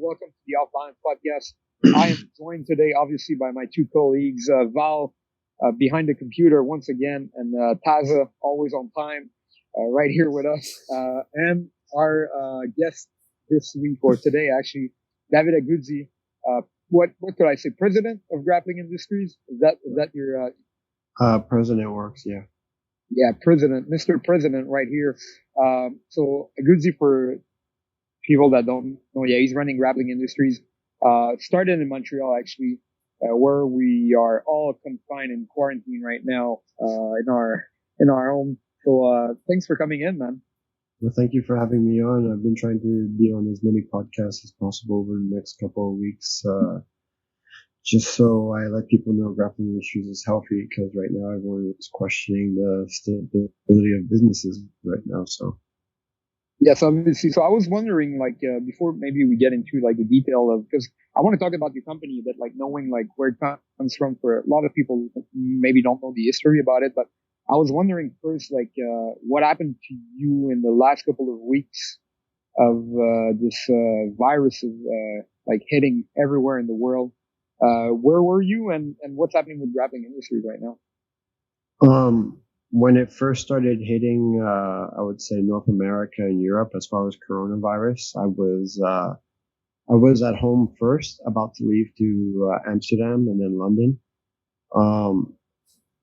welcome to the Outbound Podcast. I am joined today, obviously, by my two colleagues, Val, behind the computer once again, and Taza, always on time, right here with us, and our guest this week, or today, actually, David Aguzzi. What could I say? President of Grappling Industries? Is that your President works, yeah. Yeah, President, Mr. President right here. So Aguzzi, for people that don't know, yeah, he's running Grappling Industries. Started in Montreal, actually, where we are all confined in quarantine right now, in our home. So, thanks for coming in, man. Well, thank you for having me on. I've been trying to be on as many podcasts as possible over the next couple of weeks, just so I let people know Grappling Industries is healthy, because right now everyone is questioning the stability of businesses right now. So. Yes, obviously. So I was wondering, like, before maybe we get into like the detail of, because I want to talk about your company a bit, like knowing like where it comes from. For a lot of people, maybe don't know the history about it, but I was wondering first, like, what happened to you in the last couple of weeks of this virus of like hitting everywhere in the world. Where were you, and what's happening with Grappling Industries right now? When it first started hitting, I would say North America and Europe, as far as coronavirus, I was at home first, about to leave to Amsterdam and then London.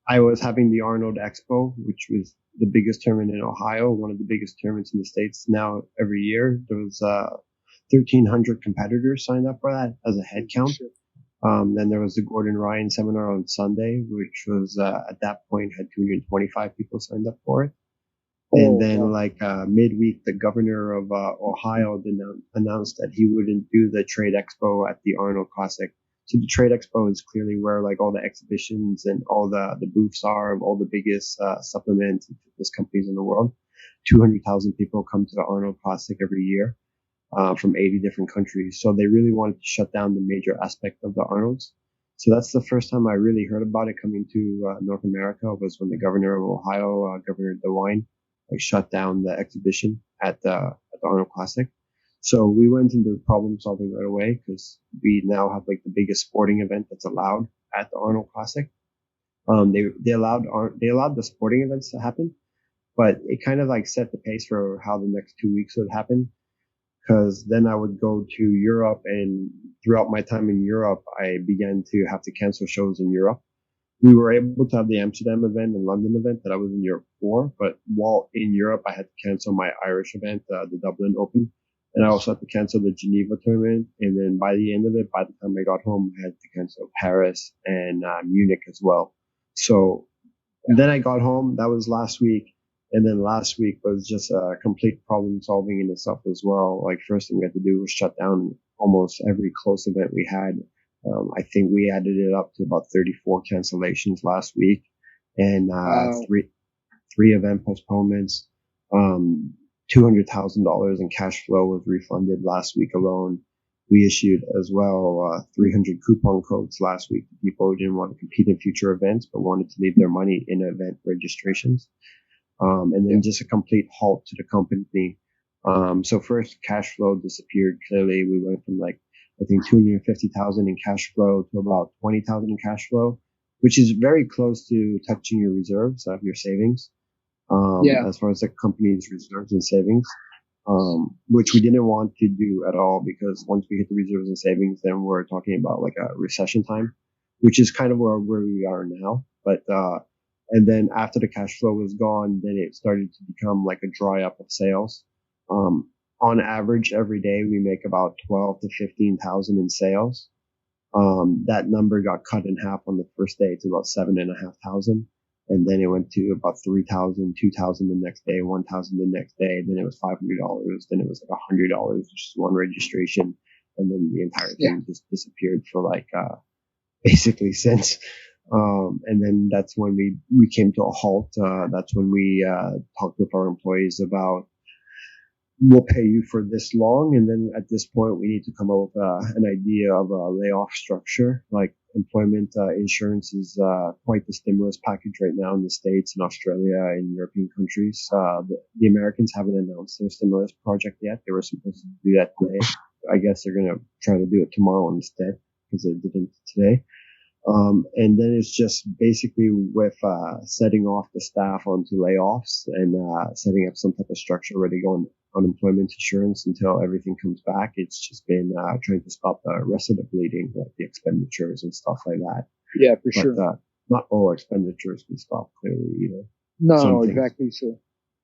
I was having the Arnold Expo, which was the biggest tournament in Ohio, one of the biggest tournaments in the States. Now every year there was 1,300 competitors signed up for that as a head count. Then there was the Gordon Ryan seminar on Sunday, which was at that point had 225 people signed up for it. And then midweek, the governor of Ohio announced that he wouldn't do the trade expo at the Arnold Classic. So the trade expo is clearly where like all the exhibitions and all the booths are of all the biggest supplement and fitness companies in the world. 200,000 people come to the Arnold Classic every year. From 80 different countries. So they really wanted to shut down the major aspect of the Arnolds. So that's the first time I really heard about it coming to North America, was when the governor of Ohio, Governor DeWine, shut down the exhibition at the Arnold Classic. So we went into problem solving right away, because we now have like the biggest sporting event that's allowed at the Arnold Classic. They allowed the sporting events to happen, but it kind of like set the pace for how the next 2 weeks would happen. Because then I would go to Europe, and throughout my time in Europe, I began to have to cancel shows in Europe. We were able to have the Amsterdam event and London event that I was in Europe for, but while in Europe, I had to cancel my Irish event, the Dublin Open, and I also had to cancel the Geneva tournament. And then by the end of it, by the time I got home, I had to cancel Paris and Munich as well. So then I got home. That was last week. And then last week was just complete problem solving in itself as well. Like, first thing we had to do was shut down almost every close event we had. I think we added it up to about 34 cancellations last week, and three event postponements. $200,000 in cash flow was refunded last week alone. We issued as well 300 coupon codes last week to people who didn't want to compete in future events but wanted to leave their money in event registrations. And then just a complete halt to the company. So first, cash flow disappeared clearly. We went from like, I think 250,000 in cash flow to about 20,000 in cash flow, which is very close to touching your reserves of your savings. As far as the company's reserves and savings, which we didn't want to do at all, because once we hit the reserves and savings, then we're talking about like a recession time, which is kind of where we are now. But, and then after the cash flow was gone, then it started to become like a dry up of sales. On average, every day we make about 12 to 15,000 in sales. That number got cut in half on the first day to about 7,500. And then it went to about 3,000, 2,000 the next day, 1,000 the next day. Then it was $500. Then it was like $100, which is one registration. And then the entire thing just disappeared for like, basically since. And then that's when we came to a halt. That's when we talked with our employees about, we'll pay you for this long. And then at this point, we need to come up with an idea of a layoff structure. Like, employment insurance is quite the stimulus package right now in the States and Australia and European countries. The Americans haven't announced their stimulus project yet. They were supposed to do that today. I guess they're gonna try to do it tomorrow instead because they didn't today. And then it's just basically with setting off the staff onto layoffs and setting up some type of structure where they go on unemployment insurance until everything comes back. It's just been trying to stop the rest of the bleeding, like the expenditures and stuff like that. Yeah, for sure. Not all expenditures can stop clearly either. No, exactly. So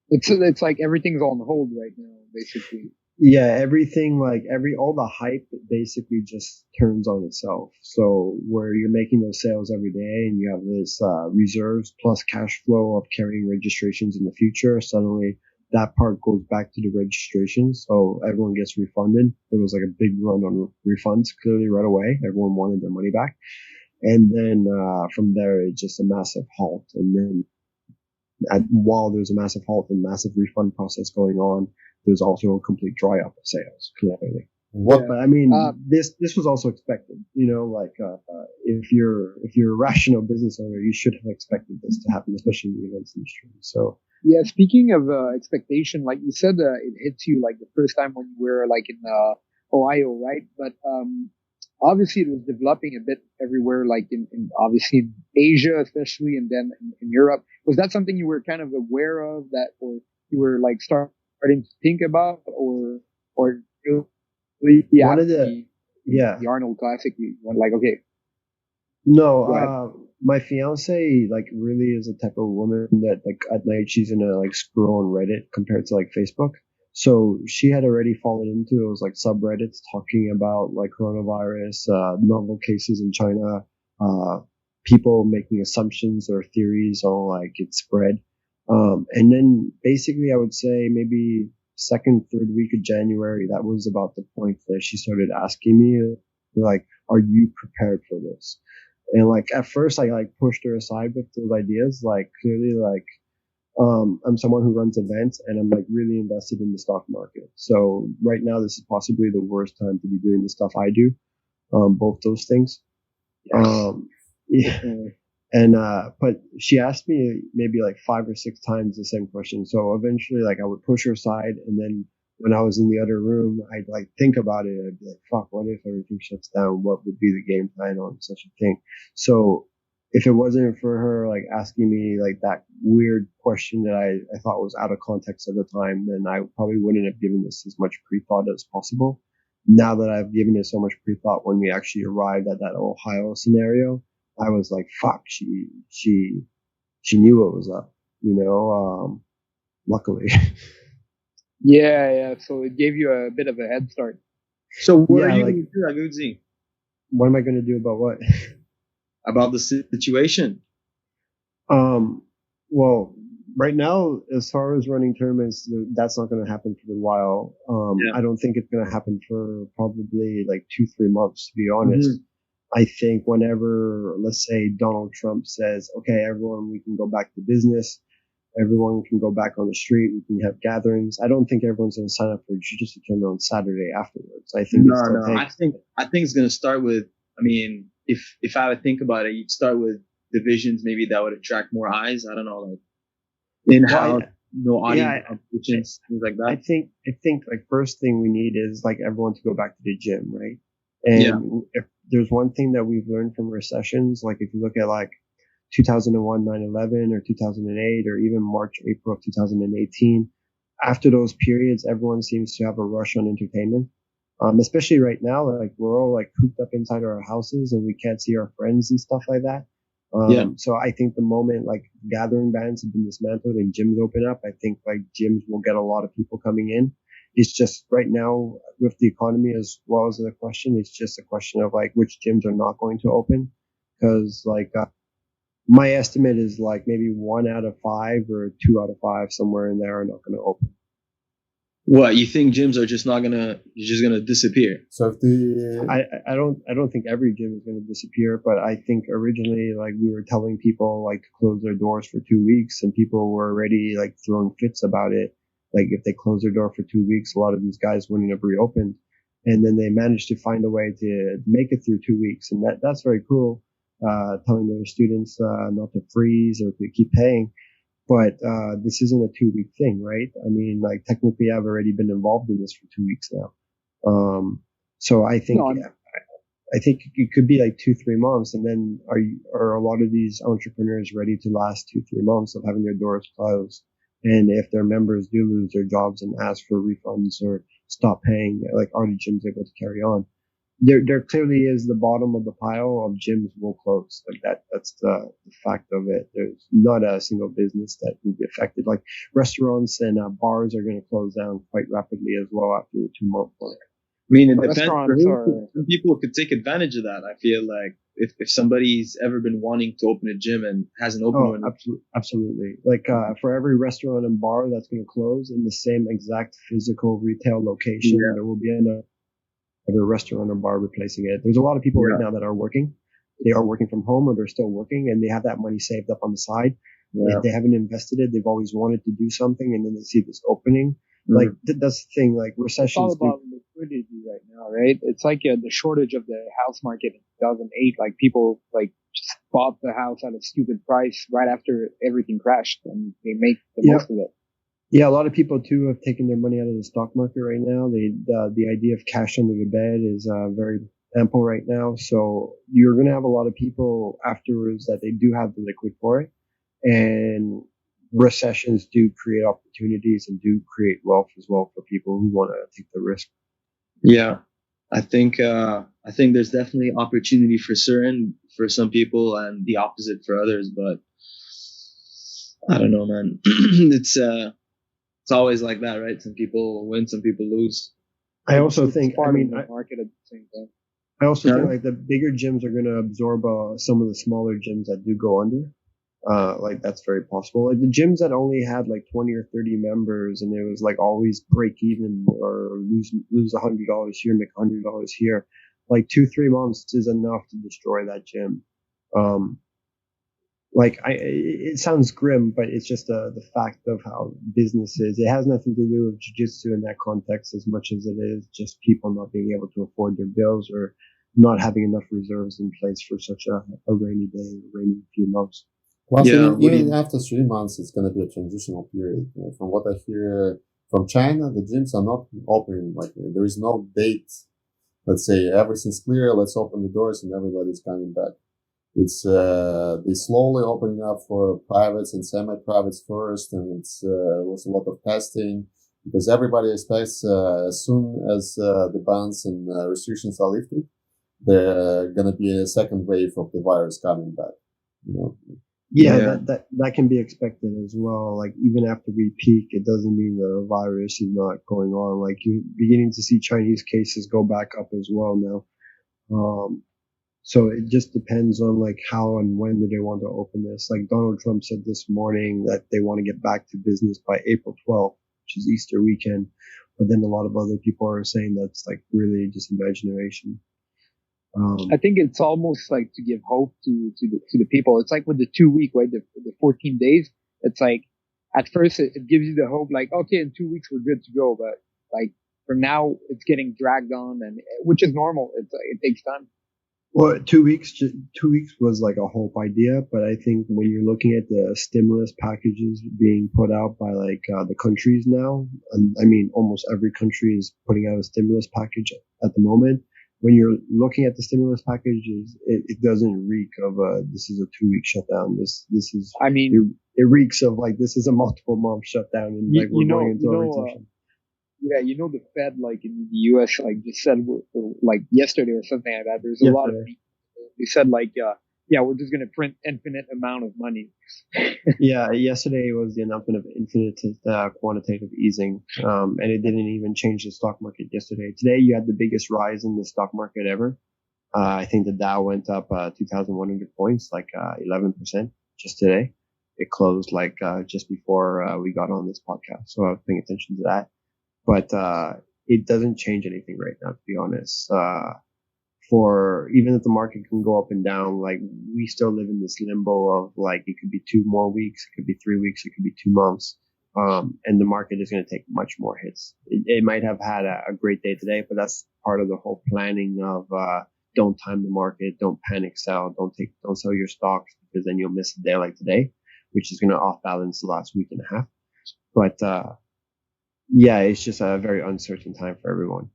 it's like everything's on hold right now, basically. Yeah, everything, like all the hype basically just turns on itself. So where you're making those sales every day and you have this reserves plus cash flow of carrying registrations in the future, suddenly that part goes back to the registrations. So everyone gets refunded. There was like a big run on refunds clearly right away. Everyone wanted their money back. And then from there, it's just a massive halt. And then while there's a massive halt and massive refund process going on, there's also a complete dry up of sales, clearly. But I mean, this was also expected. If you're a rational business owner, you should have expected this to happen, especially in the events industry. So yeah, speaking of expectation, like you said, it hits you like the first time when you were like in Ohio, right? But obviously, it was developing a bit everywhere, like in obviously in Asia, especially, and then in Europe. Was that something you were kind of aware of that, or you were like starting to think about, or the Arnold Classic? Like, okay. No, my fiance like really is a type of woman that like at night she's gonna like scroll on Reddit compared to like Facebook. So she had already fallen into those like subreddits talking about like coronavirus, novel cases in China, people making assumptions or theories on like its spread. And then basically I would say maybe second, third week of January, that was about the point that she started asking me like, are you prepared for this? And like at first I like pushed her aside with those ideas, like clearly like I'm someone who runs events and I'm like really invested in the stock market. So right now this is possibly the worst time to be doing the stuff I do. Both those things. Yes. Yeah. And but she asked me maybe like 5 or 6 times the same question. So eventually like I would push her aside, and then when I was in the other room, I'd like think about it. I'd be like, fuck, what if everything shuts down? What would be the game plan on such a thing? So if it wasn't for her like asking me like that weird question that I thought was out of context at the time, then I probably wouldn't have given this as much pre-thought as possible. Now that I've given it so much pre-thought, when we actually arrived at that Ohio scenario, I was like, fuck, she knew what was up, luckily. Yeah. So it gave you a bit of a head start. So what are you going to do, Aguzzi? What am I going to do about what? About the situation? Well, right now, as far as running tournaments, that's not going to happen for a while. I don't think it's going to happen for probably like 2-3 months, to be honest. Mm-hmm. I think whenever, let's say, Donald Trump says, okay, everyone, we can go back to business. Everyone can go back on the street. We can have gatherings. I don't think everyone's going to sign up for a jiu-jitsu tournament on Saturday afterwards. I think I think it's going to start with, I mean, if I would think about it, you'd start with divisions maybe that would attract more eyes. I don't know, like in-house, no audience competitions, things like that. I think like first thing we need is like everyone to go back to the gym, right? And if there's one thing that we've learned from recessions, like if you look at like 2001, 9/11, or 2008, or even March, April of 2018, after those periods, everyone seems to have a rush on entertainment. Especially right now, like we're all like cooped up inside our houses and we can't see our friends and stuff like that. So I think the moment like gathering bans have been dismantled and gyms open up, I think like gyms will get a lot of people coming in. It's just right now with the economy as well as the question, it's just a question of like which gyms are not going to open. Cause like, my estimate is like maybe 1 out of 5 or 2 out of 5 somewhere in there are not going to open. What, you think gyms are just not gonna, just gonna disappear? So I don't think every gym is going to disappear, but I think originally like we were telling people like to close their doors for 2 weeks, and people were already like throwing fits about it. Like if they close their door for 2 weeks, a lot of these guys wouldn't have reopened, and then they managed to find a way to make it through 2 weeks, and that's very cool. Telling their students not to freeze or to keep paying. But this isn't a 2-week thing, right? I mean, like technically I've already been involved in this for 2 weeks now. So I think No, it could be like 2-3 months, and then are a lot of these entrepreneurs ready to last 2-3 months of having their doors closed? And if their members do lose their jobs and ask for refunds or stop paying, like, are the gyms able to carry on? There clearly is the bottom of the pile of gyms will close. Like that's the fact of it. There's not a single business that will be affected. Like restaurants and bars are going to close down quite rapidly as well after the 2 month mark. I mean, it depends. Some people could take advantage of that. I feel like if somebody's ever been wanting to open a gym and hasn't opened one. Absolutely. Like for every restaurant and bar that's going to close in the same exact physical retail location, there will be another restaurant or bar replacing it. There's a lot of people right now that are working. They are working from home or they're still working and they have that money saved up on the side. Yeah. They haven't invested it. They've always wanted to do something and then they see this opening. Like that's the thing, like recessions. It's all about liquidity right now, right? It's like the shortage of the house market in 2008. Like people like just bought the house at a stupid price right after everything crashed and they make the most of it. Yeah, a lot of people too have taken their money out of the stock market right now. The idea of cash under the bed is very ample right now. So you're going to have a lot of people afterwards that they do have the liquid for it. And recessions do create opportunities and do create wealth as well for people who want to take the risk. Yeah, I think there's definitely opportunity for some people and the opposite for others. But I don't know, man. It's always like that, right? Some people win, some people lose. I also think, the market at the same time. I also think like the bigger gyms are going to absorb some of the smaller gyms that do go under. Like that's very possible. Like the gyms that only had like 20 or 30 members and it was like always break even or lose $100 here, make $100 here. Like 2-3 months is enough to destroy that gym. It sounds grim, but it's just the fact of how business is. It has nothing to do with jiu-jitsu in that context as much as it is just people not being able to afford their bills or not having enough reserves in place for such a rainy day, rainy few months. Well, even after 3 months, it's going to be a transitional period. From what I hear from China, the gyms are not opening. Like there is no date. Let's say everything's clear. Let's open the doors and everybody's coming back. It's they slowly opening up for privates and semi-privates first, and it's with a lot of testing because everybody expects as soon as the bans and restrictions are lifted, there's going to be a second wave of the virus coming back. Yeah, that can be expected as well. Like even after we peak, it doesn't mean the virus is not going on. Like you're beginning to see Chinese cases go back up as well now. So it just depends on like how and when do they want to open this. Like Donald Trump said this morning that they want to get back to business by April 12th, which is Easter weekend. But then a lot of other people are saying that's like really just imagination. I think it's almost like to give hope to the people. It's like with the 2 week, right? The 14 days. It's like at first it gives you the hope, like okay, in 2 weeks we're good to go. But like from now it's getting dragged on, and which is normal. It takes time. Well, 2 weeks was like a hope idea, but I think when you're looking at the stimulus packages being put out by like the countries now, I mean almost every country is putting out a stimulus package at the moment. When you're looking at the stimulus packages, it doesn't reek of this is a 2 week shutdown. This is, I mean, it reeks of like this is a multiple month shutdown, and like we're going into a recession. Yeah, the Fed, like in the U.S., like just said, like yesterday or something like that. There's a lot of they said like, we're just gonna print infinite amount of money. Yeah, yesterday was the announcement of infinite quantitative easing, and it didn't even change the stock market yesterday. Today, you had the biggest rise in the stock market ever. I think the Dow went up 2,100 points, like 11% just today. It closed like just before we got on this podcast, so I was paying attention to that. But it doesn't change anything right now, to be honest. For even if the market can go up and down, like we still live in this limbo of like it could be 2 more weeks, it could be 3 weeks, it could be 2 months, and the market is going to take much more hits. It might have had a great day today, but that's part of the whole planning of don't time the market, don't panic sell, don't sell your stocks because then you'll miss a day like today, which is going to off balance the last week and a half. But yeah, it's just a very uncertain time for everyone.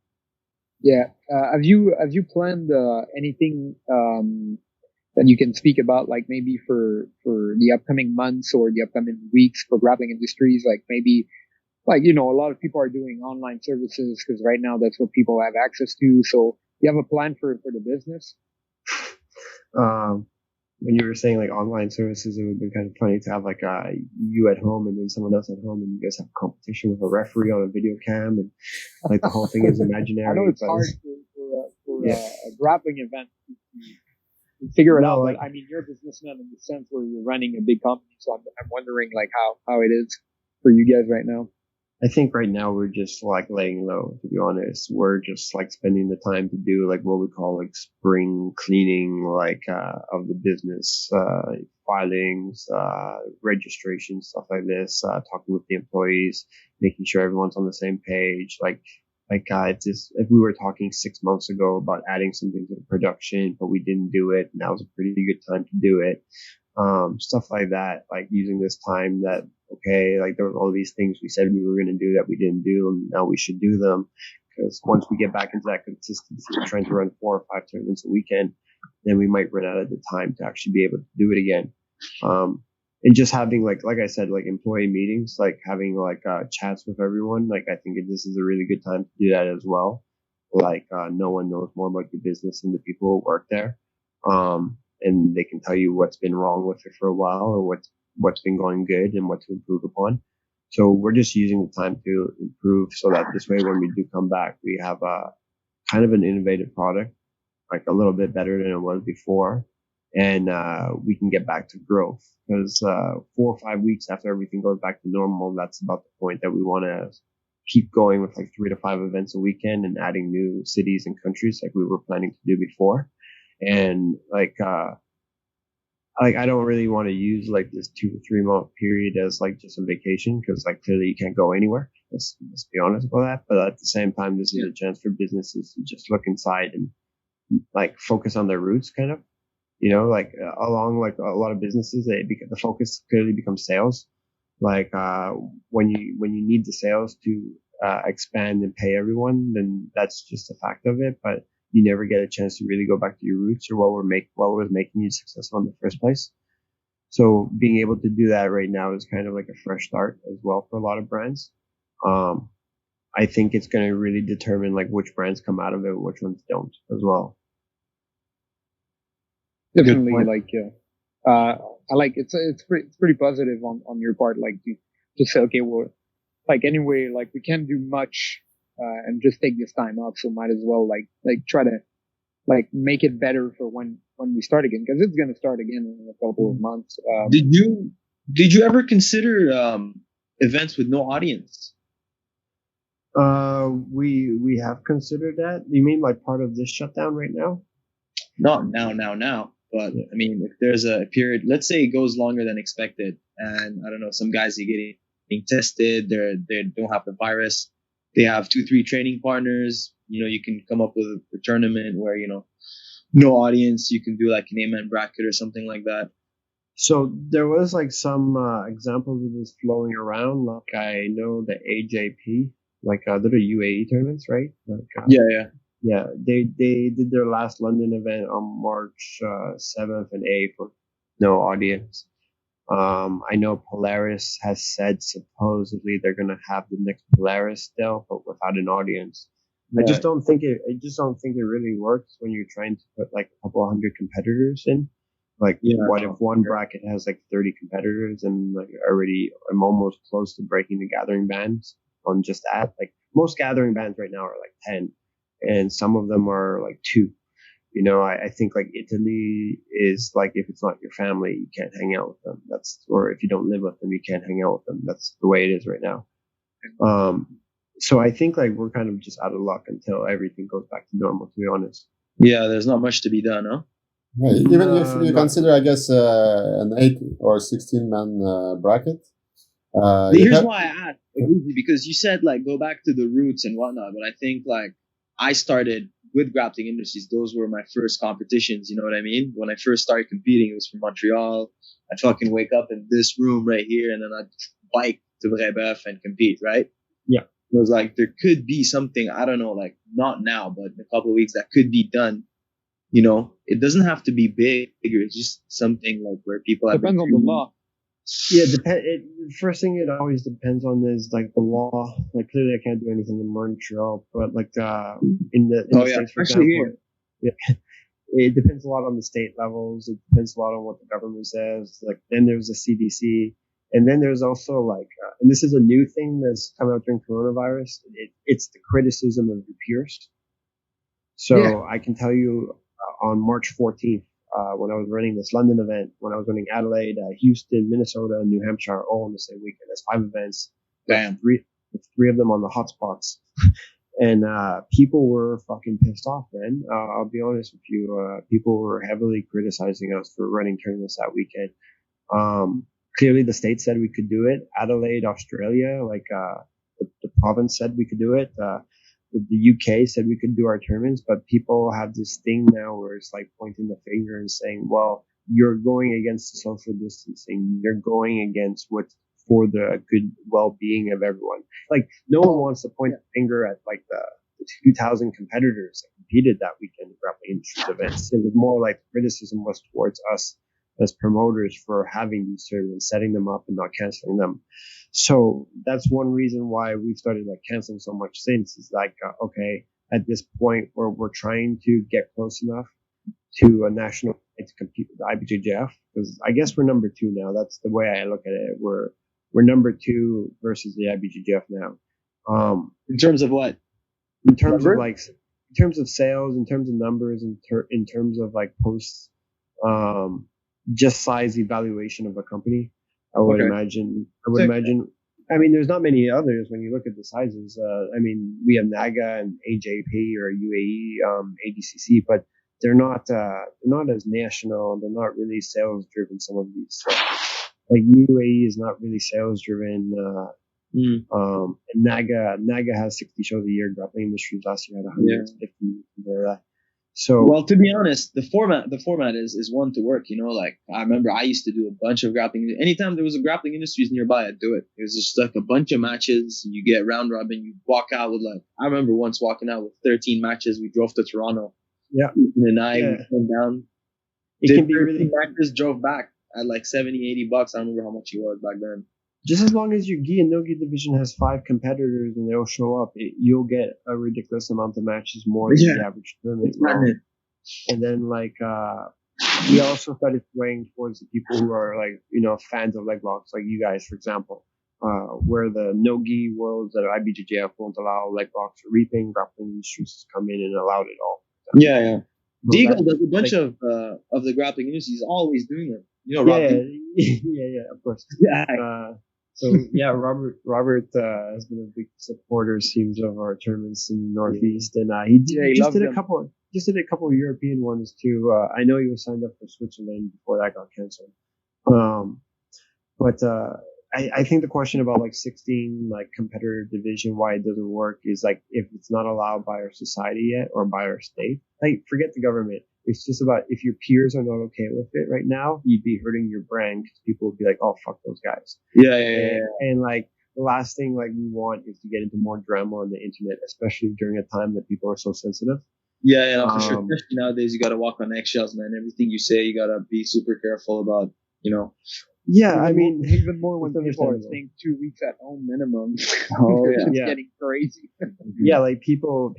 Yeah. Have you planned anything that you can speak about, like maybe for the upcoming months or the upcoming weeks for Grappling Industries? Like maybe, like, you know, a lot of people are doing online services because right now that's what people have access to. So you have a plan for the business? When you were saying like online services, it would have been kind of funny to have like you at home and then someone else at home, and you guys have competition with a referee on a video cam, and like the whole thing is imaginary. I know it's hard for a grappling event to figure it out, but I mean, you're a businessman in the sense where you're running a big company, so I'm wondering like how it is for you guys right now. I think right now we're just like laying low, to be honest. We're just like spending the time to do like what we call like spring cleaning, like, of the business, filings, registration, stuff like this, talking with the employees, making sure everyone's on the same page. It's just, if we were talking 6 months ago about adding something to the production, but we didn't do it, now was a pretty good time to do it. Stuff like that, like using this time that, okay, like there were all these things we said we were going to do that we didn't do, and now we should do them. Because once we get back into that consistency of trying to run 4 or 5 tournaments a weekend, then we might run out of the time to actually be able to do it again. And just having like I said, like employee meetings, like having like chats with everyone. Like I think this is a really good time to do that as well. Like no one knows more about your business than the people who work there. And they can tell you what's been wrong with it for a while, or what's been going good and what to improve upon. So we're just using the time to improve, so that this way when we do come back, we have a kind of an innovative product, like a little bit better than it was before, and we can get back to growth. Because 4 or 5 weeks after everything goes back to normal, that's about the point that we want to keep going with like 3 to 5 events a weekend and adding new cities and countries like we were planning to do before. And I don't really want to use like this 2 to 3 month period as like just a vacation, because like clearly you can't go anywhere. Let's be honest about that. But at the same time, this is a chance for businesses to just look inside and like focus on their roots, kind of. You know, like along like a lot of businesses, the focus clearly becomes sales. Like when you need the sales to expand and pay everyone, then that's just a fact of it. But you never get a chance to really go back to your roots, or what was making you successful in the first place. So being able to do that right now is kind of like a fresh start as well for a lot of brands. I think it's going to really determine like which brands come out of it, which ones don't as well. Definitely, like I like it's pretty positive on your part, like to just say, okay, well, like anyway, like we can't do much and just take this time off, so might as well like try to like make it better for when we start again, because it's gonna start again in a couple of months. Did you ever consider events with no audience? We have considered that. You mean like part of this shutdown right now? Not now. But I mean, if there's a period, let's say it goes longer than expected, and I don't know, some guys are getting tested, they don't have the virus, they have 2-3 training partners, you know, you can come up with a tournament where, you know, no audience, you can do like an 8-man bracket or something like that. So there was like some examples of this flowing around. Like I know the AJP, like they're the UAE tournaments, right? Like, yeah, they did their last London event on March 7th and 8th with no audience. I know Polaris has said supposedly they're gonna have the next Polaris still, but without an audience. Yeah. I just don't think it really works when you're trying to put like a couple 100 competitors in. Like, what if one bracket has like 30 competitors, and like already I'm almost close to breaking the gathering bans on just that. Like most gathering bans right now are like 10, and some of them are like 2. You know, I think like Italy is like, if it's not your family, you can't hang out with them. Or if you don't live with them, you can't hang out with them. That's the way it is right now. So I think like we're kind of just out of luck until everything goes back to normal, to be honest. Yeah, there's not much to be done, huh? Yeah, even if you consider, I guess, an 8 or 16-man bracket. Here's why I asked, because you said like go back to the roots and whatnot, but I think like I started with Grappling Industries. Those were my first competitions, you know what I mean? When I first started competing, it was from Montreal. I'd fucking wake up in this room right here, and then I'd bike to Brébeuf and compete, right? Yeah. It was like, there could be something, I don't know, like not now, but in a couple of weeks that could be done. You know, it doesn't have to be big. It's just something like where people have depends on the law. Yeah, first thing it always depends on is like the law. Like clearly, I can't do anything in Montreal, but like in the States, for example, yeah, it depends a lot on the state levels. It depends a lot on what the government says. Like then there's the CDC, and then there's also like, and this is a new thing that's come out during coronavirus. It's the criticism of your peers. So I can tell you on March 14th. When I was running this London event, when I was running Adelaide, Houston, Minnesota, and New Hampshire all on the same weekend. That's 5 events. Damn. Three of them on the hotspots. And people were fucking pissed off, man. I'll be honest with you. People were heavily criticizing us for running tournaments that weekend. Clearly the state said we could do it. Adelaide, Australia, like the province said we could do it. The UK said we could do our tournaments, but people have this thing now where it's like pointing the finger and saying, well, you're going against the social distancing. You're going against what's for the good well-being of everyone. Like no one wants to point the finger at like the 2,000 competitors that competed that weekend at Grappling Industries events. It was more like criticism was towards us as promoters for having these tournaments, setting them up and not canceling them. So that's one reason why we've started like canceling so much since. Is like, okay, at this point where we're trying to get close enough to a national to compete with the IBJJF, because I guess we're number 2 now. That's the way I look at it. We're number 2 versus the IBJJF now. In terms of what? In terms of like, in terms of sales, in terms of numbers, in terms of like posts, just size evaluation of a company. I would imagine. I mean, there's not many others when you look at the sizes. I mean, we have NAGA and AJP or UAE, ADCC, but they're not as national. They're not really sales driven. Some of these, like UAE is not really sales driven. And NAGA has 60 shows a year. Grappling Industries last year had 150. So, well, to be honest, the format is one to work. You know, like I remember I used to do a bunch of grappling. Anytime there was a Grappling Industries nearby, I'd do it. It was just like a bunch of matches. You get round robin. You walk out with like, I remember once walking out with 13 matches. We drove to Toronto. Yeah. In the night, we came down. It can be really matches. Drove back at like $70, $80. I don't remember how much it was back then. Just as long as your gi and no gi division has 5 competitors and they all show up, you'll get a ridiculous amount of matches more than the average tournament. And then like we also started swaying towards the people who are like, you know, fans of leg locks, like you guys, for example, where the no gi worlds that IBJJF won't allow leg locks or reaping. Grappling Industries come in and allowed it all. Yeah. Deagle does a bunch of the Grappling Industries, always doing it. You know, yeah, of course. So yeah, Robert has been a big supporter, seems, of our tournaments in the Northeast, and he just did a couple of European ones too. I know he was signed up for Switzerland before that got canceled. But I think the question about like 16 like competitor division, why it doesn't work, is like if it's not allowed by our society yet or by our state. Like forget the government. It's just about if your peers are not okay with it right now, you'd be hurting your brand because people would be like, oh, fuck those guys. Yeah. And like the last thing like we want is to get into more drama on the internet, especially during a time that people are so sensitive. Yeah, for sure. Especially nowadays, you got to walk on eggshells, man. Everything you say, you got to be super careful about, you know. Yeah, I mean, even more when people are staying 2 weeks at home minimum. Oh, it's getting crazy. Yeah, like people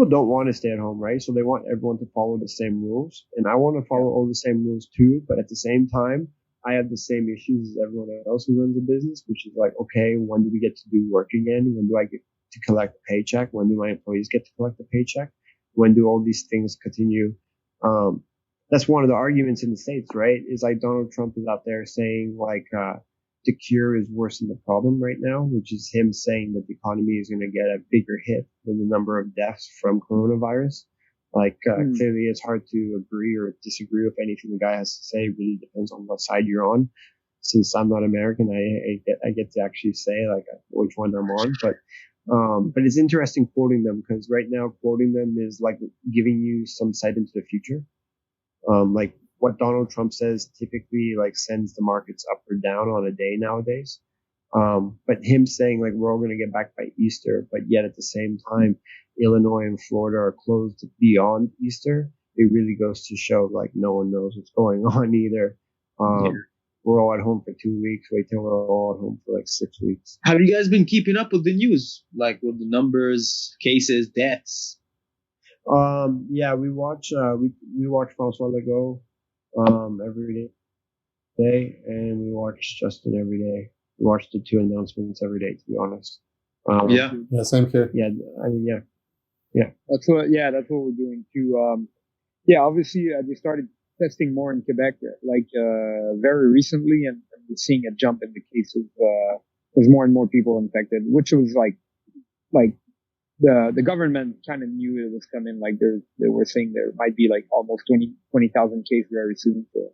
don't want to stay at home, right? So they want everyone to follow the same rules. And I want to follow all the same rules too. But at the same time, I have the same issues as everyone else who runs a business, which is like, okay, when do we get to do work again? When do I get to collect a paycheck? When do my employees get to collect a paycheck? When do all these things continue? That's one of the arguments in the States, right? Is like Donald Trump is out there saying like, the cure is worse than the problem right now, which is him saying that the economy is going to get a bigger hit than the number of deaths from coronavirus. Like, clearly it's hard to agree or disagree with anything the guy has to say. It really depends on what side you're on. Since I'm not American, I get to actually say like which one I'm on, but it's interesting quoting them because right now quoting them is like giving you some sight into the future. Like what Donald Trump says typically like sends the markets up or down on a day nowadays. But him saying like we're all going to get back by Easter, but yet at the same time, Illinois and Florida are closed beyond Easter. It really goes to show like no one knows what's going on either. We're all at home for 2 weeks. Wait till we're all at home for like 6 weeks. Have you guys been keeping up with the news, like with the numbers, cases, deaths? Yeah, we watch François Legault every day, and we watch Justin every day. We watch the two announcements every day, to be honest. Yeah, same here. Yeah, I mean, yeah. That's what we're doing too. Obviously they started testing more in Quebec, like very recently, and we're seeing a jump in the cases. There's more and more people infected, which was like the government kind of knew it was coming. Like they were saying there might be like almost 20,000 cases very soon. So.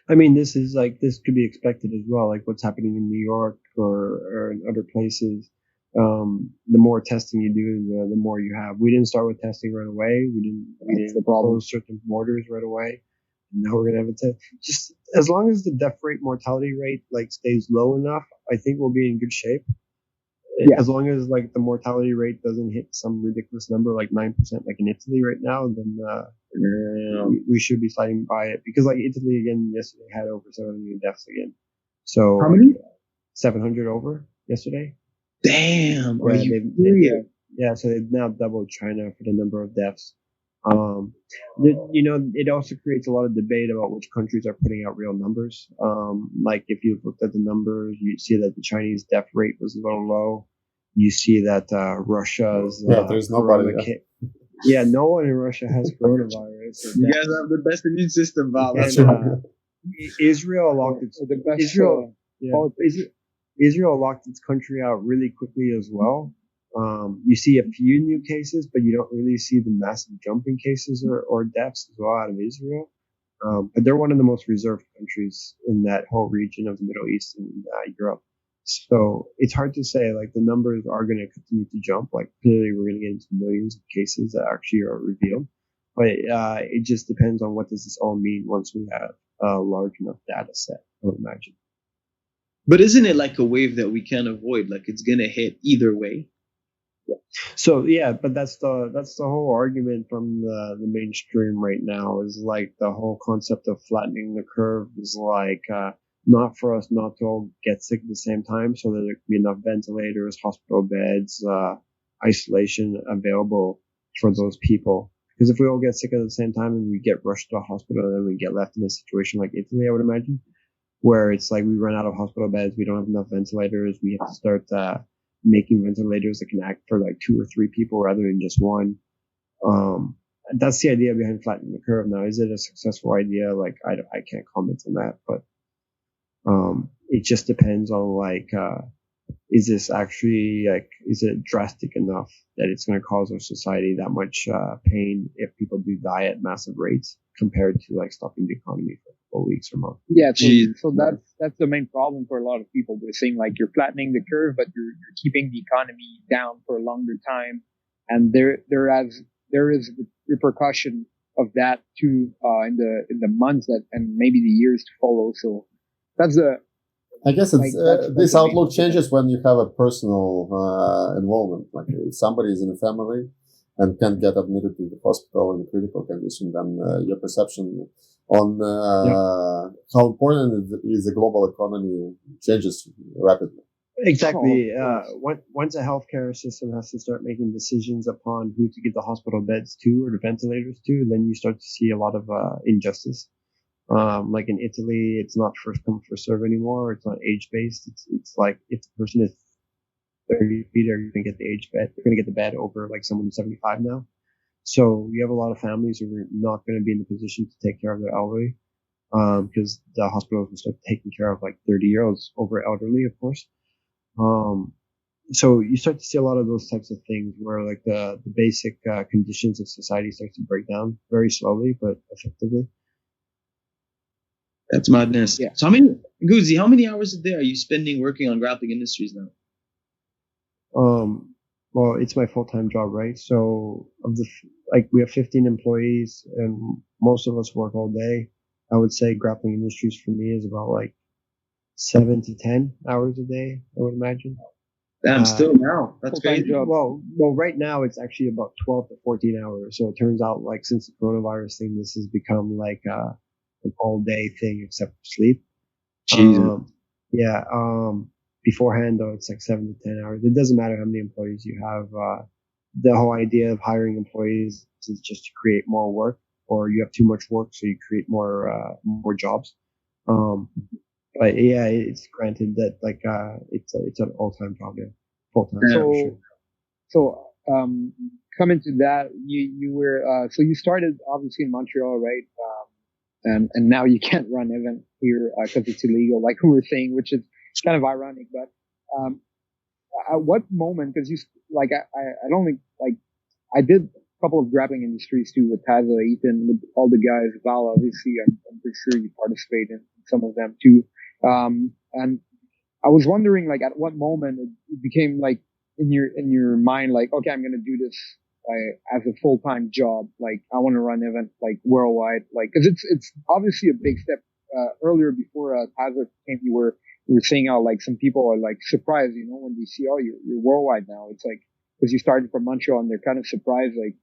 I mean, this could be expected as well, like what's happening in New York or in other places. The more testing you do, the more you have. We didn't start with testing right away. We didn't close certain borders right away. And now we're gonna have a test. Just as long as the death rate, mortality rate like stays low enough, I think we'll be in good shape. Yeah. As long as like the mortality rate doesn't hit some ridiculous number like 9%, like in Italy right now, then we should be sliding by it, because like Italy again yesterday had over 700 deaths again. So how many? 700 over yesterday. Damn. Yeah, so they've now doubled China for the number of deaths. It also creates a lot of debate about which countries are putting out real numbers. Like if you looked at the numbers, you see that the Chinese death rate was a little low. You see that Russia's there's nobody. Yeah, no one in Russia has coronavirus. You guys have the best immune system, Bob. Israel locked its Israel locked its country out really quickly as well. You see a few new cases, but you don't really see the massive jump in cases or deaths as well out of Israel. But they're one of the most reserved countries in that whole region of the Middle East and Europe. So it's hard to say, like the numbers are going to continue to jump. Like clearly we're going to get into millions of cases that actually are revealed. But it just depends on what does this all mean once we have a large enough data set, I would imagine. But isn't it like a wave that we can't avoid? Like it's going to hit either way. So yeah, but that's the whole argument from the mainstream right now, is like the whole concept of flattening the curve is like not for us not to all get sick at the same time, so that there can be enough ventilators, hospital beds, isolation available for those people. Because if we all get sick at the same time and we get rushed to a hospital, and then we get left in a situation like Italy, I would imagine, where it's like we run out of hospital beds, we don't have enough ventilators, we have to start making ventilators that can act for like 2 or 3 people rather than just one. That's the idea behind flattening the curve. Now, is it a successful idea? Like, I can't comment on that, but it just depends on like, is this actually like, is it drastic enough that it's going to cause our society that much pain if people do die at massive rates compared to like stopping the economy for a couple of weeks or months? Yeah, so that's the main problem for a lot of people. They're saying like you're flattening the curve, but you're keeping the economy down for a longer time, and there is repercussion of that too in the months that and maybe the years to follow. So that's the. I guess it's this outlook changes when you have a personal involvement. Like if somebody is in a family and can't get admitted to the hospital in a critical condition, then your perception on how important is the global economy changes rapidly. Exactly. Once a healthcare system has to start making decisions upon who to give the hospital beds to or the ventilators to, then you start to see a lot of injustice. Like in Italy, it's not first come, first serve anymore. It's not age based. It's like if the person is 30 feet, they're going to get the age bed. They're going to get the bed over like someone who's 75 now. So you have a lot of families who are not going to be in the position to take care of their elderly, because the hospitals will start taking care of like 30-year-olds over elderly, of course. So you start to see a lot of those types of things where like the basic conditions of society start to break down very slowly but effectively. That's madness. Yeah. So Aguzzi, how many hours a day are you spending working on Grappling Industries now? Well, it's my full-time job, right? So we have 15 employees and most of us work all day. I would say Grappling Industries for me is about like 7 to 10 hours a day, I would imagine. Damn, still now. That's crazy. Well, right now it's actually about 12 to 14 hours. So it turns out like since the coronavirus thing, this has become like an all day thing except for sleep. Jesus. Beforehand though, it's like 7 to 10 hours. It doesn't matter how many employees you have. The whole idea of hiring employees is just to create more work, or you have too much work, so you create more jobs. But yeah, it's granted that like it's an all-time job, yeah, full-time. So coming to that, you were so you started obviously in Montreal, right? And now you can't run event here because it's illegal, like we were saying, which is kind of ironic. But at what moment? Because you like I don't think like I did a couple of grappling industries too with Taza, Ethan, with all the guys. Val, obviously, I'm pretty sure you participate in some of them too. And I was wondering, like, at what moment it became like in your mind, like, okay, I'm gonna do this as a full-time job. Like, I want to run event like worldwide, like, because it's obviously a big step. Earlier before Taza came, you were saying how like some people are like surprised, when they see, oh, you're worldwide now. It's like because you started from Montreal and they're kind of surprised, like,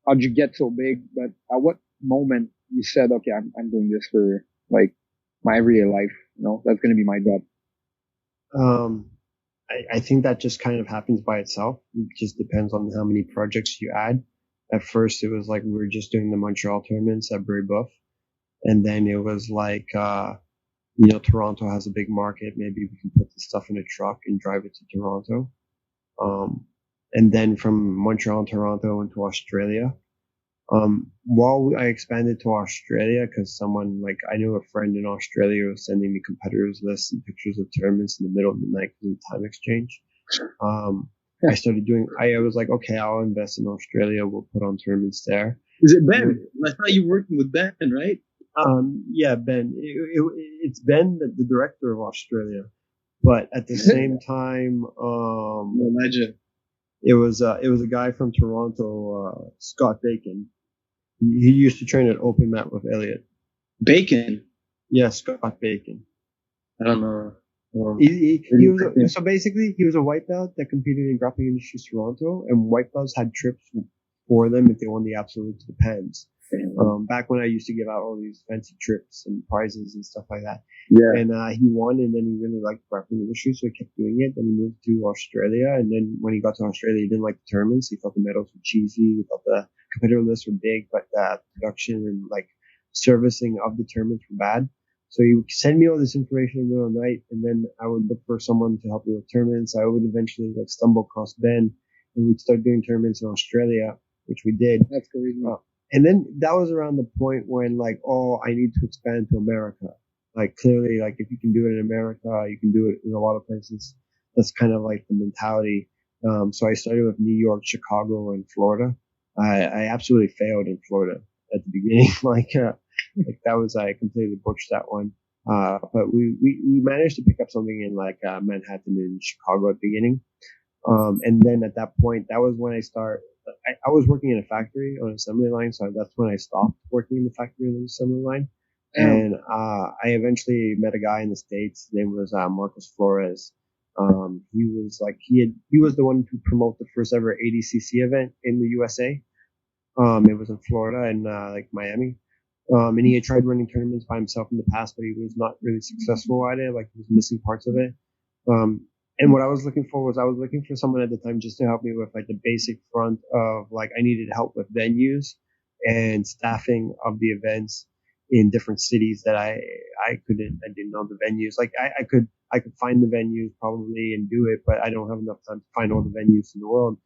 how'd you get so big? But at what moment you said, okay, I'm doing this for like my everyday life. That's going to be my job. I think that just kind of happens by itself. It just depends on how many projects you add. At first, it was like we were just doing the Montreal tournaments at Brébeuf. And then it was like, Toronto has a big market. Maybe we can put the stuff in a truck and drive it to Toronto. And then from Montreal and Toronto into Australia. While I expanded to Australia, because I knew a friend in Australia was sending me competitors lists and pictures of tournaments in the middle of the night because of the time exchange. I started I was like, okay, I'll invest in Australia. We'll put on tournaments there. Is it Ben? I thought you were working with Ben, right? Yeah, Ben. It's Ben, the director of Australia. But at the same time, legend. It was a guy from Toronto, Scott Bacon. He used to train at Open Mat with Elliot. Bacon? Yeah, Scott Bacon. I don't know. So basically, he was a white belt that competed in Grappling Industries Toronto, and white belts had trips for them if they won the absolute to the Pens. Back when I used to give out all these fancy trips and prizes and stuff like that. Yeah. And he won, and then he really liked Grappling Industries, so he kept doing it. Then he moved to Australia, and then when he got to Australia, he didn't like the tournaments. He thought the medals were cheesy. He thought the competitor lists were big, but the production and like servicing of the tournaments were bad. So he would send me all this information in the middle of the night, and then I would look for someone to help me with tournaments. I would eventually like stumble across Ben, and we'd start doing tournaments in Australia, which we did. That's crazy. And then that was around the point when like, oh, I need to expand to America. Like clearly, like if you can do it in America, you can do it in a lot of places. That's kind of like the mentality. So I started with New York, Chicago, and Florida. I absolutely failed in Florida at the beginning. like that was, I completely butchered that one. But we managed to pick up something in like Manhattan and Chicago at the beginning. And then at that point, that was when I was working in a factory on an assembly line, so that's when I stopped working in the factory on the assembly line. And I eventually met a guy in the States. His name was Marcos Flores. He was the one to promote the first ever ADCC event in the USA. It was in Florida and like Miami. And he had tried running tournaments by himself in the past, but he was not really successful at it. Like he was missing parts of it. And what I was looking for someone at the time just to help me with like the basic front of like I needed help with venues and staffing of the events in different cities that I didn't know the venues. Like I could find the venues probably and do it, but I don't have enough time to find all the venues in the world.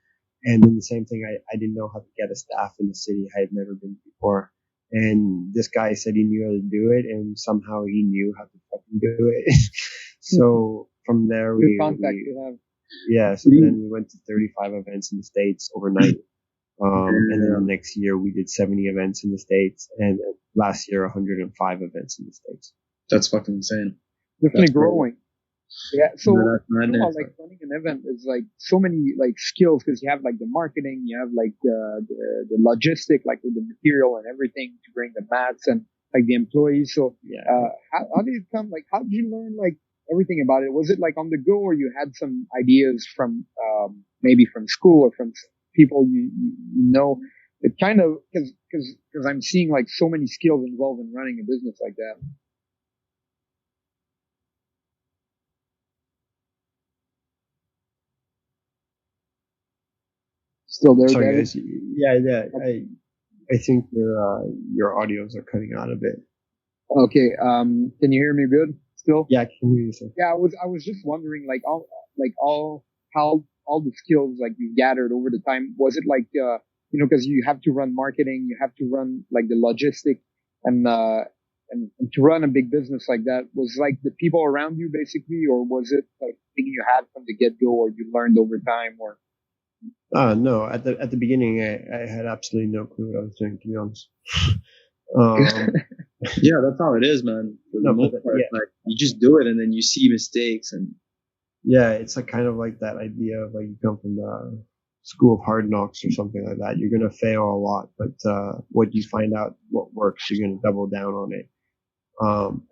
And then the same thing, I didn't know how to get a staff in the city. I had never been before. And this guy said he knew how to do it, and somehow he knew how to fucking do it. So from there, So then we went to 35 events in the States overnight. And then the next year we did 70 events in the States, and last year 105 events in the States. That's fucking insane. Definitely growing. Yeah, so like running an event is like so many like skills because you have like the marketing, you have like the logistic, like with the material and everything to bring the mats and like the employees. So how did you come? Like, how did you learn like everything about it, was it like on the go, or you had some ideas from maybe from school or from people you know? It kind of because I'm seeing like so many skills involved in running a business like that. Still there, Sorry, David? guys. Yeah. I think your audios are cutting out a bit. Okay. Can you hear me good still? Yeah, I can hear you, sir. Yeah, I was just wondering, like how all the skills like you gathered over the time. Was it like because you have to run marketing, you have to run like the logistic, and to run a big business like that, was like the people around you basically, or was it like thing you had from the get go, or you learned over time, or? No. At the beginning, I had absolutely no clue what I was doing, to be honest. Yeah, that's how it is, man. For the most part, like you just do it, and then you see mistakes, and yeah, it's like kind of like that idea of like you come from the school of hard knocks or something like that. You're gonna fail a lot, but what you find out what works, you're gonna double down on it.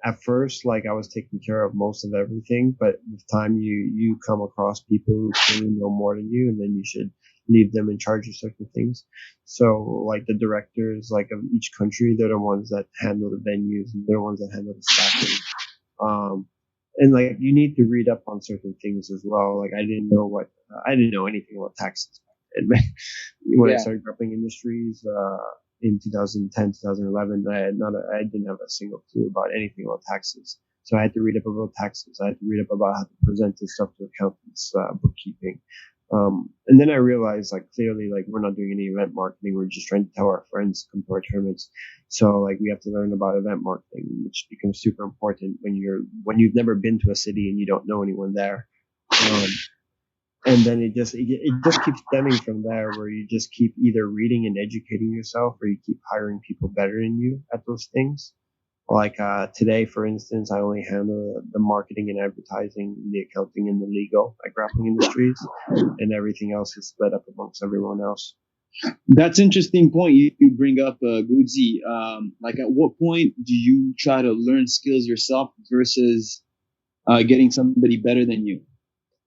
At first, like I was taking care of most of everything, but with time you come across people who clearly know more than you, and then you should leave them in charge of certain things. So like the directors like of each country, they're the ones that handle the venues, and they're the ones that handle the staffing. And like you need to read up on certain things as well. Like I didn't know anything about taxes. And when I started Grappling Industries, in 2010, 2011, I didn't have a single clue about anything about taxes. So I had to read up about taxes. I had to read up about how to present this stuff to accountants, bookkeeping. And then I realized like clearly, like we're not doing any event marketing. We're just trying to tell our friends come to our tournaments. So like we have to learn about event marketing, which becomes super important when you've never been to a city and you don't know anyone there. And then it just keeps stemming from there, where you just keep either reading and educating yourself, or you keep hiring people better than you at those things. Like today, for instance, I only handle the marketing and advertising, the accounting, and the legal at Grappling Industries, and everything else is split up amongst everyone else. That's an interesting point you bring up, Aguzzi. Like, at what point do you try to learn skills yourself versus getting somebody better than you?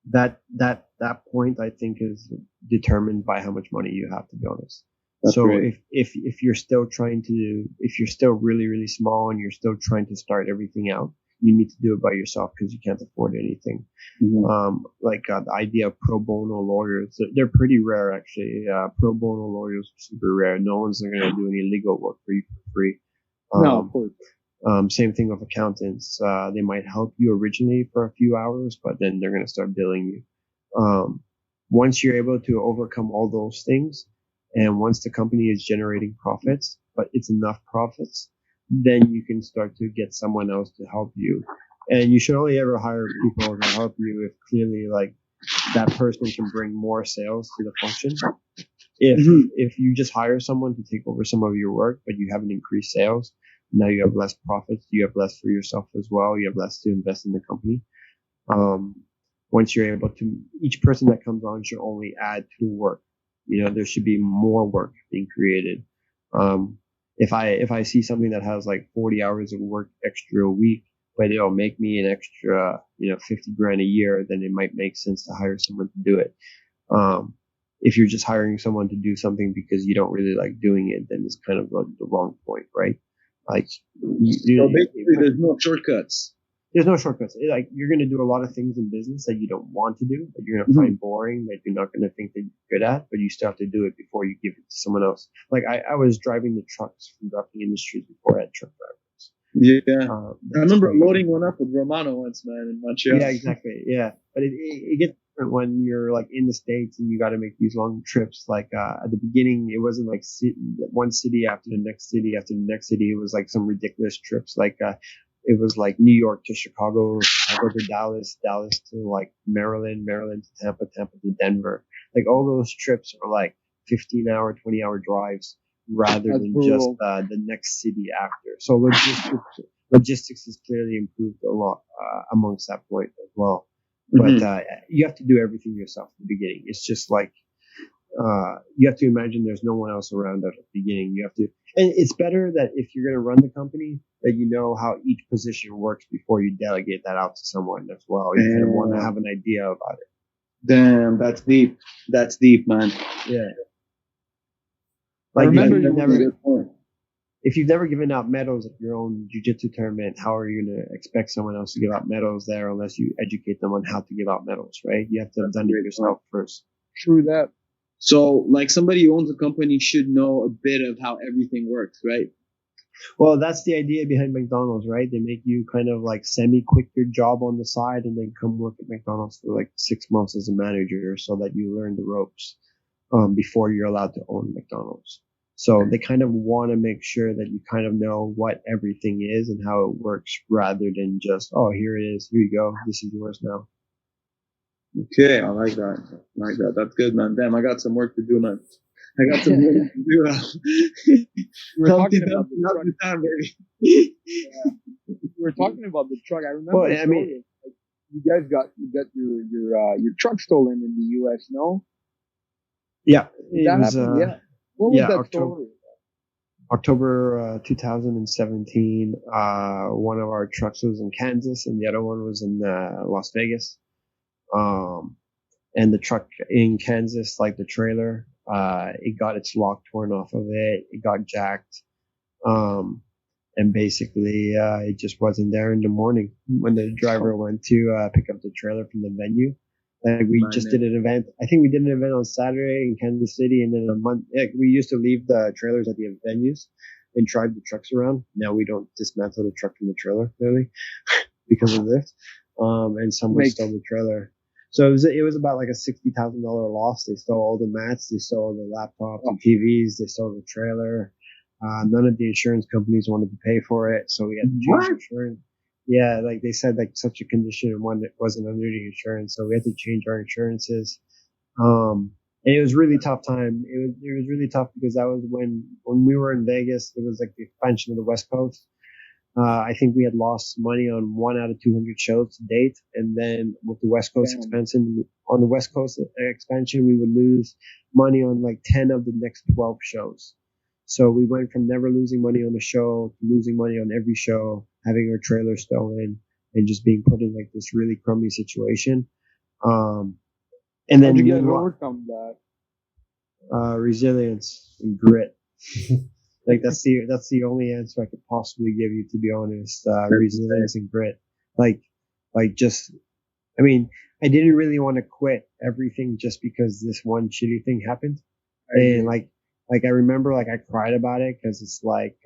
That point, I think, is determined by how much money you have, to be honest. That's so right. if you're still if you're still really, really small and you're still trying to start everything out, you need to do it by yourself because you can't afford anything. Mm-hmm. The idea of pro bono lawyers, they're pretty rare actually. Pro bono lawyers are super rare. No one's going to do any legal work for you for free. No, of course. Same thing with accountants. They might help you originally for a few hours, but then they're going to start billing you. Once you're able to overcome all those things, and once the company is generating profits, but it's enough profits, then you can start to get someone else to help you. And you should only ever hire people to help you if clearly like that person can bring more sales to the function. If you just hire someone to take over some of your work, but you haven't increased sales, now you have less profits, you have less for yourself as well, you have less to invest in the company. Once you're able to, each person that comes on should only add to the work. There should be more work being created. If I see something that has like 40 hours of work extra a week, but it'll make me an extra, $50,000 a year, then it might make sense to hire someone to do it. If you're just hiring someone to do something because you don't really like doing it, then it's kind of like the wrong point, right? Like, so basically, there's no shortcuts. There's no shortcuts. Like, you're going to do a lot of things in business that you don't want to do, that you're going to find boring, that you're not going to think that you're good at, but you still have to do it before you give it to someone else. Like, I was driving the trucks from Grappling Industries before I had truck drivers. Yeah. I remember loading one up with Romano once, man, in Montreal. Yeah, exactly. Yeah. But it gets different when you're like in the States and you got to make these long trips. Like, at the beginning, it wasn't like one city after the next city after the next city. It was like some ridiculous trips. Like, it was like New York to Chicago, Chicago to Dallas, Dallas to like Maryland, Maryland to Tampa, Tampa to Denver. Like all those trips are like 15-hour, 20-hour drives rather than just the next city after. So logistics has clearly improved a lot amongst that point as well. But you have to do everything yourself at the beginning. It's just like you have to imagine there's no one else around at the beginning. You have to, and it's better that if you're going to run the company, that you know how each position works before you delegate that out to someone as well. You kind of want to have an idea about it. Damn, that's deep. That's deep, man. Yeah. Like, if you've never given out medals at your own jiu-jitsu tournament, how are you going to expect someone else to give out medals there unless you educate them on how to give out medals, right? You have to have done it yourself first. True that. So, like, somebody who owns a company should know a bit of how everything works, right? Well, that's the idea behind McDonald's, right? They make you kind of like semi-quit your job on the side and then come work at McDonald's for like 6 months as a manager so that you learn the ropes before you're allowed to own McDonald's. So they kind of want to make sure that you kind of know what everything is and how it works rather than just, oh, here it is. Here you go. This is yours now. Okay, I like that. That's good, man. Damn, I got some work to do, man. I got some work to do. We're talking about the truck. Yeah. We're talking about the truck. I remember. Well, I mean, like, you guys got your truck stolen in the U.S. No? Yeah, that was, happened. Yeah. What was that story? October 2017. One of our trucks was in Kansas, and the other one was in Las Vegas. And the truck in Kansas, like the trailer, it got its lock torn off of it. It got jacked. And basically, it just wasn't there in the morning when the driver went to pick up the trailer from the venue. Like we just did an event. I think we did an event on Saturday in Kansas City, and then we used to leave the trailers at the venues and drive the trucks around. Now we don't dismantle the truck from the trailer, really, because of this. And someone stole the trailer. So it was about like a $60,000 loss. They stole all the mats, they stole the laptops and TVs, they stole the trailer. None of the insurance companies wanted to pay for it, so we had to change insurance. Yeah, like they said, like such a condition and one that wasn't under the insurance, so we had to change our insurances. And it was really tough time. It was really tough because that was when we were in Vegas. It was like the expansion of the West Coast. I think we had lost money on 1 out of 200 shows to date, and then with the West Coast expansion, on the West Coast expansion, we would lose money on like 10 of the next 12 shows. So we went from never losing money on a show to losing money on every show, having our trailer stolen, and just being put in like this really crummy situation. And then how'd you guys overcome that? Resilience and grit. Like that's the only answer I could possibly give you, to be honest. Resilience and grit. Like just, I mean, I didn't really want to quit everything just because this one shitty thing happened. And like I remember, like I cried about it because it's like,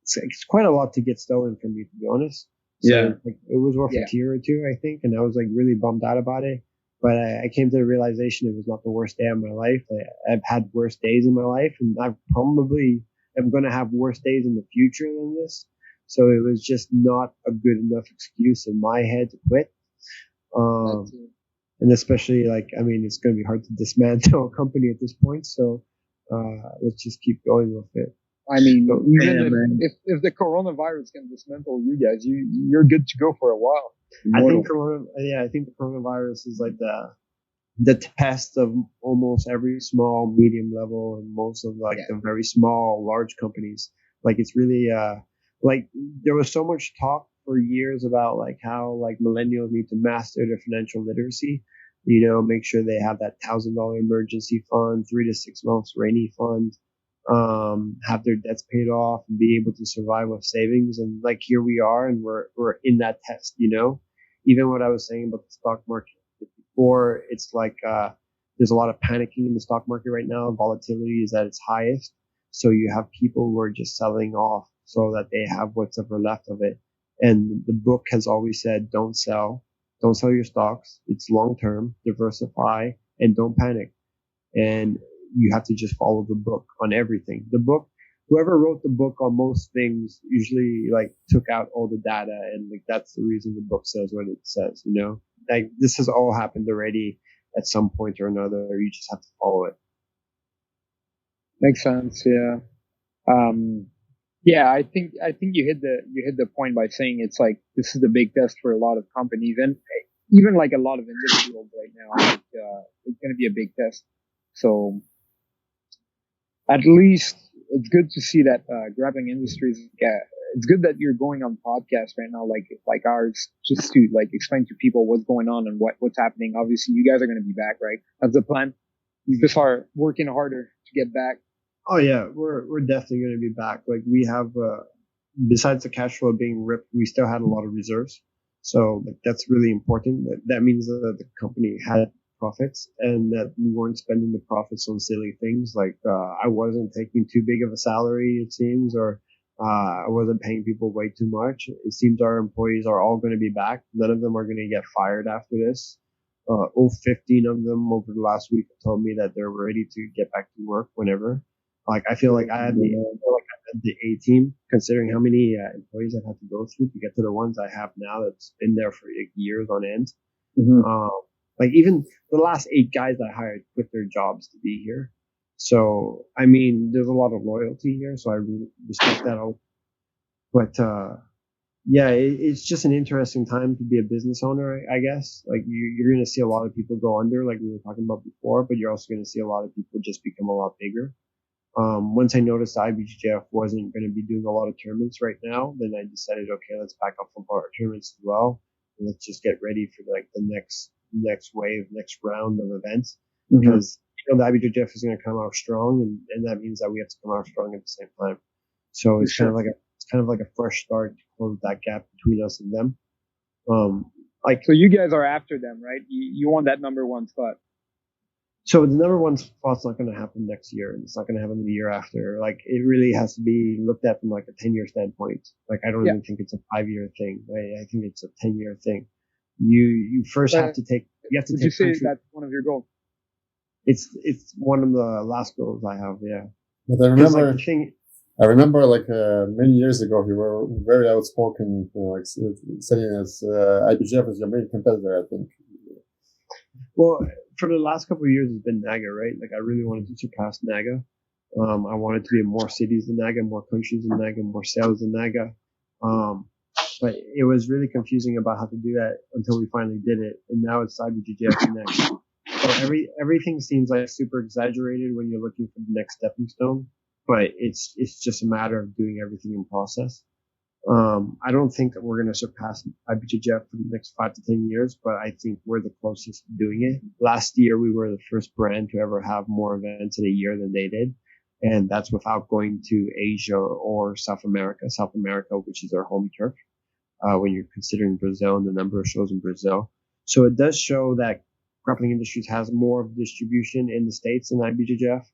it's quite a lot to get stolen from you, to be honest. So, like, it was worth a tear or two, I think. And I was like really bummed out about it. But I came to the realization it was not the worst day of my life. I've had worse days in my life, and I probably am going to have worse days in the future than this. So it was just not a good enough excuse in my head to quit. And especially like, I mean, it's going to be hard to dismantle a company at this point. So let's just keep going with it. I mean, if the coronavirus can dismantle you guys, you're good to go for a while. I think the coronavirus is like the test of almost every small, medium level, and most of like the very small, large companies. Like it's really like there was so much talk for years about like how like millennials need to master their financial literacy. You know, make sure they have that $1,000 emergency fund, 3 to 6 months rainy fund, have their debts paid off, and be able to survive with savings. And like here we are, and we're in that test. You know, even what I was saying about the stock market before, it's like there's a lot of panicking in the stock market right now. Volatility is at its highest, so you have people who are just selling off so that they have what's ever left of it. And the book has always said, don't sell your stocks. It's long term, diversify, and don't panic. And you have to just follow the book on everything. The book, whoever wrote the book on most things usually like took out all the data, and like that's the reason the book says what it says, you know? Like this has all happened already at some point or another. You just have to follow it. Makes sense, yeah. Yeah, I think you hit the point by saying it's like this is the big test for a lot of companies, and even like a lot of individuals right now. Like, it's going to be a big test. So at least it's good to see that Grappling Industries it's good that you're going on podcasts right now, like ours, just to like explain to people what's going on and what's happening. Obviously, you guys are going to be back, right? That's the plan. You just are working harder to get back. Oh yeah, we're definitely going to be back. Like we have, besides the cash flow being ripped, we still had a lot of reserves. So like that's really important. That means that the company had profits and that we weren't spending the profits on silly things. Like I wasn't taking too big of a salary, it seems, or I wasn't paying people way too much. It seems our employees are all going to be back. None of them are going to get fired after this. 15 of them over the last week told me that they're ready to get back to work whenever. Like I feel like I had the A team, considering how many employees I've had to go through to get to the ones I have now that's been there for like years on end. Mm-hmm. Like even the last 8 guys I hired quit their jobs to be here. So I mean, there's a lot of loyalty here, so I really respect that. But yeah, it's just an interesting time to be a business owner, I guess. Like you're going to see a lot of people go under, like we were talking about before, but you're also going to see a lot of people just become a lot bigger. Once I noticed IBJJF wasn't going to be doing a lot of tournaments right now, then I decided, okay, let's back up from our tournaments as well. And let's just get ready for like the next wave, next round of events. Mm-hmm. Because, you know, the IBJJF is going to come out strong and that means that we have to come out strong at the same time. So it's kind of like a fresh start to close that gap between us and them. So you guys are after them, right? You want that number 1 spot. So the number 1 spot's not going to happen next year. It's not going to happen the year after. Like it really has to be looked at from like a 10-year standpoint. Like I don't even think it's a 5-year thing. I think it's a 10-year thing. You first have to take. You have to. Would you say that's one of your goals? It's one of the last goals I have. Yeah. But I remember like many years ago, you were very outspoken, like saying as IBJJF is your main competitor, I think. Well, for the last couple of years, it's been NAGA, right? Like I really wanted to surpass NAGA. I wanted to be in more cities than NAGA, more countries than NAGA, more sales than NAGA. But it was really confusing about how to do that until we finally did it. And now it's IBJJF next. So everything seems like super exaggerated when you're looking for the next stepping stone. But it's just a matter of doing everything in process. I don't think that we're going to surpass IBJJF for the next 5 to 10 years, but I think we're the closest to doing it. Last year, we were the first brand to ever have more events in a year than they did. And that's without going to Asia or South America, which is our home turf, when you're considering Brazil and the number of shows in Brazil. So it does show that Grappling Industries has more of distribution in the States than IBJJF.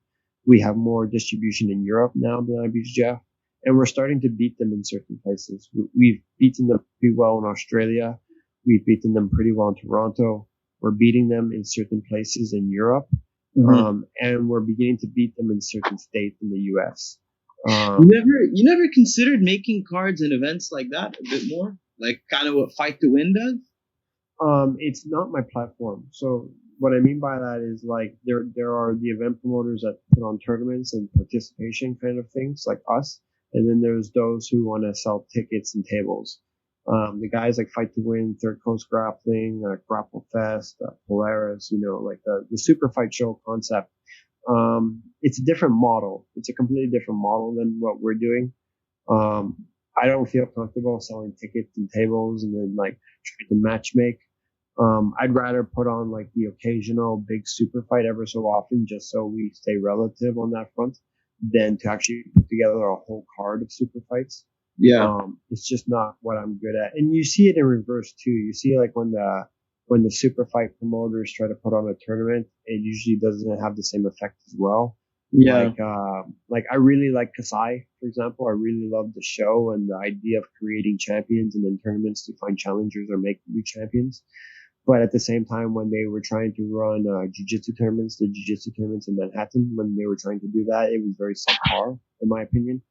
We have more distribution in Europe now than IBJJF. And we're starting to beat them in certain places. We've beaten them pretty well in Australia. We've beaten them pretty well in Toronto. We're beating them in certain places in Europe. Mm-hmm. And we're beginning to beat them in certain states in the US. You never considered making cards and events like that a bit more? Like kind of what Fight to Win does? It's not my platform. So what I mean by that is like there are the event promoters that put on tournaments and participation kind of things like us. And then there's those who want to sell tickets and tables. The guys like Fight to Win, Third Coast Grappling, Grapple Fest, Polaris, you know, like the super fight show concept. It's a different model. It's a completely different model than what we're doing. I don't feel comfortable selling tickets and tables and then like try to match make. I'd rather put on like the occasional big super fight ever so often just so we stay relative on that front than to actually put together a whole card of super fights. Yeah. It's just not what I'm good at. And you see it in reverse too. You see like when the super fight promoters try to put on a tournament, it usually doesn't have the same effect as well. Yeah. Like I really like Kasai, for example. I really love the show and the idea of creating champions and then tournaments to find challengers or make new champions. But at the same time, when they were trying to run Jiu-Jitsu tournaments, the Jiu-Jitsu tournaments in Manhattan, when they were trying to do that, it was very subpar, in my opinion.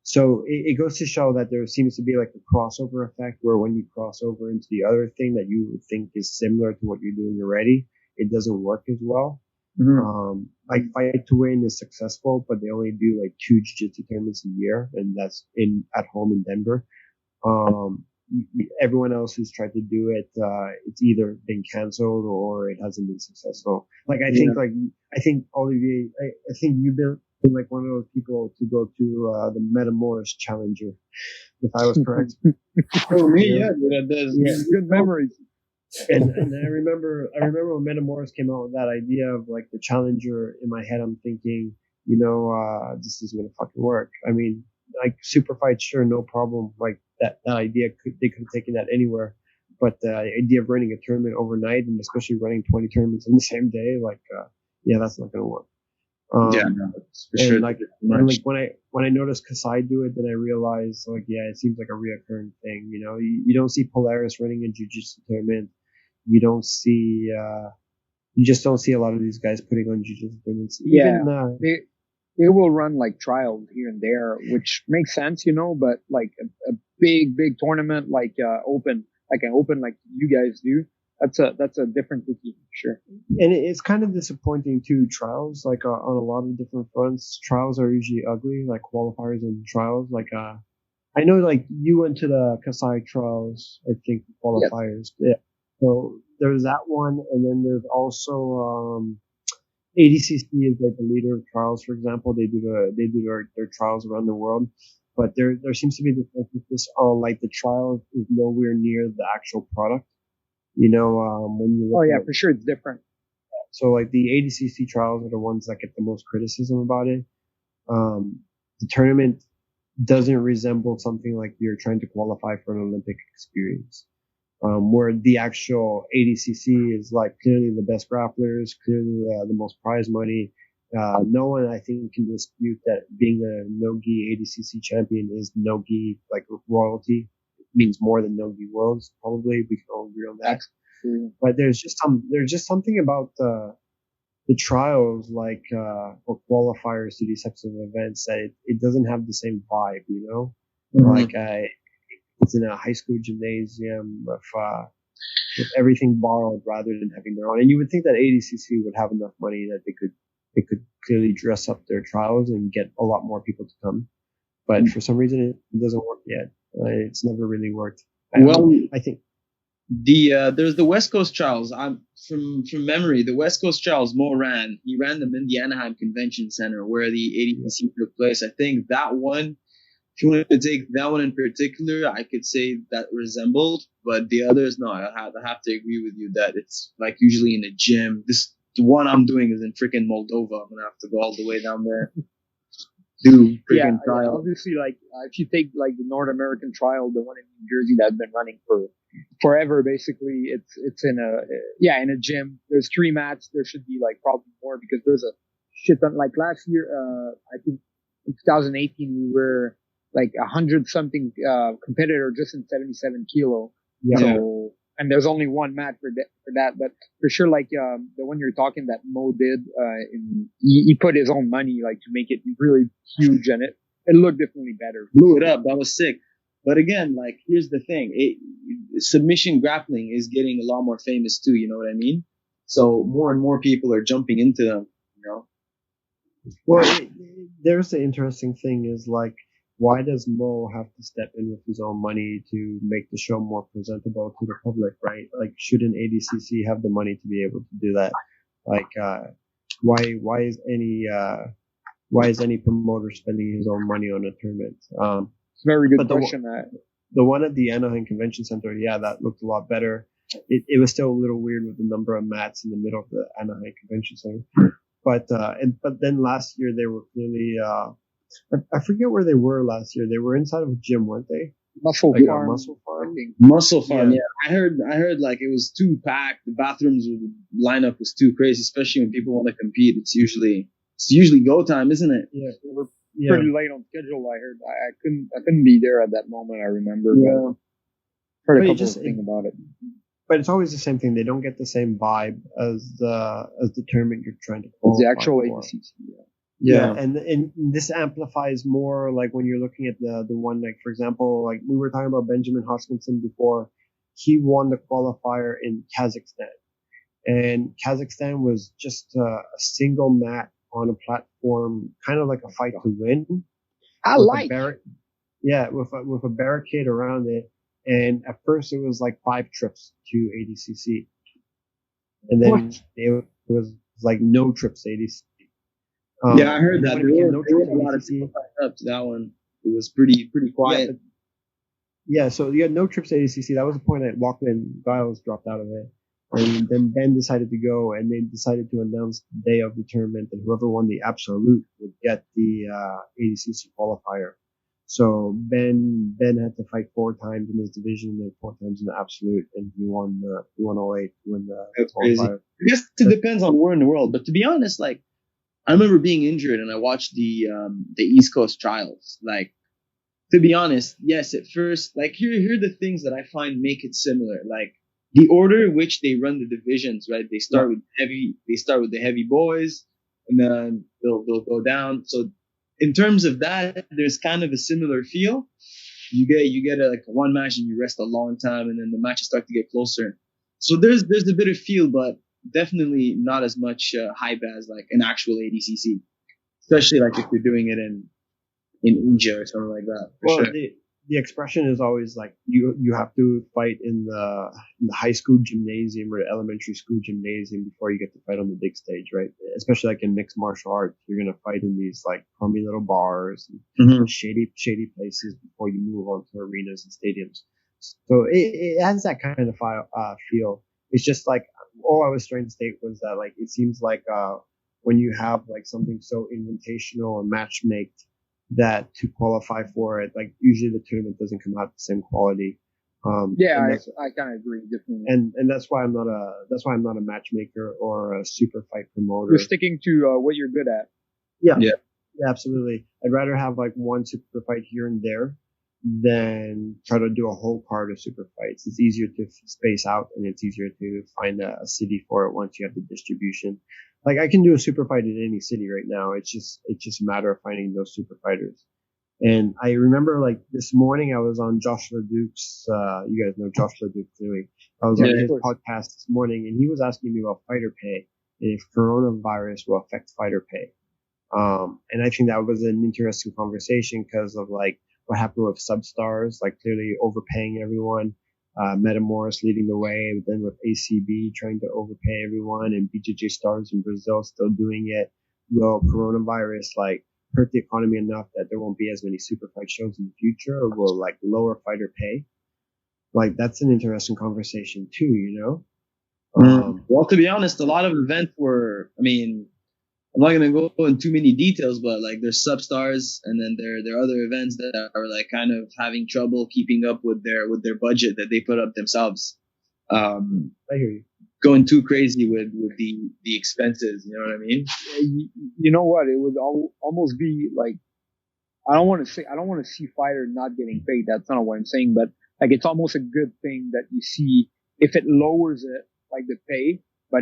So it goes to show that there seems to be like a crossover effect where when you cross over into the other thing that you would think is similar to what you're doing already, it doesn't work as well. Mm-hmm. Like Fight to Win is successful, but they only do like 2 Jiu-Jitsu tournaments a year, and that's at home in Denver. Everyone else who's tried to do it, it's either been canceled or it hasn't been successful. Like I think Olivier, I think I'm like one of those people to go to the Metamoris Challenger, if I was correct. Oh, me, yeah, good memories. And I remember when Metamoris came out with that idea of like the Challenger. In my head, I'm thinking, this is gonna fucking work. I mean, like super fight, sure, no problem. Like that idea they could have taken that anywhere. But the idea of running a tournament overnight, and especially running 20 tournaments in the same day, that's not going to work. No, for sure. And when I noticed Kasai do it, then I realized, it seems like a reoccurring thing. You don't see Polaris running a jiu-jitsu tournament. You just don't see a lot of these guys putting on jiu-jitsu tournaments. They will run like trials here and there, which makes sense, but like a big tournament, like an open like you guys do, that's a different cookie, sure. And it's kind of disappointing too. Trials, like on a lot of different fronts, trials are usually ugly, like qualifiers and trials. I know like you went to the Kasai trials, I think qualifiers. Yes. Yeah. So there's that one, and then there's also ADCC is like the leader of trials, for example. They do their trials around the world. But there seems to be this emphasis on like the trials is nowhere near the actual product. When you look for sure, it's different. So like the ADCC trials are the ones that get the most criticism about it. The tournament doesn't resemble something like you're trying to qualify for an Olympic experience. Where the actual ADCC is like clearly the best grapplers, clearly the most prize money. No one, I think, can dispute that being a no-gi ADCC champion is no-gi, like royalty. It means more than no-gi worlds, probably. We can all agree on that. But there's just something about the trials, like, or qualifiers to these types of events that it doesn't have the same vibe, Mm-hmm. Like, it's in a high school gymnasium with everything borrowed rather than having their own. And you would think that ADCC would have enough money that they could clearly dress up their trials and get a lot more people to come. But for some reason, it doesn't work yet. It's never really worked. I think there's the West Coast trials. I'm from memory. The West Coast trials, Mo ran. He ran them in the Anaheim Convention Center where the ADCC took place. I think that one, if you wanted to take that one in particular, I could say that resembled. But the others, no, I have to agree with you that it's like usually in a gym. The one I'm doing is in freaking Moldova. I'm gonna have to go all the way down there. Do freaking trial. Yeah, obviously, like if you take like the North American trial, the one in New Jersey that's been running for forever, basically, it's in a gym. There's 3 mats. There should be like probably more because there's a shit ton. Like last year, I think in 2018 we were like 100 something competitor just in 77 kilo. Yeah. So, and there's only one mat for that, but for sure, like the one you're talking that Mo did, he put his own money like to make it really huge, and it looked definitely better. Blew it up. That was sick. But again, like here's the thing: submission grappling is getting a lot more famous too. You know what I mean? So more and more people are jumping into them. Well, there's the interesting thing is like, why does Mo have to step in with his own money to make the show more presentable to the public, right? Like, shouldn't ADCC have the money to be able to do that? Like, why is any promoter spending his own money on a tournament? It's a very good question. The one at the Anaheim Convention Center, that looked a lot better. It was still a little weird with the number of mats in the middle of the Anaheim Convention Center. But then last year they were clearly, I forget where they were last year. They were inside of a gym, weren't they? Muscle Farm. Muscle Farm, yeah. I heard like it was too packed. The bathrooms, the lineup was too crazy, especially when people want to compete. It's usually go time, isn't it? Yeah, they were pretty late on schedule. I heard I couldn't be there at that moment. I remember. Yeah. Heard a couple of things about it. But it's always the same thing. They don't get the same vibe as the tournament you're trying to qualify the actual for. ADCC. Yeah, and this amplifies more like when you're looking at the one, like for example, like we were talking about Benjamin Hoskinson before. He won the qualifier in Kazakhstan, and Kazakhstan was just a single mat on a platform, kind of like a fight to win. With a barricade around it, and at first it was like 5 trips to ADCC, and then it was like no trips to ADCC. Yeah, I heard that. There were a lot of people signed up to that one. It was pretty quiet. So you had no trips to ADCC. That was the point at Walkman. Giles dropped out of it. And then Ben decided to go, and they decided to announce the day of the tournament that whoever won the absolute would get the ADCC qualifier. So Ben had to fight 4 times in his division and then 4 times in the absolute, and he won all 8 to win the That's qualifier. Crazy. I guess it depends on where in the world, but to be honest, like I remember being injured and I watched the East Coast trials. Like, to be honest, yes, at first, like here are the things that I find make it similar. Like the order in which they run the divisions, right? They start with the heavy boys, and then they'll go down. So in terms of that, there's kind of a similar feel. You get like one match and you rest a long time, and then the matches start to get closer. So there's a bit of feel, but definitely not as much hype as like an actual ADCC, especially like if you're doing it in Asia or something like that. Well, sure. The expression is always like you have to fight in the high school gymnasium or elementary school gymnasium before you get to fight on the big stage, right? Especially like in mixed martial arts, you're gonna fight in these like crummy little bars and shady places before you move on to arenas and stadiums. So it has that kind of feel. It's just like all I was trying to state was that like it seems like when you have like something so invitational and match made, that to qualify for it, like usually the tournament doesn't come out the same quality. I kind of agree, definitely. And that's why I'm not a matchmaker or a super fight promoter. You're sticking to what you're good at. Yeah, absolutely. I'd rather have like one super fight here and there than try to do a whole card of super fights. It's easier to space out, and it's easier to find a city for it once you have the distribution. Like I can do a super fight in any city right now. It's just a matter of finding those super fighters. And I remember like this morning I was on Josh LeDuc's, you guys know Josh LeDuc clearly. I was on his podcast this morning, and he was asking me about fighter pay and if coronavirus will affect fighter pay. And I think that was an interesting conversation because of like what happened with substars, like clearly overpaying everyone. Metamoris leading the way, but then with ACB trying to overpay everyone, and BJJ stars in Brazil still doing it. Will coronavirus like hurt the economy enough that there won't be as many super fight shows in the future, or will like lower fighter pay? Like that's an interesting conversation too, you know? Well, to be honest, a lot of events were, I mean, I'm not going to go into too many details, but like there's substars, and then there are other events that are like kind of having trouble keeping up with their budget that they put up themselves. I hear you. Going too crazy with the expenses, you know what I mean? You know what? It would almost be like, I don't want to see fighter not getting paid. That's not what I'm saying, but like it's almost a good thing that you see if it lowers it, like the pay, but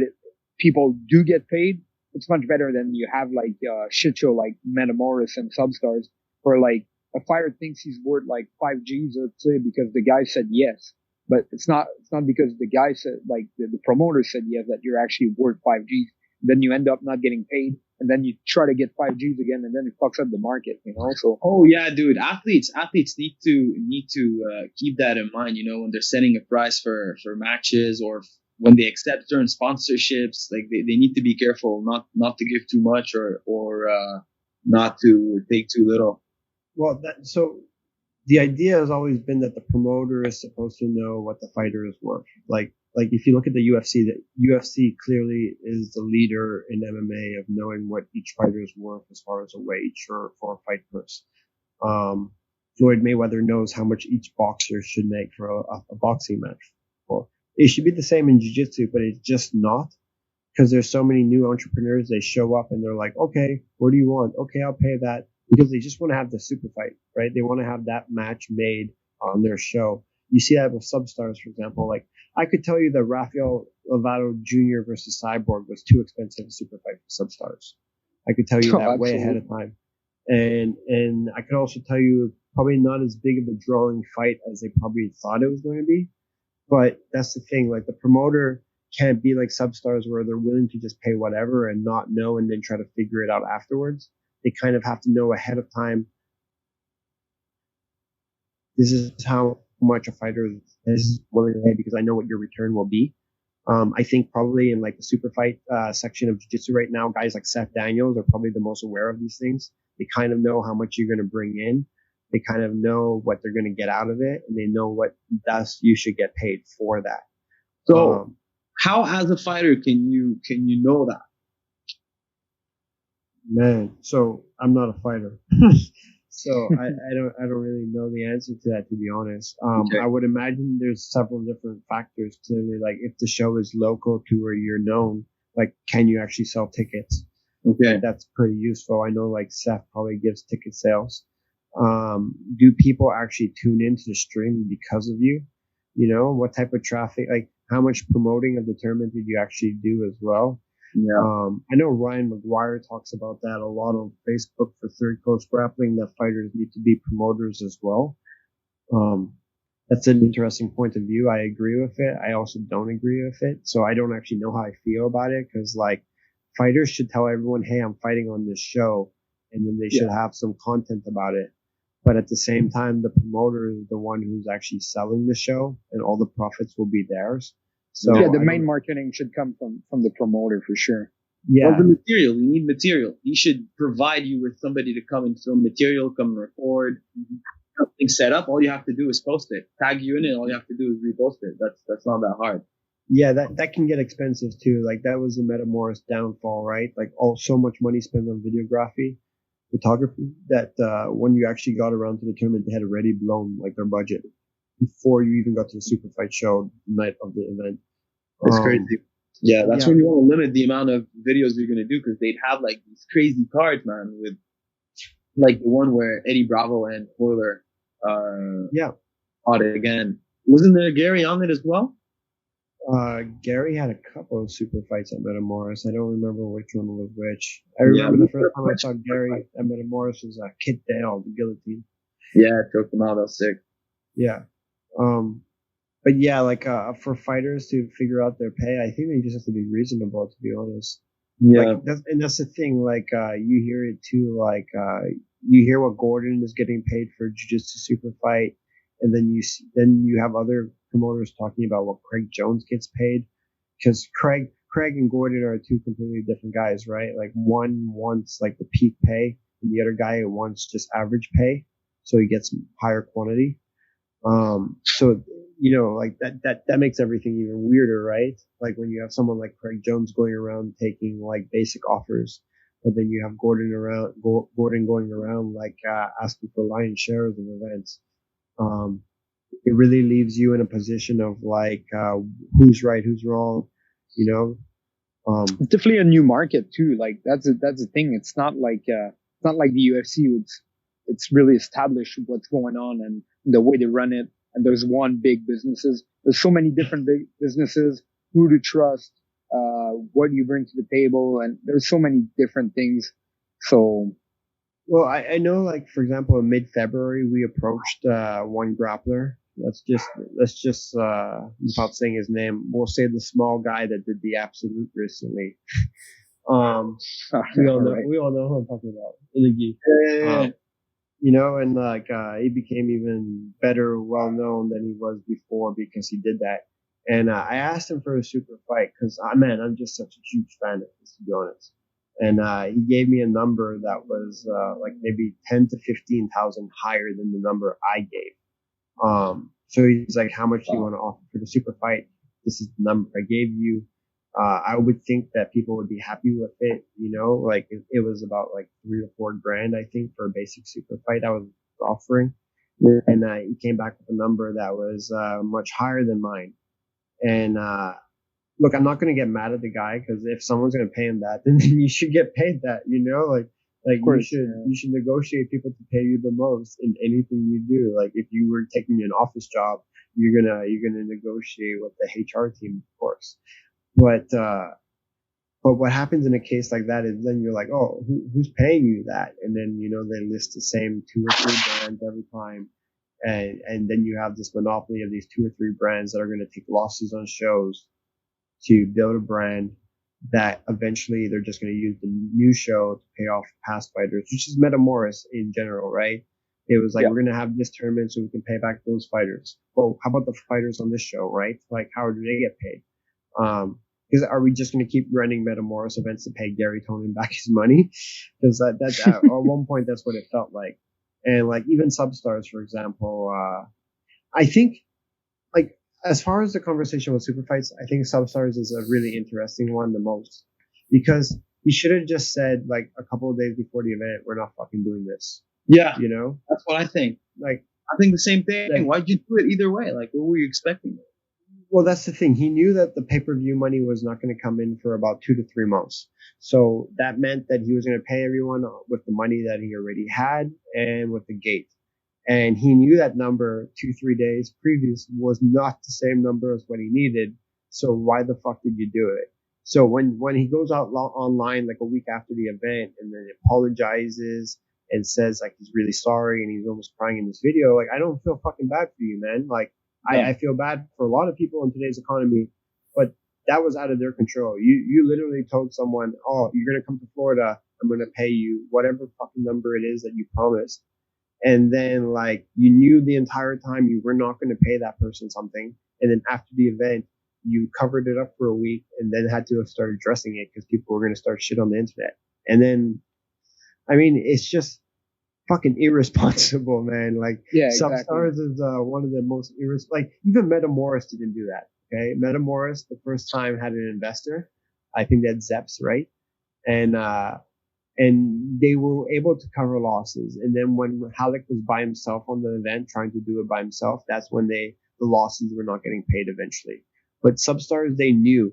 people do get paid. It's much better than you have like shit show like Metamoris and Substars, where like a fighter thinks he's worth like 5 G's, let's say, because the guy said yes. But it's not because the guy said, like the promoter said yes, that you're actually worth 5 G's. Then you end up not getting paid, and then you try to get 5 G's again, and then it fucks up the market, you know? So. Oh yeah, dude. Athletes need to keep that in mind, you know, when they're setting a price for matches or when they accept certain sponsorships. Like they need to be careful not to give too much or not to take too little. Well, so the idea has always been that the promoter is supposed to know what the fighter is worth. Like if you look at the UFC, the UFC clearly is the leader in MMA of knowing what each fighter is worth as far as a wage or for a fight purse. Floyd Mayweather knows how much each boxer should make for a boxing match. Well, it should be the same in jiu-jitsu, but it's just not, because there's so many new entrepreneurs. They show up and they're like, okay, what do you want? Okay, I'll pay that, because they just want to have the super fight, right? They want to have that match made on their show. You see that with substars, for example. Like I could tell you that Rafael Lovato Jr. versus Cyborg was too expensive a super fight for substars. I could tell you that way ahead of time. And I could also tell you probably not as big of a drawing fight as they probably thought it was going to be. But that's the thing, like the promoter can't be like substars where they're willing to just pay whatever and not know and then try to figure it out afterwards. They kind of have to know ahead of time, this is how much a fighter is willing to pay because I know what your return will be. I think probably in like the super fight section of jiu-jitsu right now, guys like Seth Daniels are probably the most aware of these things. They kind of know how much you're going to bring in. They kind of know what they're going to get out of it, and they know what thus you should get paid for that. So, how as a fighter can you know that? Man, so I'm not a fighter. So I don't really know the answer to that, to be honest. Okay. I would imagine there's several different factors. Clearly, like if the show is local to where you're known, like can you actually sell tickets? Okay. That's pretty useful. I know like Seth probably gives ticket sales. Do people actually tune into the stream because of you? You know, what type of traffic, like how much promoting of the tournament did you actually do as well? Yeah. I know Ryan McGuire talks about that a lot on Facebook for Third Coast Grappling, that fighters need to be promoters as well. That's an interesting point of view. I agree with it. I also don't agree with it. So I don't actually know how I feel about it, because like fighters should tell everyone, hey, I'm fighting on this show, and then they should have some content about it. But at the same time, the promoter is the one who's actually selling the show, and all the profits will be theirs. So yeah, the main marketing should come from the promoter for sure. Yeah. Well, the material, you need material. He should provide you with somebody to come and film material, come and record. Something set up. All you have to do is post it. Tag you in it. All you have to do is repost it. That's not that hard. Yeah, that can get expensive too. Like that was the Metamoris downfall, right? Like so much money spent on photography, that when you actually got around to the tournament, they had already blown like their budget before you even got to the super fight show the night of the event. That's crazy. Yeah, that's when you want to limit the amount of videos you're going to do, because they'd have like these crazy cards, man, with like the one where Eddie Bravo and Foiler fought it again. Wasn't there Gary on it as well? Gary had a couple of super fights at Metamoris. I don't remember which one was which. I remember the first time I saw Gary at Metamoris was Kit Dale, the guillotine. Yeah, choked him out. That was sick. Yeah. But yeah, like for fighters to figure out their pay, I think they just have to be reasonable, to be honest. Yeah. Like, that's the thing. Like you hear it too. Like you hear what Gordon is getting paid for Jiu-Jitsu super fight, and then you have other promoters talking about what Craig Jones gets paid, because Craig and Gordon are two completely different guys, right? Like one wants like the peak pay, and the other guy wants just average pay, so he gets higher quantity. So you know, like that makes everything even weirder, right? Like when you have someone like Craig Jones going around taking like basic offers, but then you have Gordon going around like asking for lion's shares of events. It really leaves you in a position of like who's right, who's wrong, you know. It's definitely a new market too. Like that's the thing. It's not like the UFC. It's really established what's going on and the way they run it. And there's one big businesses. There's so many different big businesses. Who to trust? What do you bring to the table? And there's so many different things. So. Well, I know, like, for example, in mid-February, we approached one grappler. Let's just without saying his name, we'll say the small guy that did the Absolute recently. We all know who I'm talking about. Iligi. You know, and like he became even better, well known than he was before because he did that. And I asked him for a super fight because, man, I'm just such a huge fan of this, to be honest. And he gave me a number that was like maybe 10 to 15,000 higher than the number I gave. So he's like, how much do you want to offer for the super fight? This is the number I gave you. I would think that people would be happy with it, you know, like it was about like $3 or $4 grand, I think, for a basic super fight I was offering. And he came back with a number that was much higher than mine. And look, I'm not going to get mad at the guy, because if someone's going to pay him that, then you should get paid that, you know, like you should negotiate people to pay you the most in anything you do. Like if you were taking an office job, you're gonna negotiate with the HR team, of course. But what happens in a case like that is then you're like, oh, who's paying you that? And then, you know, they list the same 2 or 3 brands every time. And then you have this monopoly of these 2 or 3 brands that are going to take losses on shows to build a brand that eventually they're just going to use the new show to pay off past fighters, which is Metamoris in general, right? It was like, we're going to have this tournament so we can pay back those fighters. Well, how about the fighters on this show, right? Like, how do they get paid? Because are we just going to keep running Metamoris events to pay Gary Tonin back his money? Because that's at one point that's what it felt like. And like even Substars, for example, I think like as far as the conversation with super fights, I think Substars is a really interesting one the most, because he should have just said like a couple of days before the event, we're not fucking doing this. Yeah, you know, that's what I think. Like I think the same thing. Like, why'd you do it either way? Like, what were you expecting? Well, that's the thing. He knew that the pay-per-view money was not going to come in for about 2 to 3 months. So that meant that he was going to pay everyone with the money that he already had and with the gate. And he knew that number 2-3 days previous was not the same number as what he needed. So why the fuck did you do it? So when he goes out online like a week after the event and then apologizes and says like he's really sorry and he's almost crying in this video, like I don't feel fucking bad for you, man. Like I feel bad for a lot of people in today's economy, but that was out of their control. You literally told someone, oh, you're going to come to Florida. I'm going to pay you whatever fucking number it is that you promised. And then like you knew the entire time you were not going to pay that person something. And then after the event, you covered it up for a week and then had to start addressing it because people were going to start shit on the internet. And then, I mean, it's just fucking irresponsible, man. Like, Substars is one of the most like even Metamoris didn't do that. Okay, Metamoris the first time had an investor. I think that's Zeps, right? And they were able to cover losses. And then when Halleck was by himself on the event, trying to do it by himself, that's when the losses were not getting paid eventually. But Substars, they knew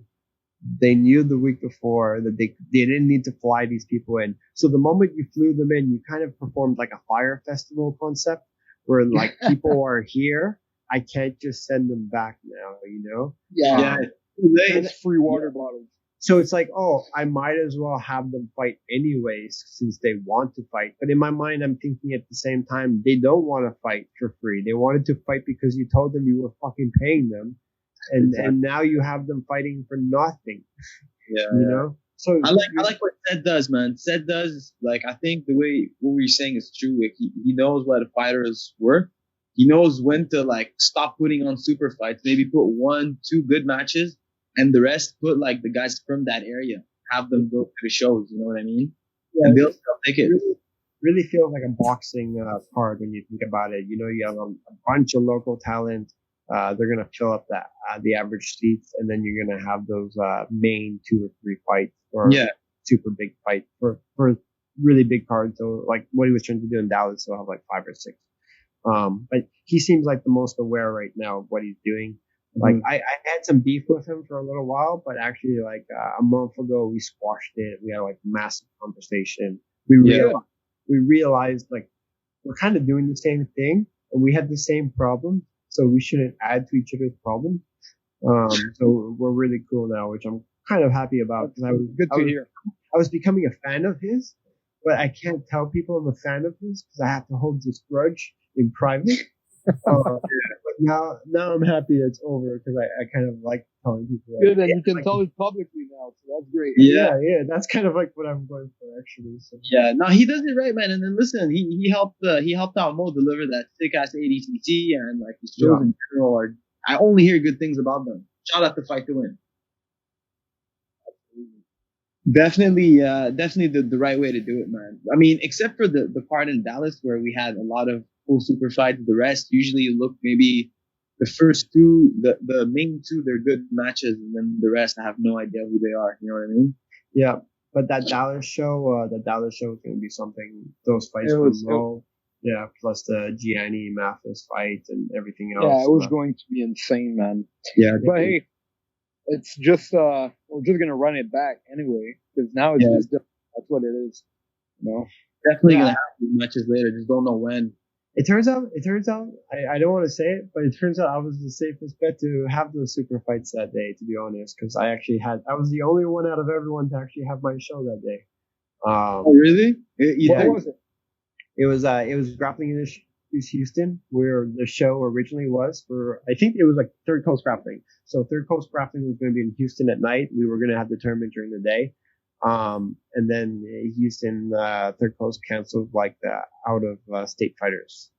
the week before that they didn't need to fly these people in. So the moment you flew them in, you kind of performed like a fire festival concept where like people are here. I can't just send them back now, you know? Yeah. It's free water bottles. So it's like, oh, I might as well have them fight anyways since they want to fight. But in my mind, I'm thinking at the same time, they don't want to fight for free. They wanted to fight because you told them you were fucking paying them. And now you have them fighting for nothing. Yeah. You know? So I like what Seth does, man. Seth does, like, I think the way what we're saying is true. Like, he knows what a fighter is worth. He knows when to like stop putting on super fights, maybe put 1-2 good matches and the rest put like the guys from that area, have them go to the shows, you know what I mean? Yeah, and they'll still take it. Really feels like a boxing card when you think about it. You know, you have a bunch of local talent. They're going to fill up the average seats, and then you're going to have those main 2 or 3 fights or super big fight for really big cards. So like what he was trying to do in Dallas, he'll have like 5 or 6. But he seems like the most aware right now of what he's doing. Like I had some beef with him for a little while, but actually like a month ago we squashed it. We had like massive conversation. We realized like we're kind of doing the same thing and we had the same problem, so we shouldn't add to each other's problems. So we're really cool now, which I'm kind of happy about because I was becoming a fan of his, but I can't tell people I'm a fan of his because I have to hold this grudge in private. But now I'm happy it's over because I kind of like telling people. Good, and you can tell it publicly now, so that's great. Yeah, that's kind of like what I'm going for actually. So. Yeah, no, he does it right, man. And then listen, he helped out Mo deliver that sick ass ADCC and like his shows in general are. I only hear good things about them. Shout out to Fight to Win. Definitely the right way to do it, man. I mean, except for the part in Dallas where we had a lot of full super fights, the rest usually look maybe the first 2, the main 2, they're good matches, and then the rest I have no idea who they are. You know what I mean? Yeah, but that Dallas show is going to be something. Those fights were low. Yeah, plus the Gianni Mathis fight and everything else. Yeah, it was going to be insane, man. Yeah, but hey, it's just we're just gonna run it back anyway because now it's just different. That's what it is. You know, definitely gonna have matches later. Just don't know when. It turns out, I don't want to say it, but it turns out I was the safest bet to have those super fights that day, to be honest, because I was the only one out of everyone to actually have my show that day. Oh, really? What was it? It was Grappling Industries Houston, where the show originally was for, I think it was like Third Coast Grappling. So Third Coast Grappling was going to be in Houston at night. We were going to have the tournament during the day. And then Houston, Third Coast canceled like the out of state fighters,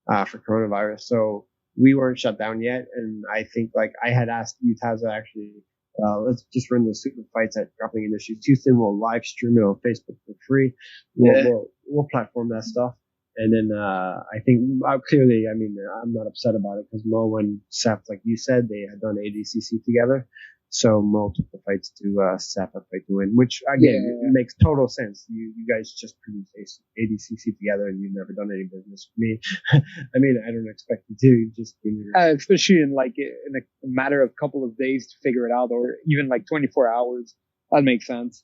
for coronavirus. So we weren't shut down yet. And I think like I had asked Utaza actually, let's just run those super fights at Grappling Industries Houston. We'll live stream it on Facebook for free. We'll platform that stuff. And then, I think clearly, I mean, I'm not upset about it because Mo and Seth, like you said, they had done ADCC together. So Mo took the fights to Seth a fight to win, which again makes total sense. You guys just produced ADCC together, and you've never done any business with me. I mean, I don't expect you to. Just especially in a matter of couple of days to figure it out, or even like 24 hours. That makes sense.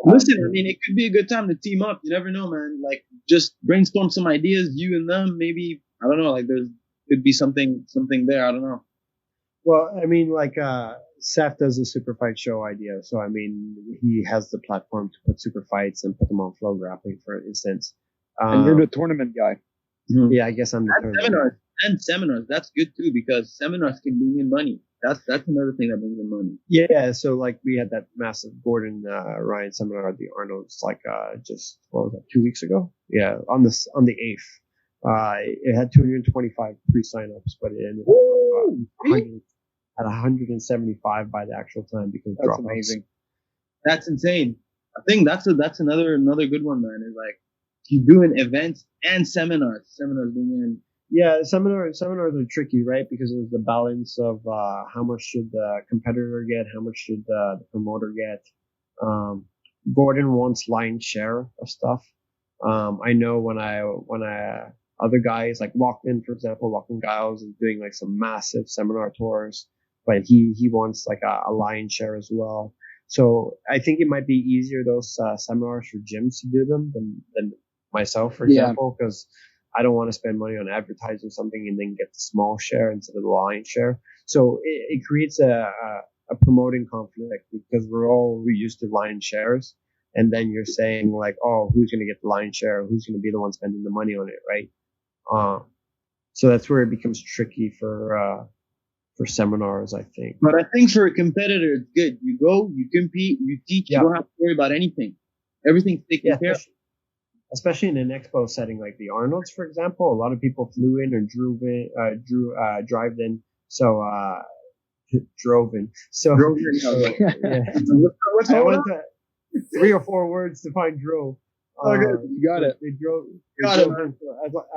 Listen, I mean, it could be a good time to team up. You never know, man. Like, just brainstorm some ideas, you and them. Maybe, I don't know. Like, there could be something there. I don't know. Well, I mean, like, Seth does a super fight show idea. So, I mean, he has the platform to put super fights and put them on Flow Grappling, for instance. And you're the tournament guy. Yeah, I guess I'm the tournament guy. Seminars. That's good too, because seminars can bring in money. That's another thing that brings in money. Yeah, so like we had that massive Gordon Ryan seminar at the Arnold's just 2 weeks ago. Yeah, on the 8th. It had 225 pre-signups, but it ended up at 175 by the actual time because that's amazing. That's insane. I think that's another good one, man. Is like you're doing events and seminars. Seminars bring in. Yeah, seminars are tricky, right? Because there's the balance of how much should the competitor get, how much should the promoter get. Gordon wants lion's share of stuff. I know when other guys like Lachlan, for example, Lachlan Giles is doing like some massive seminar tours, but he wants like a lion's share as well. So I think it might be easier those seminars for gyms to do them than myself, for example, because I don't want to spend money on advertising something and then get the small share instead of the lion's share. So it creates a promoting conflict because we're used to lion's shares. And then you're saying like, oh, who's going to get the lion's share? Who's going to be the one spending the money on it, right? So that's where it becomes tricky for seminars, I think. But I think for a competitor, it's good. You go, you compete, you teach, you don't have to worry about anything. Everything's taken care of. Especially in an expo setting like the Arnold's, for example, a lot of people flew in or drove in. So, drove in. So, yeah. What's I went to 3 or 4 words to find drove. Okay, you got it. They drove in.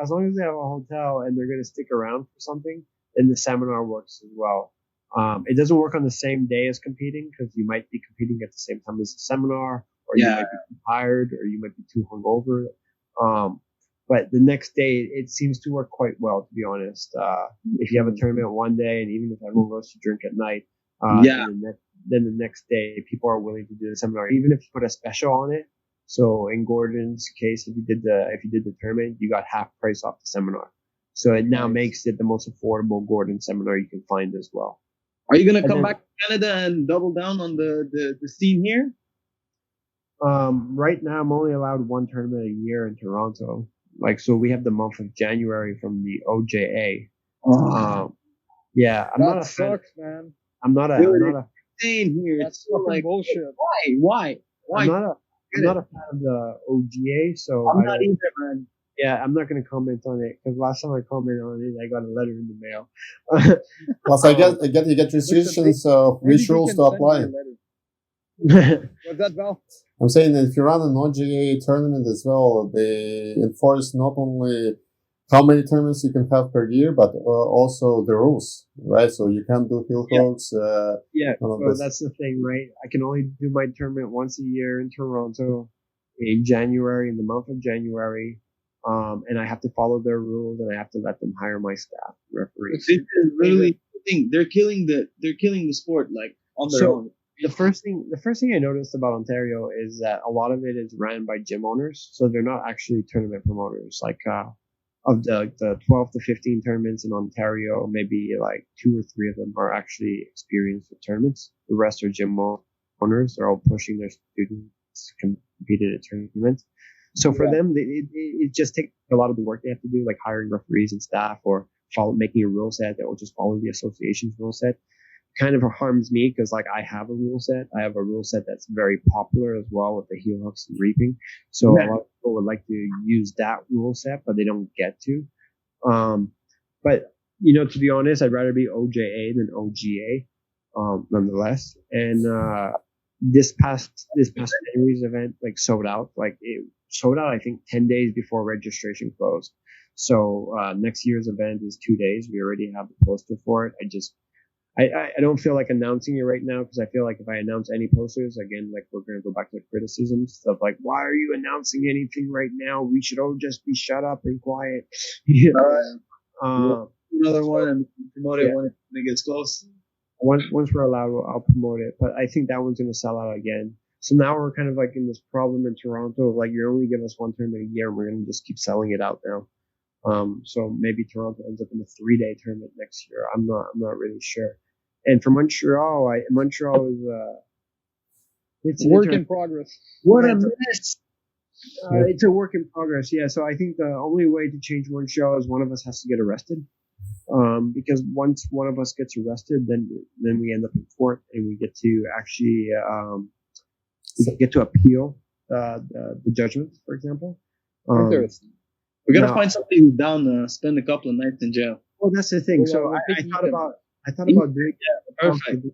As long as they have a hotel and they're going to stick around for something, then the seminar works as well. It doesn't work on the same day as competing because you might be competing at the same time as the seminar. Or you might be too tired, or you might be too hungover. But the next day, it seems to work quite well, to be honest. If you have a tournament one day, and even if everyone goes to drink at night, then the next day, people are willing to do the seminar, even if you put a special on it. So in Gordon's case, if you did the tournament, you got half price off the seminar. So it now makes it the most affordable Gordon seminar you can find as well. Are you gonna come back to Canada and double down on the scene here? Right now I'm only allowed one tournament a year in Toronto. So we have the month of January from the OJA. I'm not a fan. Man. I'm not a insane here. That's fucking bullshit. Why? I'm not a fan of the OGA, so I'm not either, man. Yeah, I'm not going to comment on it because last time I commented on it, I got a letter in the mail. Plus, I get you get restrictions, so visuals to apply. What's that, Val? I'm saying that if you run an OGA tournament as well, they enforce not only how many tournaments you can have per year, but also the rules, right? So you can't do heel hooks. So that's the thing, right? I can only do my tournament once a year in Toronto in the month of January. And I have to follow their rules, and I have to let them hire my staff referees. This is really they're killing the sport on their own. The first thing I noticed about Ontario is that a lot of it is ran by gym owners, so they're not actually tournament promoters. Of the 12 to 15 tournaments in Ontario, maybe 2 or 3 of them are actually experienced with tournaments. The rest are gym owners. They're all pushing their students to compete in a tournament. So for them, it just takes a lot of the work they have to do, like hiring referees and staff, or making a rule set that will just follow the association's rule set. Kind of harms me because I have a rule set. I have a rule set that's very popular as well with the heel hooks and reaping. So a lot of people would like to use that rule set, but they don't get to. But to be honest, I'd rather be OJA than OGA. nonetheless. And this past January's event like sold out. Like it sold out, I think 10 days before registration closed. So next year's event is 2 days. We already have the poster for it. I don't feel like announcing it right now because I feel like if I announce any posters, again, like we're going to go back to the criticisms of like, why are you announcing anything right now? We should all just be shut up and quiet. Another one and promote it when it gets close. Once we're allowed, I'll promote it. But I think that one's going to sell out again. So now we're kind of like in this problem in Toronto of like, you only give us one tournament a year and we're going to just keep selling it out now. So maybe Toronto ends up in a 3-day tournament next year. I'm not really sure. And for Montreal, Montreal is, it's work in progress. What a mess. It's a work in progress. Yeah. So I think the only way to change Montreal is one of us has to get arrested. Because once one of us gets arrested, then we end up in court and we get to actually, get to appeal, the judgment, for example. Interesting. We're gonna find somebody who's down to spend a couple of nights in jail. Well, that's the thing. So I thought about doing it. Perfect.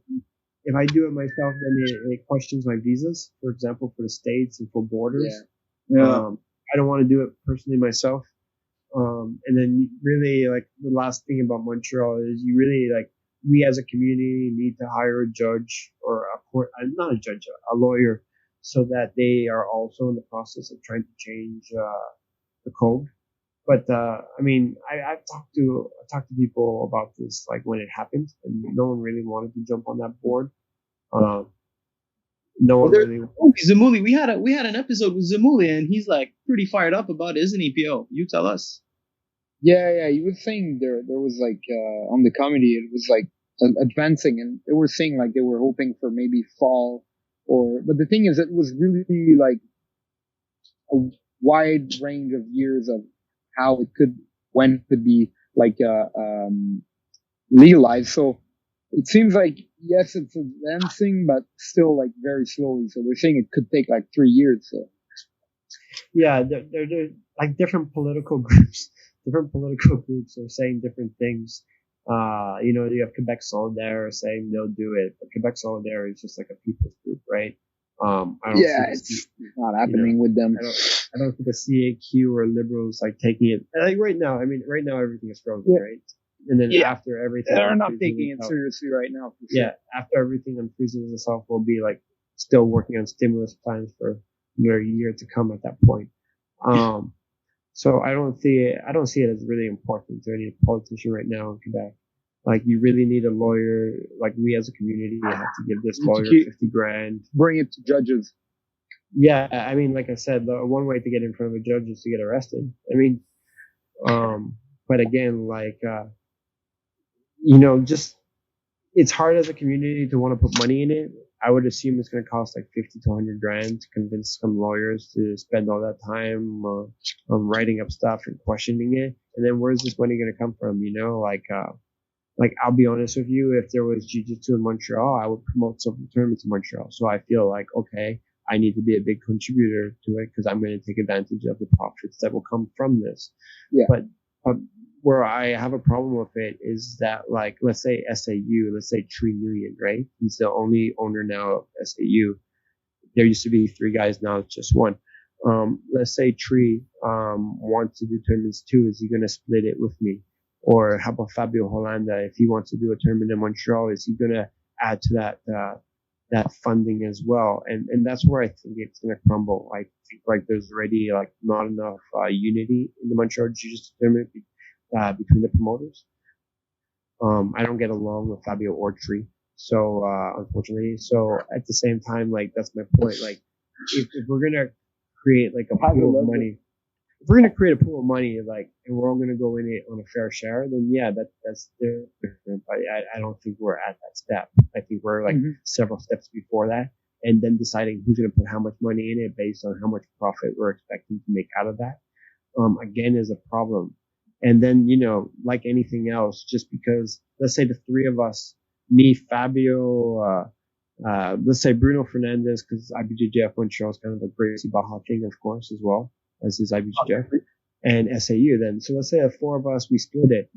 If I do it myself, then it questions my visas, for example, for the States and for borders. Yeah. I don't want to do it personally myself. And then really like the last thing about Montreal is you really like, we as a community need to hire a judge or not a judge, a lawyer, so that they are also in the process of trying to change, the code. But, I mean, I've talked to people about this, like when it happened, and no one really wanted to jump on that board. No one really. Zamuli, we had an episode with Zamuli, and he's like pretty fired up about it, isn't he, PO? You tell us. Yeah. He was saying there was like, on the comedy, it was like advancing, and they were saying like they were hoping for maybe fall but the thing is, it was really like a wide range of years of how when it could be like, legalized. So it seems like, yes, it's advancing, but still like very slowly. So they're saying it could take like 3 years. So. Yeah, they're like different political groups. Different political groups are saying different things. You have Quebec Solidaire saying they'll do it, but Quebec Solidaire is just like a people's group, right? It's not happening with them. I don't think the CAQ or Liberals like taking it. Like right now everything is frozen, right? And then after everything, they're not taking it seriously right now. Yeah, after everything unfreezes itself, we'll be like still working on stimulus plans for a year to come at that point. So I don't see it as really important to any politician right now in Quebec. Like you really need a lawyer. Like we as a community have to give this lawyer $50,000. Bring it to judges. Yeah, I mean, like I said, the one way to get in front of a judge is to get arrested. I mean, but again, like, just it's hard as a community to want to put money in it. I would assume it's going to cost like 50 to 100 grand to convince some lawyers to spend all that time writing up stuff and questioning it. And then where's this money going to come from? Like I'll be honest with you, if there was Jiu-Jitsu in Montreal, I would promote some tournaments in Montreal. So I feel like, okay, I need to be a big contributor to it because I'm going to take advantage of the profits that will come from this. Yeah. But where I have a problem with it is that, like, let's say SAU, let's say Tree Nguyen, right? He's the only owner now of SAU. There used to be 3 guys, now it's just 1. Let's say Tree wants to do tournaments too. Is he going to split it with me? Or how about Fabio Hollanda? If he wants to do a tournament in Montreal, is he going to add to that funding as well? And that's where I think it's going to crumble. I think like there's already like not enough unity in the Montreal Jiu-Jitsu tournament between the promoters. I don't get along with Fabio or Tree, so unfortunately. So at the same time, like that's my point. Like if we're gonna create like a pool of money, if we're gonna create a pool of money, like, and we're all gonna go in it on a fair share, then yeah, that's different. But I don't think we're at that step. I think we're like several steps before that, and then deciding who's gonna put how much money in it based on how much profit we're expecting to make out of that. Again, is a problem. And then, like anything else, just because, let's say the 3 of us, me, Fabio, let's say Bruno Fernandez, because IBJJF Montreal is kind of a Gracie Baja thing, of course, as well, as is IBJJF, and SAU then. So let's say the 4 of us, we split it.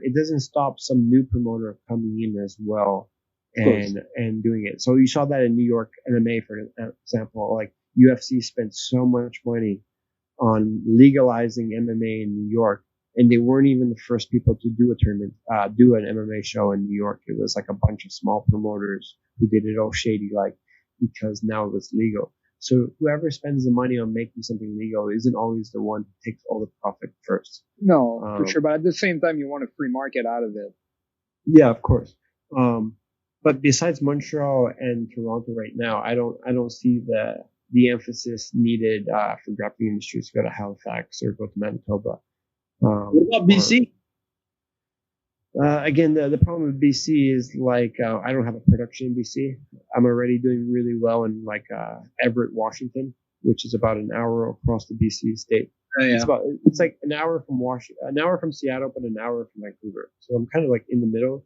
It doesn't stop some new promoter coming in as well. and doing it. So you saw that in New York MMA, for example, like UFC spent so much money on legalizing MMA in New York, and they weren't even the first people to do a tournament, do an MMA show in New York. It was like a bunch of small promoters who did it all shady, like, because now it was legal. So whoever spends the money on making something legal isn't always the one who takes all the profit first. No, for sure. But at the same time, you want a free market out of it. Yeah, of course. But besides Montreal and Toronto right now, I don't see the emphasis needed for Grappling Industries to go to Halifax or go to Manitoba. What about BC? Again, the problem with BC is like I don't have a production in BC. I'm already doing really well in like Everett, Washington, which is about an hour across the BC state. Oh, yeah. It's like an hour from an hour from Seattle, but an hour from Vancouver. So I'm kind of like in the middle.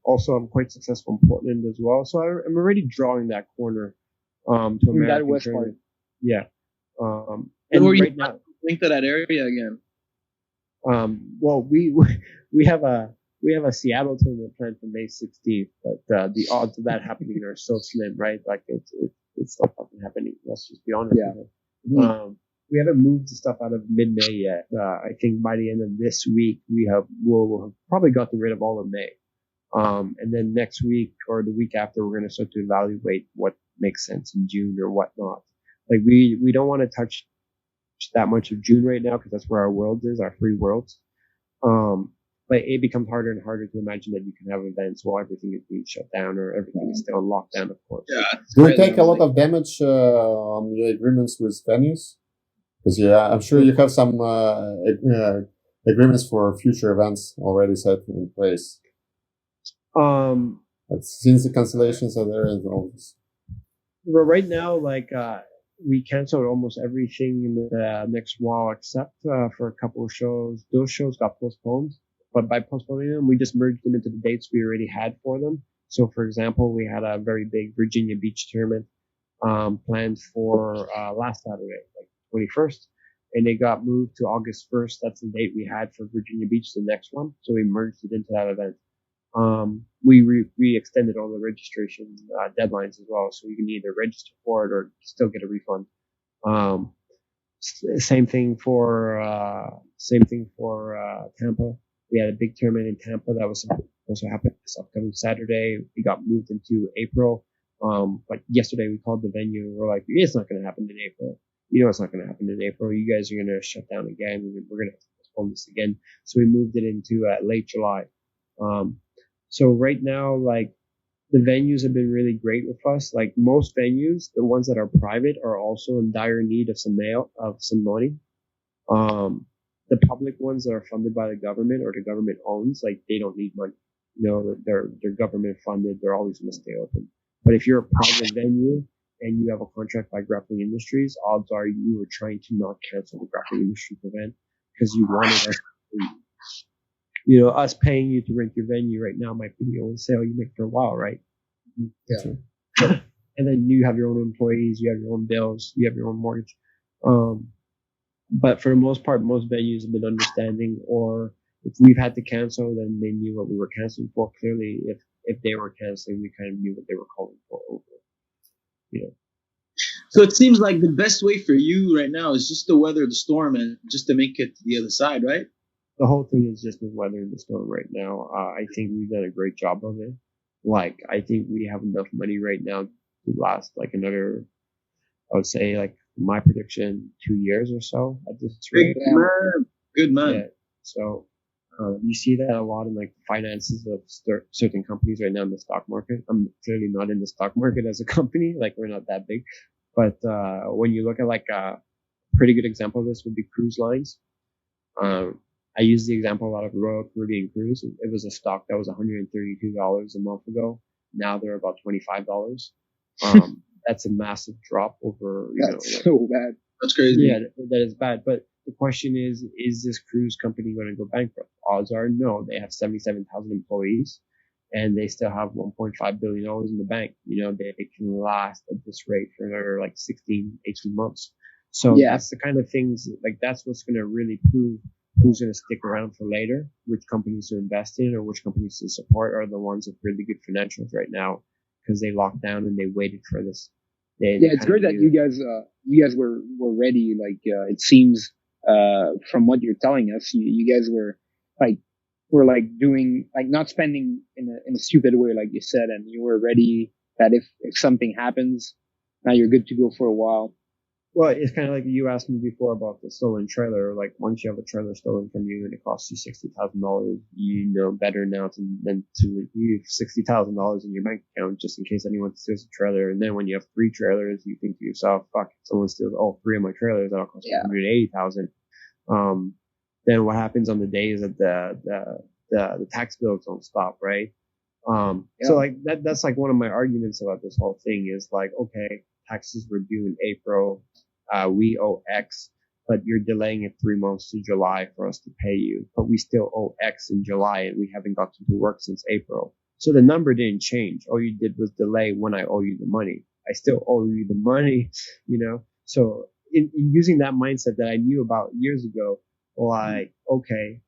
Also, I'm quite successful in Portland as well. So I'm already drawing that corner to American. That west part. Yeah. And right now, link to that area again. Well, we have a Seattle tournament planned for May 16th, but the odds of that happening are so slim, right? Like it's not fucking happening. Let's just be honest. Yeah. Mm-hmm. We haven't moved the stuff out of mid-May yet. I think by the end of this week, we'll have probably gotten rid of all of May. And then next week or the week after, we're going to start to evaluate what makes sense in June or whatnot. Like we don't want to touch that much of June right now because that's where our world is, our free worlds. But it becomes harder and harder to imagine that you can have events while everything is being shut down or everything is still on lockdown, of course. Yeah. Do you take a lot of damage on your agreements with venues? Because I'm sure you have some agreements for future events already set in place. But since the cancellations are there and all this. But right now, like we canceled almost everything in the next while except for a couple of shows. Those shows got postponed, but by postponing them, we just merged them into the dates we already had for them. So, for example, we had a very big Virginia Beach tournament planned for last Saturday, like 21st, and it got moved to August 1st. That's the date we had for Virginia Beach, the next one. So we merged it into that event. We extended all the registration deadlines as well, so you can either register for it or still get a refund. Same thing for Tampa. We had a big tournament in Tampa that was supposed to happen this upcoming Saturday. We got moved into April. But yesterday we called the venue and we're like, it's not going to happen in April. You know, it's not going to happen in April. You guys are going to shut down again. We're going to postpone this again. So we moved it into late July. So right now, like the venues have been really great with us. Like most venues, the ones that are private are also in dire need of some money. The public ones that are funded by the government or the government owns, like they don't need money. You know, they're government funded. They're always going to stay open. But if you're a private venue and you have a contract by Grappling Industries, odds are you were trying to not cancel the Grappling Industries event because you wanted us to, you know, us paying you to rent your venue right now might be the only sale you make for a while, right? Yeah. And then you have your own employees, you have your own bills, you have your own mortgage. But for the most part, most venues have been understanding, or if we've had to cancel, then they knew what we were canceling for. Clearly, if they were canceling, we kind of knew what they were calling for over. You know. So it seems like the best way for you right now is just to weather the storm and just to make it to the other side, right? The whole thing is just weathering the storm right now. I think we've done a great job of it. Like, I think we have enough money right now to last like another, I would say, like my prediction, 2 years or so at this rate. Good man. Yeah. So you see that a lot in like finances of certain companies right now in the stock market. I'm clearly not in the stock market as a company. Like, we're not that big. But when you look at like a pretty good example of this would be cruise lines. I use the example a lot of Royal Caribbean Cruise. It was a stock that was $132 a month ago. Now they're about $25. That's a massive drop over, That's so bad. That's crazy. Yeah, that is bad. But the question is this cruise company going to go bankrupt? Odds are no. They have 77,000 employees and they still have $1.5 billion in the bank. You know, they can last at this rate for another like 16, 18 months. So that's the kind of things, like that's what's going to really prove who's going to stick around for later, which companies to invest in or which companies to support are the ones with really good financials right now because they locked down and they waited for this. It's great that you guys were ready. Like, it seems, from what you're telling us, you guys were doing, like, not spending in a stupid way, like you said, and you were ready that if something happens, now you're good to go for a while. Well, it's kind of like you asked me before about the stolen trailer. Like, once you have a trailer stolen from you and it costs you $60,000, you know better now than to leave $60,000 in your bank account just in case anyone steals a trailer. And then when you have 3 trailers, you think to yourself, "Fuck, if someone steals all 3 of my trailers, that'll cost me $180,000." Then what happens on the day is that the tax bills don't stop, right? So like that's like one of my arguments about this whole thing is like, okay, taxes were due in April. We owe X, but you're delaying it 3 months to July for us to pay you. But we still owe X in July and we haven't got to work since April. So the number didn't change. All you did was delay when I owe you the money. I still owe you the money, you know? So in using that mindset that I knew about years ago, like, okay,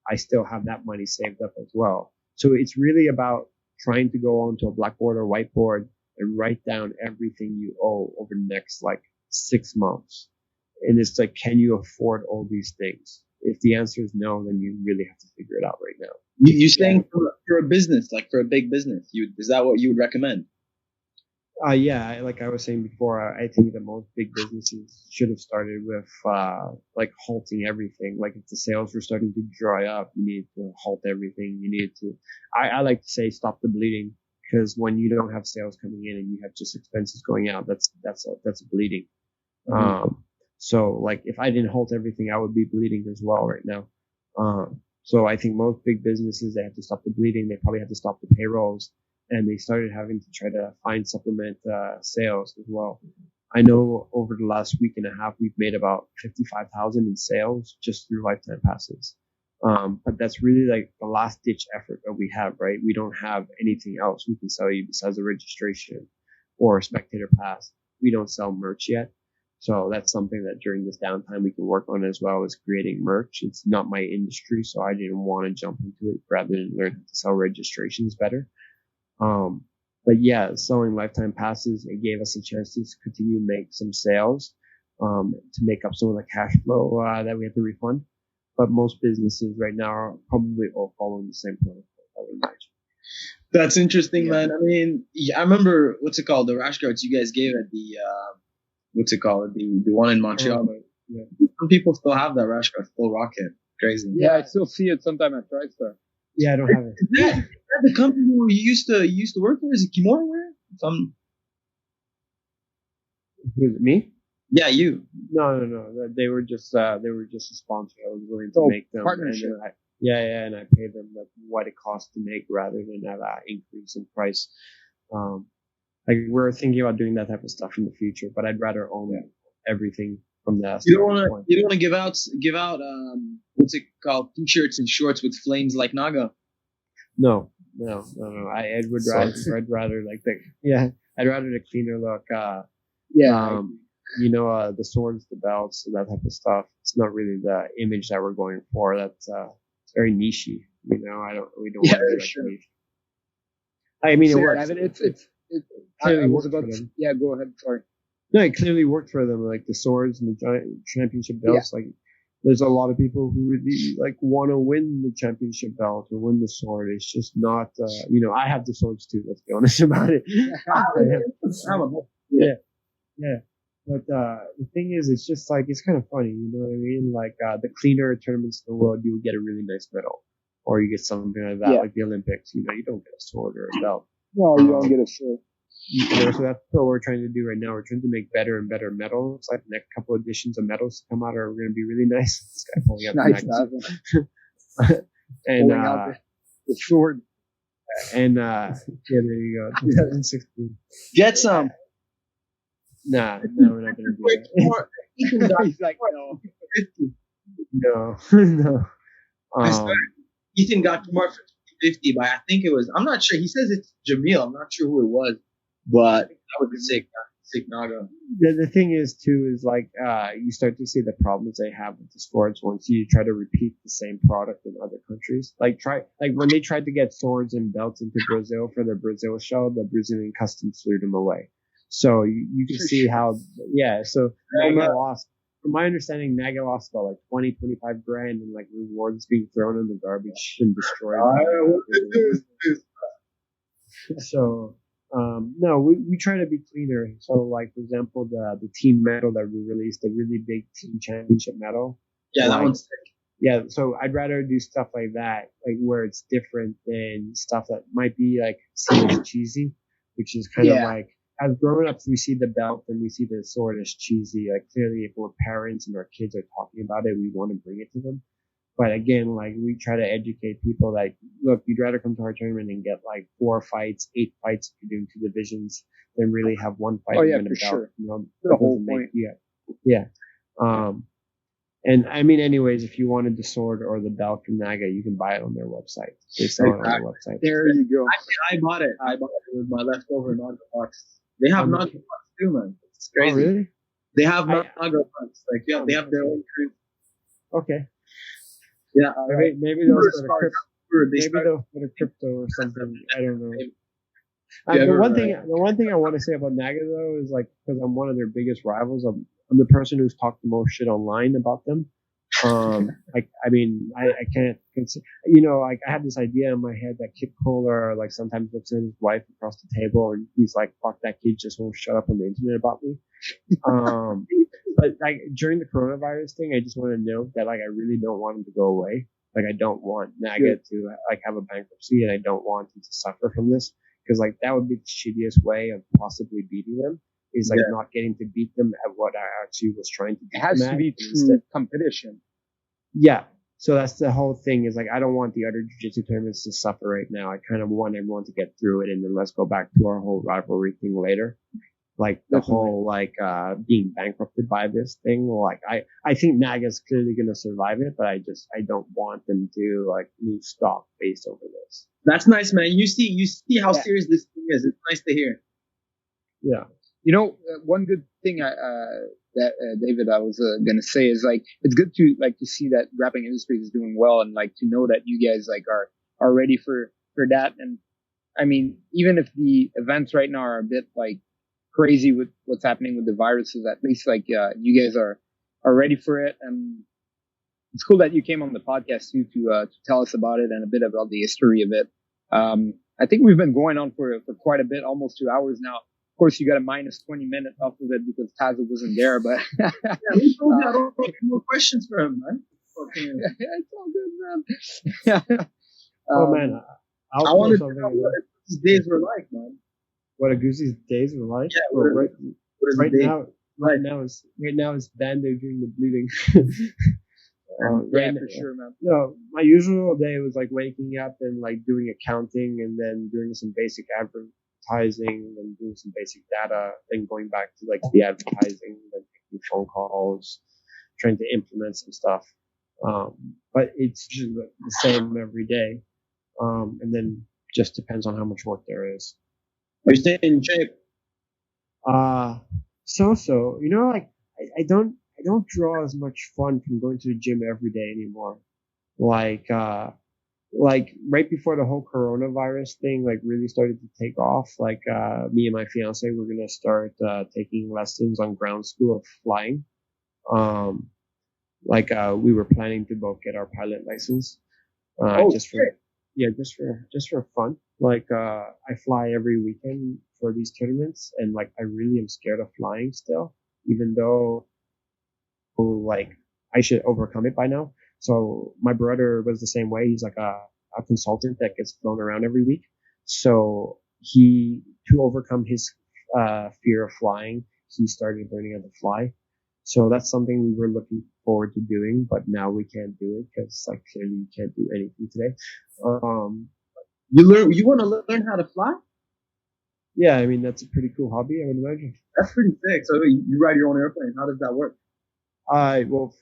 I still have that money saved up as well. So it's really about trying to go onto a blackboard or whiteboard and write down everything you owe over the next like 6 months. And it's like, can you afford all these things? If the answer is no, then you really have to figure it out right now. You're saying for a business, like for a big business, is that what you would recommend? Yeah, like I was saying before, I think that most big businesses should have started with like halting everything. Like if the sales were starting to dry up, you need to halt everything. You need to, I like to say, stop the bleeding, because when you don't have sales coming in and you have just expenses going out, that's a bleeding. Mm-hmm. So like if I didn't halt everything, I would be bleeding as well right now. So I think most big businesses, they have to stop the bleeding. They probably have to stop the payrolls. And they started having to try to supplement sales as well. I know over the last week and a half, we've made about 55,000 in sales just through lifetime passes. But that's really like the last ditch effort that we have, right? We don't have anything else we can sell you besides a registration or a spectator pass. We don't sell merch yet. So that's something that during this downtime we can work on as well, as creating merch. It's not my industry, so I didn't want to jump into it rather than learn how to sell registrations better. But yeah, selling lifetime passes, it gave us a chance to continue to make some sales, to make up some of the cash flow, that we had to refund. But most businesses right now are probably all following the same protocol, I would imagine. That's interesting, man. I mean, I remember, the rash guards you guys gave at the, the one in Montreal. Yeah. Some people still have that rash guard, still rock it. Crazy. Yeah, I still see it sometime at TriStar. Yeah, I don't have it. Is that the company who you used to work for? Is it Kimura wear? Me? Yeah, you. No. They were just a sponsor. I was willing to make them. Partnership. And I paid them like what it costs to make rather than have that increase in price. Like we're thinking about doing that type of stuff in the future, but I'd rather own everything from that. You don't want to give out what's it called, t-shirts and shorts with flames like Naga. No. I'd rather like I'd rather the cleaner look. The swords, the belts, that type of stuff. It's not really the image that we're going for. That's it's very nichey. We don't want to be like niche. I mean, it works. It clearly works for them. Yeah, go ahead. Sorry. No, it clearly worked for them. Like the swords and the giant championship belts. Yeah. Like, there's a lot of people who really like want to win the championship belt or win the sword. It's just not. I have the swords too. Let's be honest about it. Yeah. But the thing is, it's just like, it's kind of funny, you know what I mean? Like the cleaner tournaments in the world, you would get a really nice medal, or you get something like that, like the Olympics. You don't get a sword or a belt. No, you don't get a sword. So that's what we're trying to do right now. We're trying to make better and better medals. Like the next couple editions of medals to come out are going to be really nice. This guy pulling up and the sword. And there you go. 2016. Get some. No, we're not going to do that. He's like, no. Ethan got more for 50, but I think it was, I'm not sure. He says it's Jamil. I'm not sure who it was, but that was the sick. Sick Naga. The thing is too is like you start to see the problems they have with the swords once you try to repeat the same product in other countries. Like when they tried to get swords and belts into Brazil for their Brazil show, the Brazilian customs threw them away. So you can see how So Naga lost. From my understanding, Naga lost about like 25 grand in like rewards being thrown in the garbage and destroyed. So. No, we try to be cleaner. So, like for example, the team medal that we released, the really big team championship medal. Yeah, that one's sick. Yeah, so I'd rather do stuff like that, like where it's different than stuff that might be like seen as cheesy, which is kind of like as grown-ups we see the belt and we see the sword as cheesy. Like clearly, if we're parents and our kids are talking about it, we want to bring it to them. But again, like we try to educate people like, look, you'd rather come to our tournament and get like 4 fights, 8 fights if you're doing 2 divisions than really have 1 fight and win a belt. Sure. You know, the whole point. Yeah. And I mean, anyways, if you wanted the sword or the belt from Naga, you can buy it on their website. They sell it on their website. There you go. I bought it. I bought it with my leftover Naga box. They have Naga box too, man. It's crazy. Oh, really? They have Naga box. Like, yeah, they have their own crew. Okay. Yeah, maybe they'll put a crypto or something. I don't know. The one thing I want to say about Naga though is like, because I'm one of their biggest rivals, I'm the person who's talked the most shit online about them. I can't consider, like I had this idea in my head that Kip Kohler like sometimes looks at his wife across the table and he's like, fuck, that kid just won't shut up on the internet about me. But like during the coronavirus thing, I just want to note that like I really don't want him to go away. Like I don't want Naga to like have a bankruptcy, and I don't want him to suffer from this because like that would be the shittiest way of possibly beating them. Is like not getting to beat them at what I actually was trying to do. It has to be true competition. Yeah. So that's the whole thing is like, I don't want the other jiu-jitsu tournaments to suffer right now. I kind of want everyone to get through it and then let's go back to our whole rivalry thing later. Like the whole, like, being bankrupted by this thing. Like, I think Naga's clearly going to survive it, but I don't want them to, like, lose stock based over this. That's nice, man. You see how serious this thing is. It's nice to hear. Yeah. One good thing that David, I was gonna say is like it's good to see that Grappling Industries is doing well and like to know that you guys like are ready for that. And I mean, even if the events right now are a bit like crazy with what's happening with the viruses, at least like you guys are ready for it. And it's cool that you came on the podcast too to tell us about it and a bit about the history of it. I think we've been going on for quite a bit, almost 2 hours now. Of course, you got a minus 20 minutes off of it because Tazo wasn't there, but we told you I don't have more questions for him, man. It's all good, man. Oh man, I wanted to know what his days were like, man. What Aguzzi's days were like? Yeah, right now is bandaging the bleeding. For sure, man. No, my usual day was like waking up and like doing accounting and then doing some basic advertising and doing some basic data, then going back to like the advertising, then taking phone calls, trying to implement some stuff. But it's just the same every day. And then just depends on how much work there is. Are you staying in shape? So, like I don't draw as much fun from going to the gym every day anymore. Like right before the whole coronavirus thing like really started to take off, like me and my fiance were gonna start taking lessons on ground school of flying. We were planning to both get our pilot license. Just for fun. Like I fly every weekend for these tournaments, and like I really am scared of flying still, even though like I should overcome it by now. So my brother was the same way. He's like a consultant that gets flown around every week. So to overcome his fear of flying, he started learning how to fly. So that's something we were looking forward to doing, but now we can't do it because like clearly you can't do anything today. You want to learn how to fly? Yeah, I mean that's a pretty cool hobby, I would imagine. That's pretty sick. So you ride your own airplane. How does that work? Well,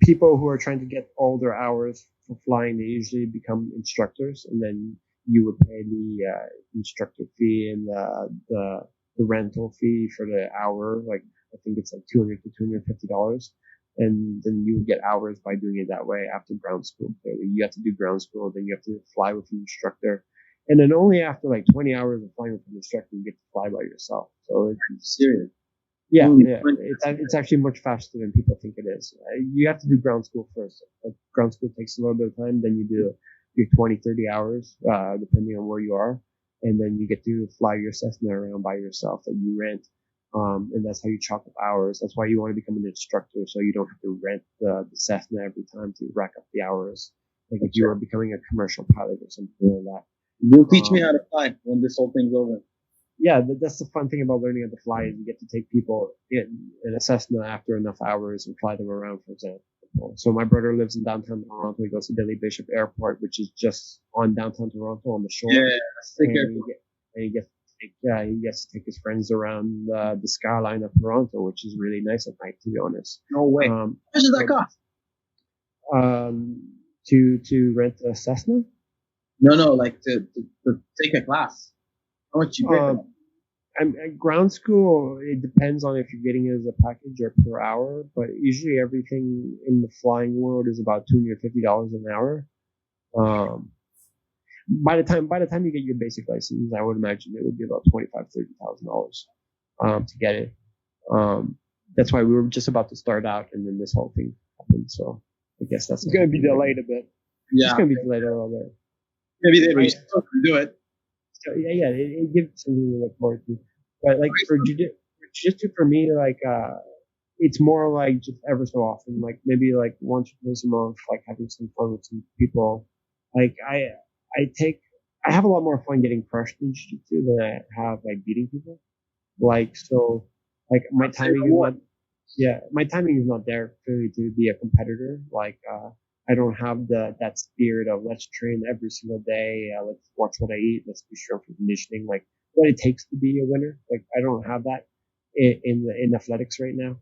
people who are trying to get all their hours for flying, they usually become instructors, and then you would pay the instructor fee and the the rental fee for the hour. Like, I think it's like $200 to $250. And then you get hours by doing it that way after ground school. So you have to do ground school, then you have to fly with an instructor. And then only after like 20 hours of flying with an instructor, you get to fly by yourself. So it's serious. Yeah, it's actually much faster than people think it is. You have to do ground school first. Ground school takes a little bit of time. Then you do your 20, 30 hours, depending on where you are. And then you get to fly your Cessna around by yourself that you rent. And that's how you chalk up hours. That's why you want to become an instructor, so you don't have to rent the Cessna every time to rack up the hours. Like if you were becoming a commercial pilot or something like that. You'll teach me how to fly when this whole thing's over. Yeah, that's the fun thing about learning how to fly is you get to take people in a Cessna after enough hours and fly them around, for example. So my brother lives in downtown Toronto. He goes to Billy Bishop Airport, which is just on downtown Toronto on the shore. Yeah, and he gets to take his friends around the skyline of Toronto, which is really nice at night, to be honest. No way. How much does that cost? To rent a Cessna? No, like to take a class. How much you pay? At ground school, it depends on if you're getting it as a package or per hour, but usually everything in the flying world is about $250 an hour. By the time you get your basic license, I would imagine it would be about $25,000-$30,000 to get it. That's why we were just about to start out, and then this whole thing happened. So I guess that's going to be delayed a bit. Yeah, it's going to be delayed a little bit. Maybe they still can do it. So yeah, it gives something to look forward to. But like for jiu-jitsu, for me, like it's more like just ever so often, like maybe like once or twice a month, like having some fun with some people. Like I have a lot more fun getting crushed in jiu-jitsu than I have like beating people. Like so, like my timing is not there clearly to be a competitor. Like I don't have that spirit of let's train every single day, let's watch what I eat, let's do strength and conditioning, like what it takes to be a winner. Like I don't have that in athletics right now.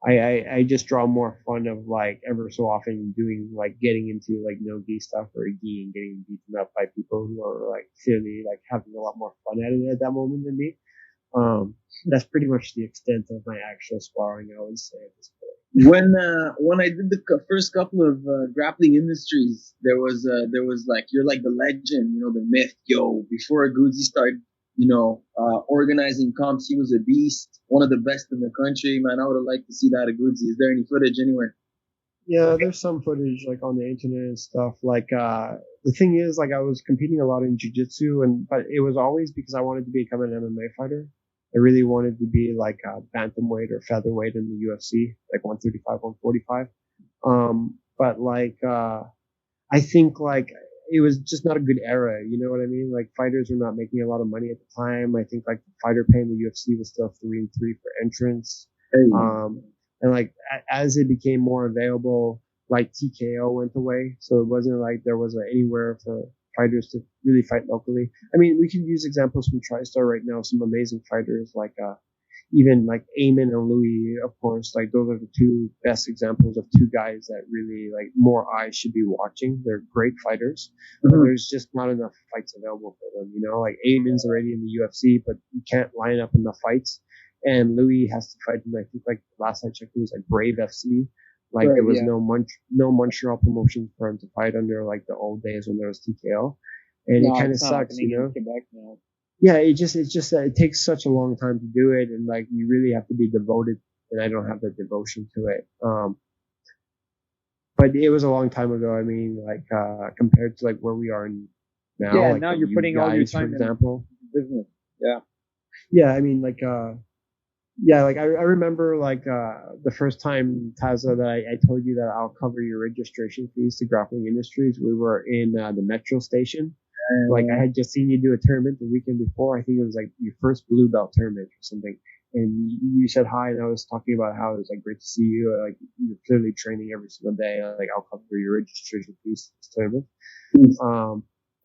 I just draw more fun of like ever so often doing like getting into like no gi stuff or gi and getting beaten up by people who are like clearly like having a lot more fun at it at that moment than me. That's pretty much the extent of my actual sparring, I would say, at this point. When I did the first couple of Grappling Industries, there was like, you're like the legend, the myth. Before Aguzzi started, organizing comps, he was a beast, one of the best in the country. Man, I would have liked to see that Aguzzi. Is there any footage anywhere? Yeah, there's some footage like on the internet and stuff. Like the thing is, like I was competing a lot in jiu-jitsu, but it was always because I wanted to become an MMA fighter. I really wanted to be like a bantamweight or featherweight in the UFC, like 135, 145. But like, I think like it was just not a good era. You know what I mean? Like fighters were not making a lot of money at the time. I think like the fighter pay in the UFC was still 3 and 3 for entrance. And like as it became more available, like TKO went away. So it wasn't like there was anywhere for fighters to really fight locally. I mean, we can use examples from TriStar right now, some amazing fighters like even like Eamon and Louis, of course. Like those are the two best examples of two guys that really like more eyes should be watching. They're great fighters, but there's just not enough fights available for them. Like Eamon's already in the UFC, but you can't line up enough fights. And Louis has to fight in, I think, like last I checked, it was like Brave FC. Like there was no Montreal promotion for him to fight under like the old days when there was TKO, and it kind of sucks, Quebec now. Yeah, it takes such a long time to do it, and like you really have to be devoted, and I don't have the devotion to it. But it was a long time ago. I mean, like compared to like where we are now. Yeah, like now you're putting all your time for example. in business. Yeah. Yeah, I mean, like I remember like the first time, Taza, that I told you that I'll cover your registration fees to Grappling Industries. We were in the metro station. Like I had just seen you do a tournament the weekend before. I think it was like your first blue belt tournament or something. And you said hi, and I was talking about how it was like great to see you. Like you're clearly training every single day. Like I'll cover your registration fees to this tournament.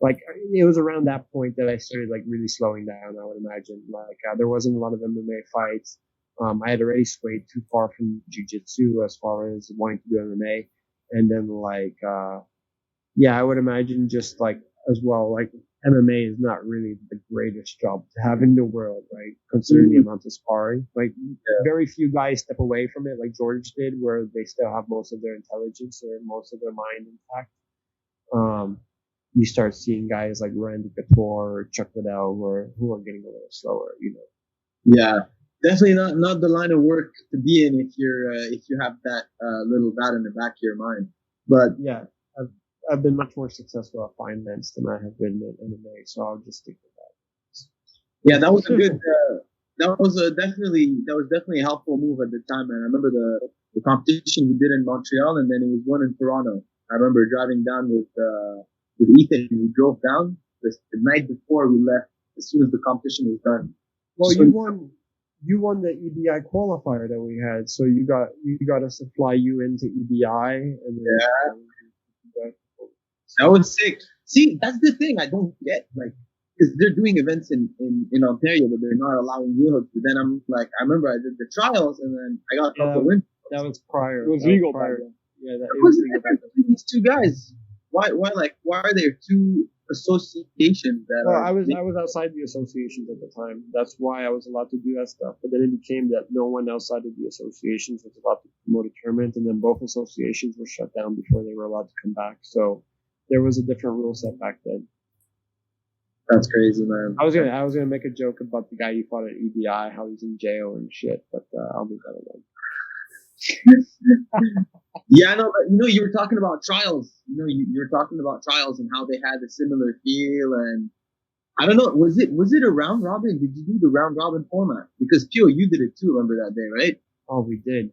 Like it was around that point that I started like really slowing down, I would imagine. Like there wasn't a lot of MMA fights. I had already swayed too far from jiu-jitsu as far as wanting to do MMA. And then like I would imagine just like as well, like MMA is not really the greatest job to have in the world, right? Considering the amount of sparring. Like, very few guys step away from it, like George did, where they still have most of their intelligence or most of their mind intact. You start seeing guys like Randy Couture or Chuck Liddell who are getting a little slower, you know. Yeah, definitely not the line of work to be in if you have that little bat in the back of your mind. But yeah, I've been much more successful at finance than I have been at MMA, so I'll just stick with that. Yeah, that was a good. That was definitely a helpful move at the time, man. I remember the competition we did in Montreal, and then it was one in Toronto. I remember driving down with Ethan. We drove down the night before we left. As soon as the competition was done. Well, you won the EBI qualifier that we had, so you got us to fly you into EBI, and then that was sick. See, that's the thing I don't get, like, because they're doing events in Ontario, but they're not allowing U-hooks. But then I'm like, I remember I did the trials, and then I got a couple wins. That was prior. It was legal prior. Yeah, it was legal between these two guys. Why are there two associations that well, I was outside the associations at the time. That's why I was allowed to do that stuff. But then it became that no one outside of the associations was allowed to promote a tournament, and then both associations were shut down before they were allowed to come back. So there was a different rule set back then. That's crazy, man. I was gonna make a joke about the guy you fought at EBI, how he's in jail and shit, but I'll leave that alone. Yeah, no, but you were talking about trials. You were talking about trials and how they had a similar feel, and I don't know, was it a round robin? Did you do the round robin format? Because Pio, you did it too. Remember that day, right? Oh, we did.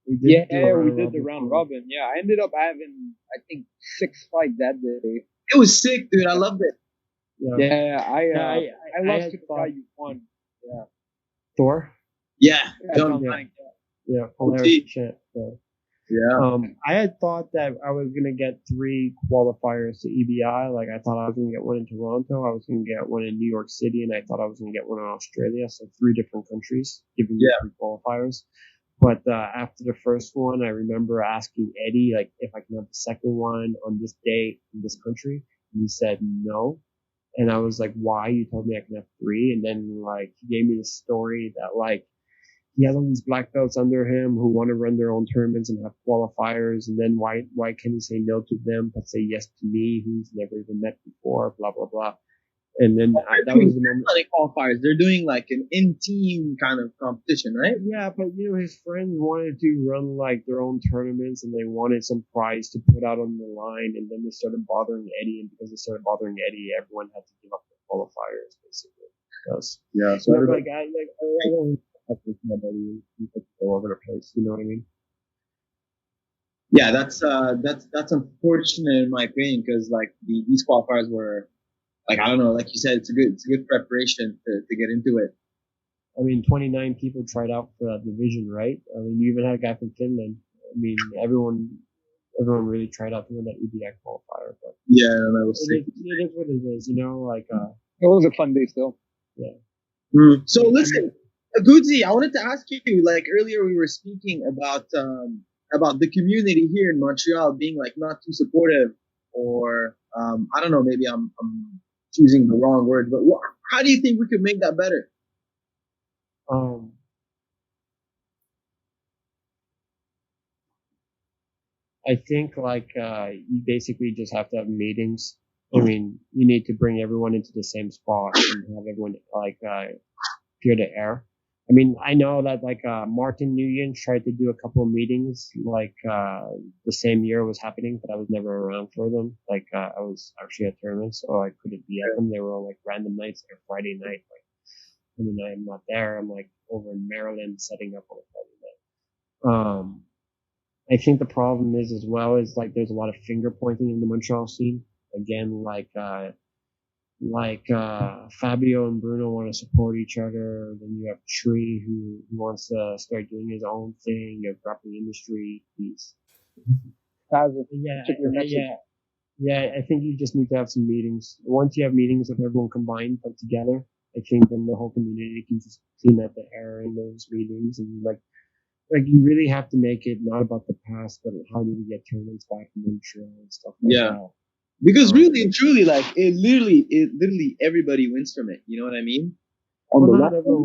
We did the round robin. Yeah, I ended up having, I think, 6 fights that day. It was sick, dude. I loved it. I lost to the guy you won. Yeah. Thor? Yeah. Yeah, hilarious shit. So, yeah. I had thought that I was gonna get 3 qualifiers to EBI. Like, I thought I was gonna get one in Toronto, I was gonna get one in New York City, and I thought I was gonna get one in Australia. So 3 different countries giving me 3 qualifiers. But after the first one, I remember asking Eddie, like, if I can have the second one on this date in this country, and he said no. And I was like, why? You told me I can have 3. And then, like, he gave me the story that, like, he has all these black belts under him who want to run their own tournaments and have qualifiers. And then why can he say no to them but say yes to me, who he's never even met before, blah, blah, blah. And then that was the moment. Qualifiers. They're doing like an in-team kind of competition, right? Yeah, but his friends wanted to run like their own tournaments, and they wanted some prize to put out on the line, and then they started bothering Eddie, and because they started bothering Eddie, everyone had to give up their qualifiers, basically. So I don't have to my buddy all over the place, you know what I mean? Yeah, that's unfortunate in my opinion, because like these qualifiers were, like, I don't know, like you said, it's a good preparation to get into it. I mean, 29 people tried out for that division, right? I mean, you even had a guy from Finland. I mean, everyone really tried out to win that EBI qualifier. But yeah, that was sick. It is what it is, like. It was a fun day still. Yeah. Mm. So listen, Aguzzi, I wanted to ask you, like earlier we were speaking about the community here in Montreal being like not too supportive, or I don't know, maybe I'm choosing the wrong word, but how do you think we could make that better? I think like you basically just have to have meetings. I mean, you need to bring everyone into the same spot and have everyone like peer to air. I mean, I know that like Martin Nguyen tried to do a couple of meetings like the same year it was happening, but I was never around for them. Like I was actually at tournaments, so I couldn't be at them. They were all like random nights or Friday night. Like, I mean, I'm not there. I'm like over in Maryland setting up on a Friday night. I think the problem is as well is like there's a lot of finger pointing in the Montreal scene. Again, like Fabio and Bruno want to support each other. Then you have Tree who wants to start doing his own thing. You have Grappling Industries. Yeah. I think you just need to have some meetings. Once you have meetings of everyone combined but together, I think then the whole community can just clean up the air in those meetings, and like you really have to make it not about the past, but how do we get tournaments back in Montreal and stuff like that. Because really and truly, like it literally everybody wins from it. You know what I mean? Well, not everyone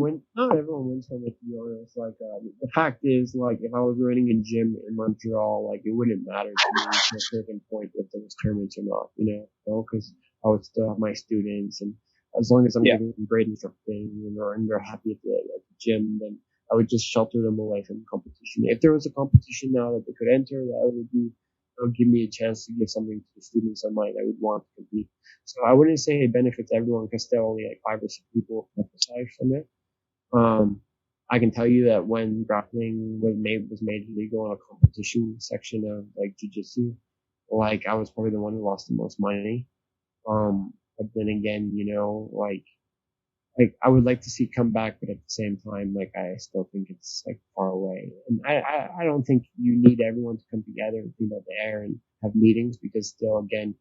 wins from it, to be honest. Like, the fact is, like, if I was running a gym in Montreal, like, it wouldn't matter to me to a certain point if there was tournaments or not, you know, because I would still have my students, and as long as I'm giving them great instruction, and they're happy at the gym, then I would just shelter them away from competition. If there was a competition now that they could enter, that would give me a chance to give something to the students of mine that would want to compete. So I wouldn't say it benefits everyone because there are only like 5 or 6 people aside from it. I can tell you that when grappling was made legal in a competition section of like Jiu-Jitsu, like I was probably the one who lost the most money. But then again, you know, like I would like to see it come back, but at the same time, like I still think it's like far away. And I don't think you need everyone to come together and clean up the air and have meetings because still, again,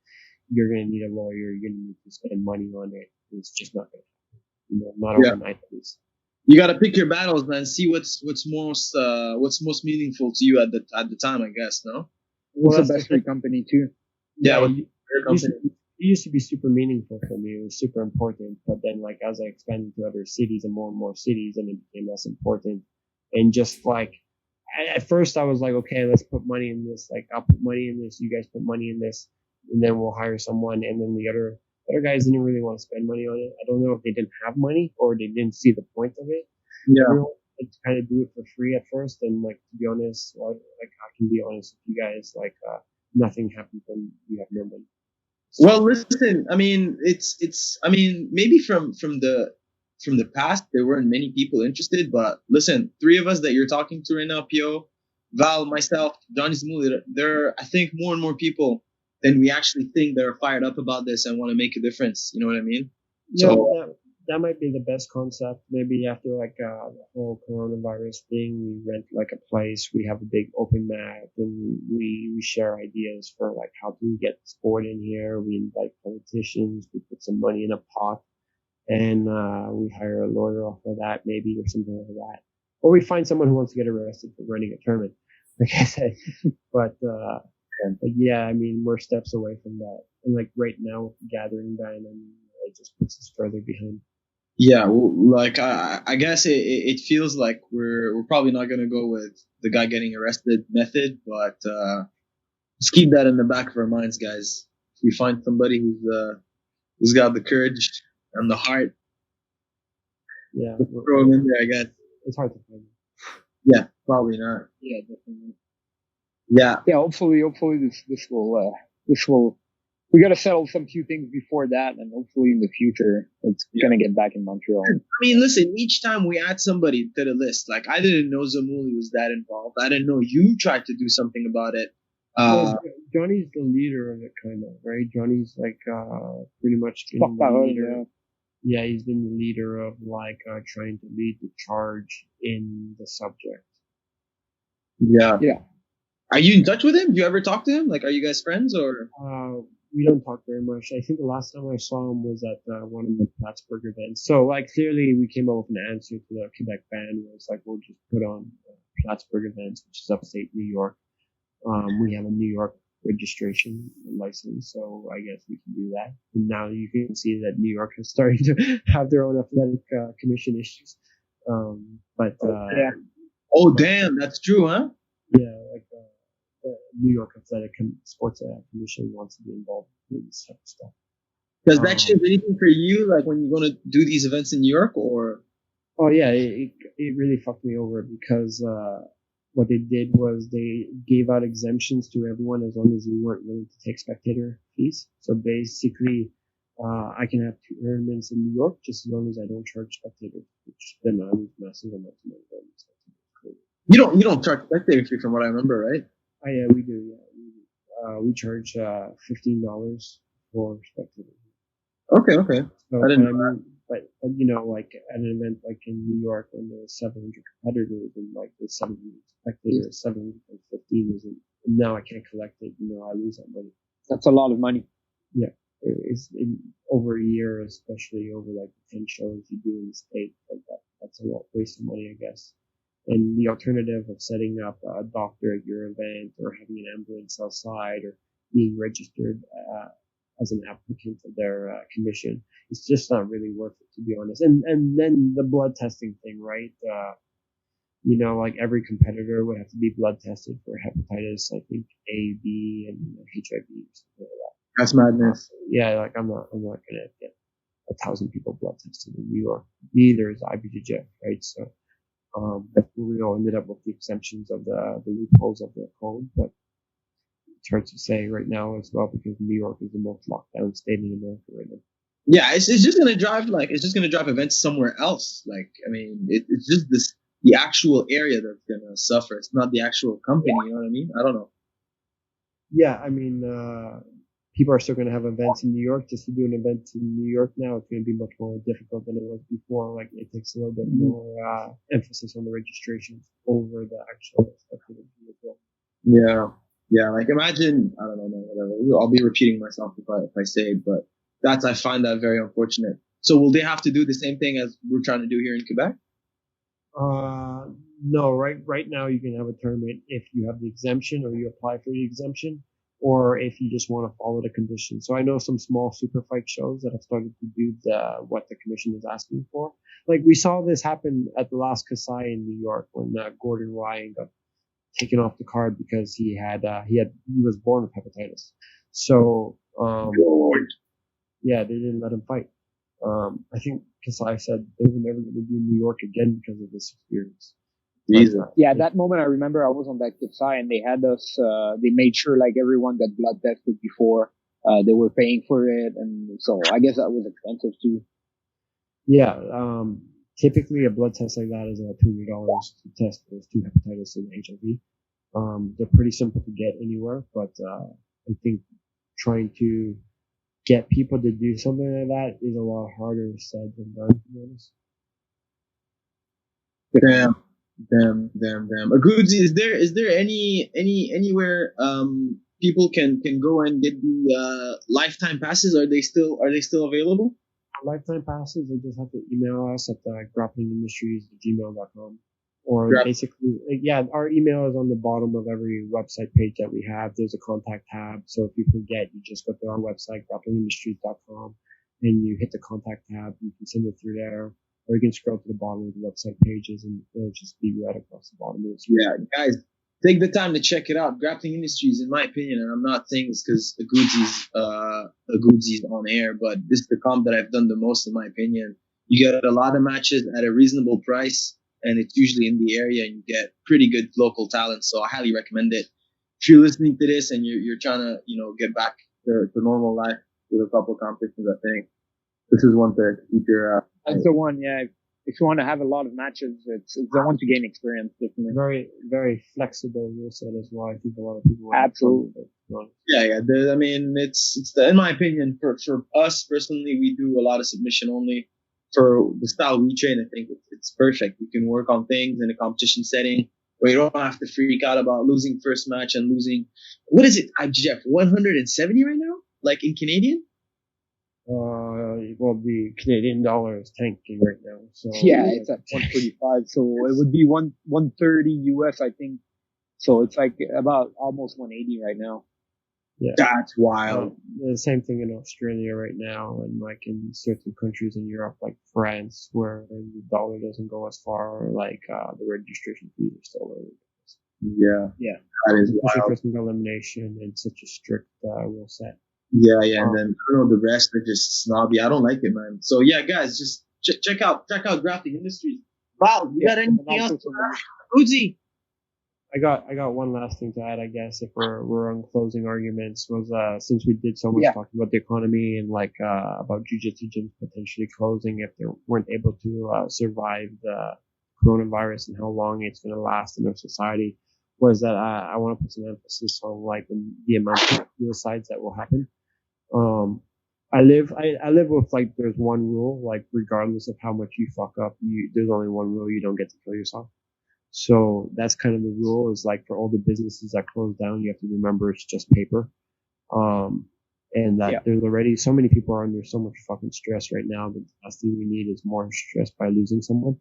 you're going to need a lawyer. You're going to need to spend money on it. It's just not going to happen. You know, not overnight at least. You got to pick your battles, man. See what's most meaningful to you at the time, I guess. No. What's the best for your company too? Yeah. It used to be super meaningful for me. It was super important. But then, like, as I expanded to other cities and more cities, and it became less important. And just like, at first I was like, okay, let's put money in this. Like, I'll put money in this. You guys put money in this. And then we'll hire someone. And then the other guys didn't really want to spend money on it. I don't know if they didn't have money or they didn't see the point of it. Yeah. Everyone had to kind of do it for free at first. And like, to be honest, like I can be honest with you guys, like, nothing happened when you have no money. Well, listen, I mean, I mean, maybe from the past, there weren't many people interested, but listen, 3 of us that you're talking to right now, Pio, Val, myself, Johnny Zamuli, there are, I think, more and more people than we actually think that are fired up about this and want to make a difference. You know what I mean? Yeah, so that might be the best concept. Maybe after like the whole coronavirus thing, we rent like a place, we have a big open mat, and we share ideas for like how do we get sport in here. We invite politicians, we put some money in a pot, and we hire a lawyer off of that, maybe, or something like that. Or we find someone who wants to get arrested for running a tournament, like I said. But yeah, I mean, we're steps away from that. And like right now with the gathering ban, I mean, it just puts us further behind. Yeah, well, like I guess it feels like we're probably not gonna go with the guy getting arrested method, but just keep that in the back of our minds, guys. If we find somebody who's got the courage and the heart, yeah, throw him in there. I guess it's hard to find. Yeah, probably not. Yeah, definitely. Yeah. Hopefully this will. We got to settle some few things before that, and hopefully in the future it's gonna get back in Montreal. I mean, listen. Each time we add somebody to the list, like I didn't know Zamuli was that involved. I didn't know you tried to do something about it. Well, Johnny's the leader of it, kind of, right? Johnny's like pretty much been the leader. Yeah, he's been the leader of like trying to lead the charge in the subject. Yeah. Are you in touch with him? Do you ever talk to him? Like, are you guys friends or? We don't talk very much. I think the last time I saw him was at one of the Plattsburgh events. So, like, clearly we came up with an answer to the Quebec ban. Where it's like, we'll just put on Plattsburgh events, which is upstate New York. We have a New York registration license, so I guess we can do that. And now you can see that New York is starting to have their own athletic commission issues. Yeah. Oh, damn, that's true, huh? Yeah, like the New York Athletic Sports Commission wants to be involved in this type of stuff. Does that change anything for you, like when you're going to do these events in New York, or? Oh yeah, it really fucked me over because what they did was they gave out exemptions to everyone as long as you weren't willing to take spectator fees. So basically, I can have 2 tournaments in New York just as long as I don't charge spectators, which then I lose massive amounts of money. You don't charge spectator fee from what I remember, right? Oh yeah, we do. Yeah, we charge $15 for spectators. Okay. So, I didn't know that. But you know, like at an event like in New York when there's 700 competitors and like there's 700 spectators, 715 isn't. And now I can't collect it. You know, I lose that money. That's a lot of money. Yeah, it's over a year, especially over like 10 shows you do in the state like that. That's a lot waste of money, I guess. And the alternative of setting up a doctor at your event or having an ambulance outside or being registered as an applicant of their commission. It's just not really worth it, to be honest. And then the blood testing thing, right? Like every competitor would have to be blood tested for hepatitis, I think A, B, and HIV or something like that. That's madness. Yeah, like I'm not gonna get 1,000 people blood tested in New York. Neither is IBJJF, right? So, we all ended up with the exemptions of the loopholes of the code, but it's hard to say right now as well because New York is the most locked down state in America right now. Yeah, it's just gonna drive events somewhere else. Like, I mean, it's just the actual area that's gonna suffer. It's not the actual company. You know what I mean? I don't know. Yeah, I mean, people are still going to have events in New York. Just to do an event in New York now, it's going to be much more difficult than it was before. Like, it takes a little bit more emphasis on the registrations over the actual activity as well. Yeah. Like, imagine, I don't know, whatever. I'll be repeating myself if I say it, but I find that very unfortunate. So, will they have to do the same thing as we're trying to do here in Quebec? No. Right now, you can have a tournament if you have the exemption or you apply for the exemption, or if you just want to follow the conditions. So I know some small super fight shows that have started to do what the commission is asking for. Like we saw this happen at the last Kasai in New York when Gordon Ryan got taken off the card because he was born with hepatitis. So yeah, they didn't let him fight. I think Kasai said they were never going to do New York again because of this experience. Yeah, at that moment I remember I was on that Kasai and they had us, they made sure like everyone got blood tested before, they were paying for it. And so I guess that was expensive too. Yeah. Typically a blood test like that is about $200 to test those two hepatitis and HIV. They're pretty simple to get anywhere, but, I think trying to get people to do something like that is a lot harder said than done, to be honest. Damn. Aguzzi, is there anywhere people can go and get the lifetime passes? Are they still available? Lifetime passes, they just have to email us at grapplingindustries@gmail.com. Or basically, our email is on the bottom of every website page that we have. There's a contact tab. So if you forget, you just go to our website, grapplingindustries.com, and you hit the contact tab. You can send it through there. Or you can scroll to the bottom of the website pages and it'll just be right across the bottom of the screen. Yeah, guys, take the time to check it out. Grappling Industries, in my opinion, and I'm not saying this because Aguzzi's on air, but this is the comp that I've done the most, in my opinion. You get a lot of matches at a reasonable price, and it's usually in the area, and you get pretty good local talent. So I highly recommend it. If you're listening to this and you're trying to, get back to normal life with a couple of competitions, I think this is one to keep your. That's the one, yeah. If you want to have a lot of matches, it's the one to gain experience, definitely. Very, very flexible rule set as well. I think a lot of people. Absolutely. Yeah. I mean, in my opinion, for us personally, we do a lot of submission only. For the style we train, I think it's perfect. You can work on things in a competition setting where you don't have to freak out about losing first match and losing. What is it, Jeff? 170 right now, like in Canadian. Well, the Canadian dollar is tanking right now. So yeah, it's at 145. So it would be 130 US, I think. So it's like about almost 180 right now. Yeah, that's wild. The same thing in Australia right now, and like in certain countries in Europe, like France, where the dollar doesn't go as far, like the registration fees are still low. Yeah, that is wild. For single elimination and such a strict rule set. Yeah, and then the rest are just snobby. I don't like it, man. So yeah, guys, just check out Grappling Industries. Wow, you got anything else? Uzi. I got one last thing to add, I guess, if we're on closing arguments, was since we did so much talking about the economy and about jiu-jitsu gyms potentially closing if they weren't able to survive the coronavirus and how long it's going to last in our society, was that I want to put some emphasis on the amount of suicides that will happen. I live with there's one rule, regardless of how much you fuck up, there's only one rule: you don't get to kill yourself. So that's kind of the rule, is for all the businesses that close down, you have to remember it's just paper. And that there's already so many people are under so much fucking stress right now that the last thing we need is more stress by losing someone.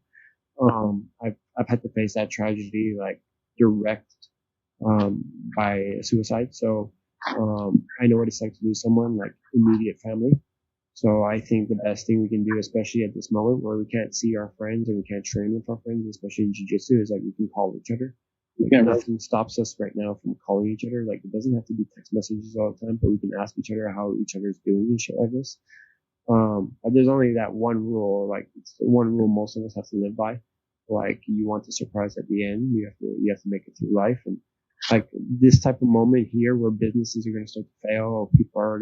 I've had to face that tragedy, direct, by suicide. So I know what it's like to lose someone, like immediate family. So I think the best thing we can do, especially at this moment where we can't see our friends and we can't train with our friends, especially in jiu-jitsu, is like we can call each other. Like nothing stops us right now from calling each other. Like it doesn't have to be text messages all the time, but we can ask each other how each other's doing and shit like this. There's only that one rule, like it's the one rule most of us have to live by. Like you want the surprise at the end, you have to make it through life. And like this type of moment here where businesses are going to start to fail, or people are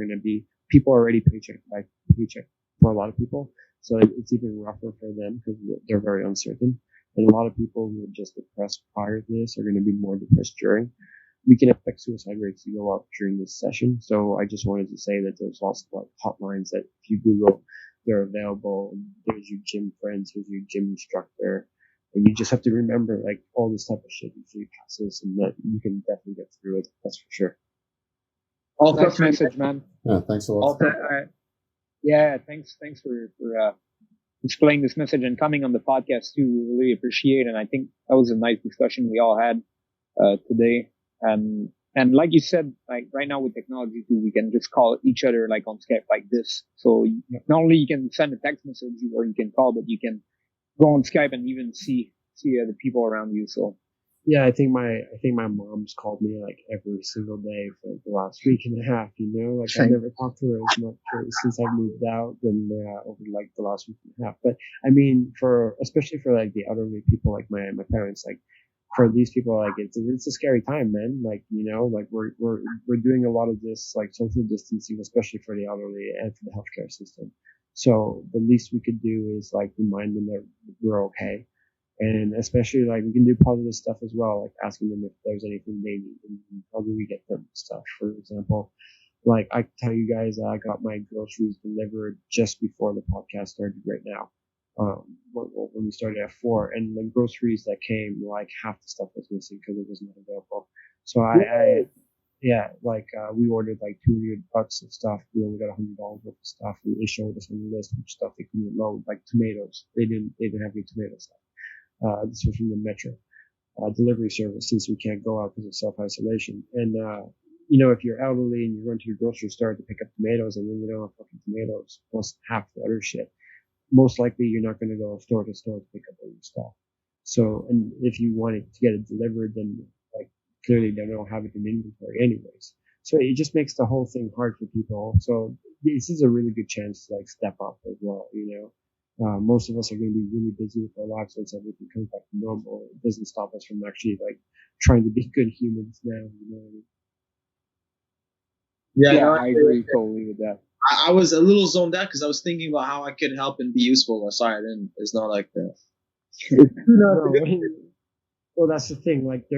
already paycheck by paycheck for a lot of people. So it's even rougher for them because they're very uncertain. And a lot of people who are just depressed prior to this are going to be more depressed during. We can expect suicide rates to go up during this session. So I just wanted to say that there's lots of like hotlines that if you Google, they're available. There's your gym friends, there's your gym instructor. And you just have to remember like all this type of shit usually passes and that you can definitely get through it. That's for sure. Nice message, man. Yeah, thanks a lot. Yeah, thanks for displaying this message and coming on the podcast too. We really appreciate it. And I think that was a nice discussion we all had today. And like you said, like right now with technology too, we can just call each other like on Skype like this. So not only you can send a text message or you can call, but you can go on Skype and even see the people around you. So yeah, I think my mom's called me like every single day for the last week and a half. You know, like I never talked to her as much since I moved out than over like the last week and a half. But I mean, especially for like the elderly people, like my parents, like for these people, like it's a scary time, man. Like you know, like we're doing a lot of this like social distancing, especially for the elderly and for the healthcare system. So the least we could do is like remind them that we're okay. And especially like we can do positive stuff as well, like asking them if there's anything they need and how do we get them stuff. For example, like I tell you guys, I got my groceries delivered just before the podcast started right now. When we started at 4, and the groceries that came, like half the stuff was missing because it was not available. So we ordered like $200 of stuff. We only got $100 worth of stuff. And they showed us on the list which stuff they couldn't load, like tomatoes. They didn't have any tomato stuff. This was from the Metro delivery service since we can't go out because of self-isolation. And, you know, if you're elderly and you're going to the grocery store to pick up tomatoes and then you don't have fucking tomatoes plus half the other shit, most likely you're not going to go store to store to pick up all your stuff. So, and if you wanted to get it delivered, then like clearly they don't have it in inventory anyways. So it just makes the whole thing hard for people. So this is a really good chance to like step up as well, you know. Most of us are going to be really busy with our lives once everything comes back to normal. It doesn't stop us from actually like trying to be good humans now. You know what I mean? Yeah, I agree totally with that. I was a little zoned out because I was thinking about how I could help and be useful. Sorry, it's not like that. Well, that's the thing. Like,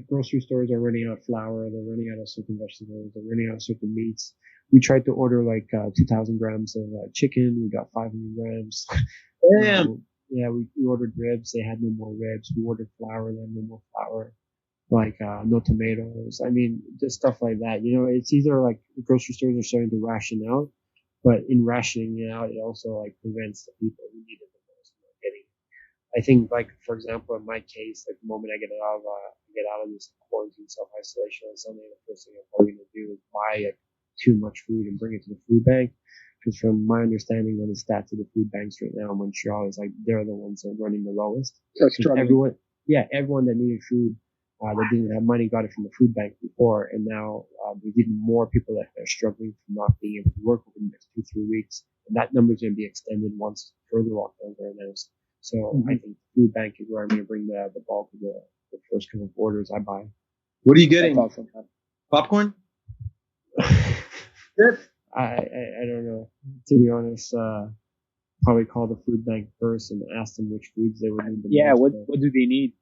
grocery stores are running out of flour. They're running out of certain vegetables. They're running out of certain meats. We tried to order like 2,000 grams of chicken. We got 500 grams. Damn. Yeah, we ordered ribs. They had no more ribs. We ordered flour. They had no more flour. Like no tomatoes. I mean, just stuff like that. You know, it's either like the grocery stores are starting to ration out, but in rationing it out, it also like prevents the people who need it the most from getting it. I think, like for example, in my case, like the moment I get out of this quarantine self-isolation on Sunday, the first thing I'm probably gonna do is buy too much food and bring it to the food bank. Because from my understanding on the stats of the food banks right now in Montreal is like they're the ones that are running the lowest. Everyone that needed food that didn't have money got it from the food bank before, and now there's even more people that are struggling from not being able to work over the next 2-3 weeks. And that number is going to be extended once further lockdowns are announced. So I think the food bank is where I'm going to bring the bulk of the first couple of orders I buy. What are you getting? Popcorn? I don't know. To be honest, probably call the food bank first and ask them which foods they would need. What do they need?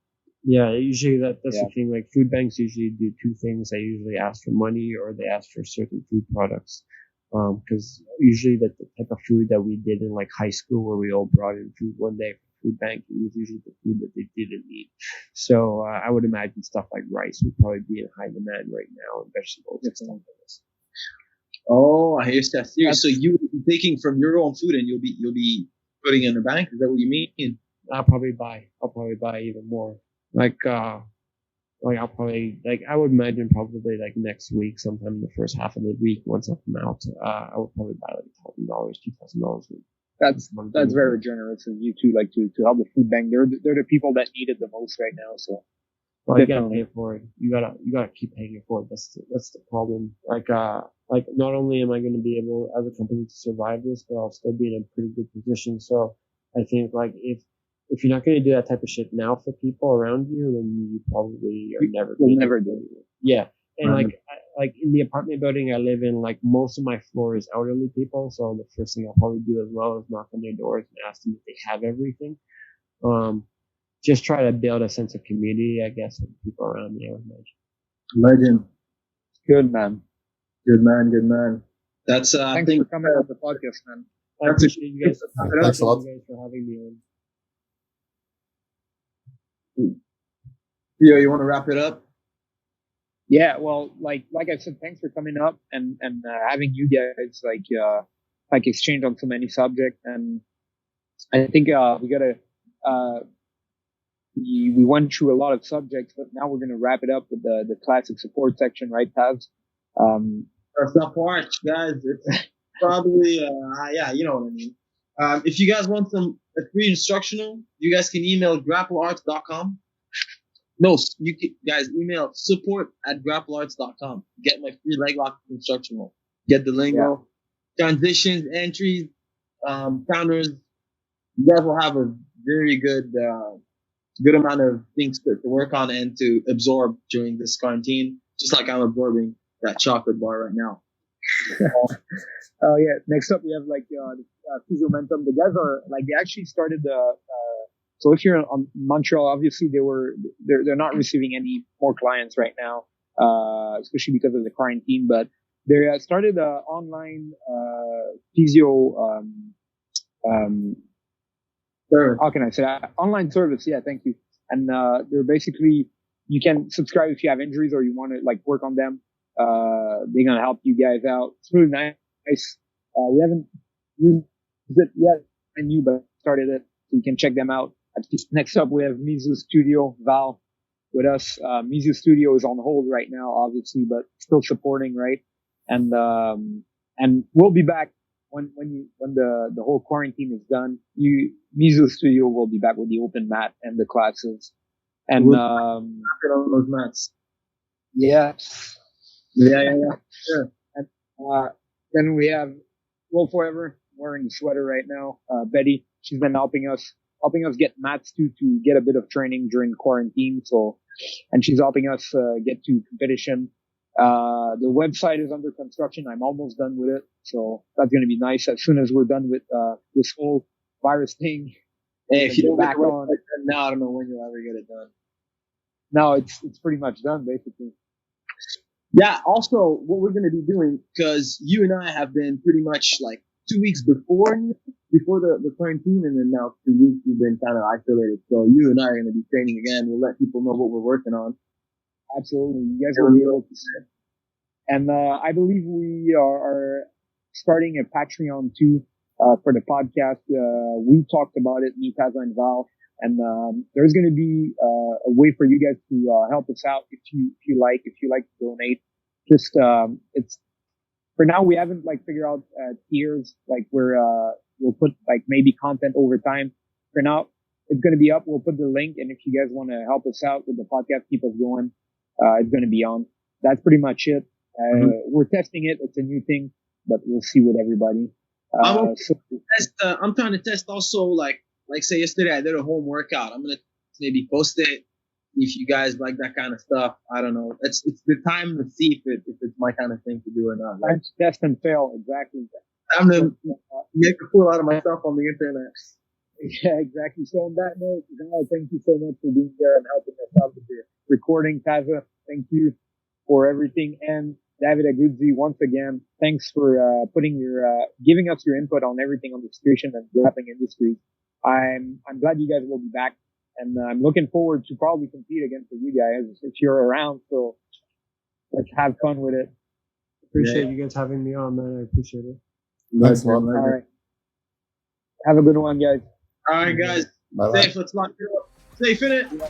Yeah, usually that's the thing. Like food banks usually do two things. They usually ask for money or they ask for certain food products. Because usually the type of food that we did in like high school where we all brought in food one day from the food bank, it was usually the food that they didn't need. So I would imagine stuff like rice would probably be in high demand right now, and vegetables and stuff like this. Oh, I hear that. So you will be taking from your own food and you'll be putting it in the bank? Is that what you mean? I'll probably buy even more. Like like I'll probably I would imagine probably like next week, sometime in the first half of the week, once I come out, I would probably buy like $1,000, $2,000. That's very generous of you to help the food bank. They're the people that need it the most right now. So well, you gotta pay for it. You gotta keep paying it for it. That's the problem. Like not only am I going to be able as a company to survive this, but I'll still be in a pretty good position. So I think like if you're not going to do that type of shit now for people around you, then you probably are never going to never do it. Yeah. And like in the apartment building I live in, like most of my floor is elderly people. So the first thing I'll probably do as well is knock on their doors and ask them if they have everything. Just try to build a sense of community, I guess, with people around me, I would imagine. Legend. Good man. Good man. That's, thanks for coming on the podcast, man. I appreciate you guys. Thanks a lot. Thank you guys for having me on. Theo, you want to wrap it up? Yeah, well, like I said, thanks for coming up and having you guys exchange on so many subjects. And I think we went through a lot of subjects, but now we're gonna wrap it up with the classic support section, right, Taz? Support, guys. It's probably you know what I mean. If you guys want a free instructional, you guys can email grapplearts.com. No, you can, guys, email support@grapplearts.com. Get my free leg lock instructional. Get the lingo, transitions, entries, counters. You guys will have a very good amount of things to work on and to absorb during this quarantine. Just like I'm absorbing that chocolate bar right now. Oh yeah. Next up, we have Physiomentum. The guys are they actually started so if you're on Montreal, obviously they're not receiving any more clients right now, especially because of the quarantine. But they started a online physio. How can I say that? Online service? Yeah, thank you. And they're basically, you can subscribe if you have injuries or you want to work on them. They're gonna help you guys out. It's really nice. We haven't used it yet, but started it, so you can check them out. Next up, we have Mizu Studio, Val, with us. Mizu Studio is on hold right now, obviously, but still supporting, right? And we'll be back when the whole quarantine is done. Mizu Studio will be back with the open mat and the classes. And we'll on those mats. Yeah. Sure. And then we have Will Forever wearing the sweater right now. Betty, she's been helping us get mats to get a bit of training during quarantine. So, and she's helping us get to competition. The website is under construction. I'm almost done with it. So that's going to be nice. As soon as we're done with this whole virus thing. Hey, if you don't back on now, I don't know when you'll ever get it done. No, it's pretty much done, basically. Yeah, also, what we're going to be doing, because you and I have been pretty much 2 weeks before the quarantine, and then now 2 weeks we've been kind of isolated. So you and I are going to be training again. We'll let people know what we're working on. Absolutely. You guys will be able to see. And I believe we are starting a Patreon too for the podcast. We talked about it, me, Taza, and Val. And there's going to be a way for you guys to help us out if you like to donate. Just it's for now we haven't figured out tiers we'll put maybe content over time. For now, it's going to be up. We'll put the link, and if you guys want to help us out with the podcast, keep us going. It's going to be on. That's pretty much it. We're testing it. It's a new thing, but we'll see with everybody. I'm trying to test also, like say yesterday I did a home workout. I'm going to maybe post it if you guys like that kind of stuff. I don't know. It's the time to see if it's my kind of thing to do or not. Time to test and fail. Exactly. I'm going to make a fool out of myself on the internet. Yeah, exactly. So on that note, thank you so much for being there and helping us out with the recording. Taza, thank you for everything. And David Aguzzi, once again, thanks for giving us your input on everything on the situation and Grappling Industries. I'm glad you guys will be back, and I'm looking forward to probably compete against you guys if you're around. So let's have fun with it. Appreciate you guys having me on, man. I appreciate it. Nice one. All right. Have a good one, guys. All right, guys. Bye-bye. Safe. Let's lock it up. Safe in it. Yeah.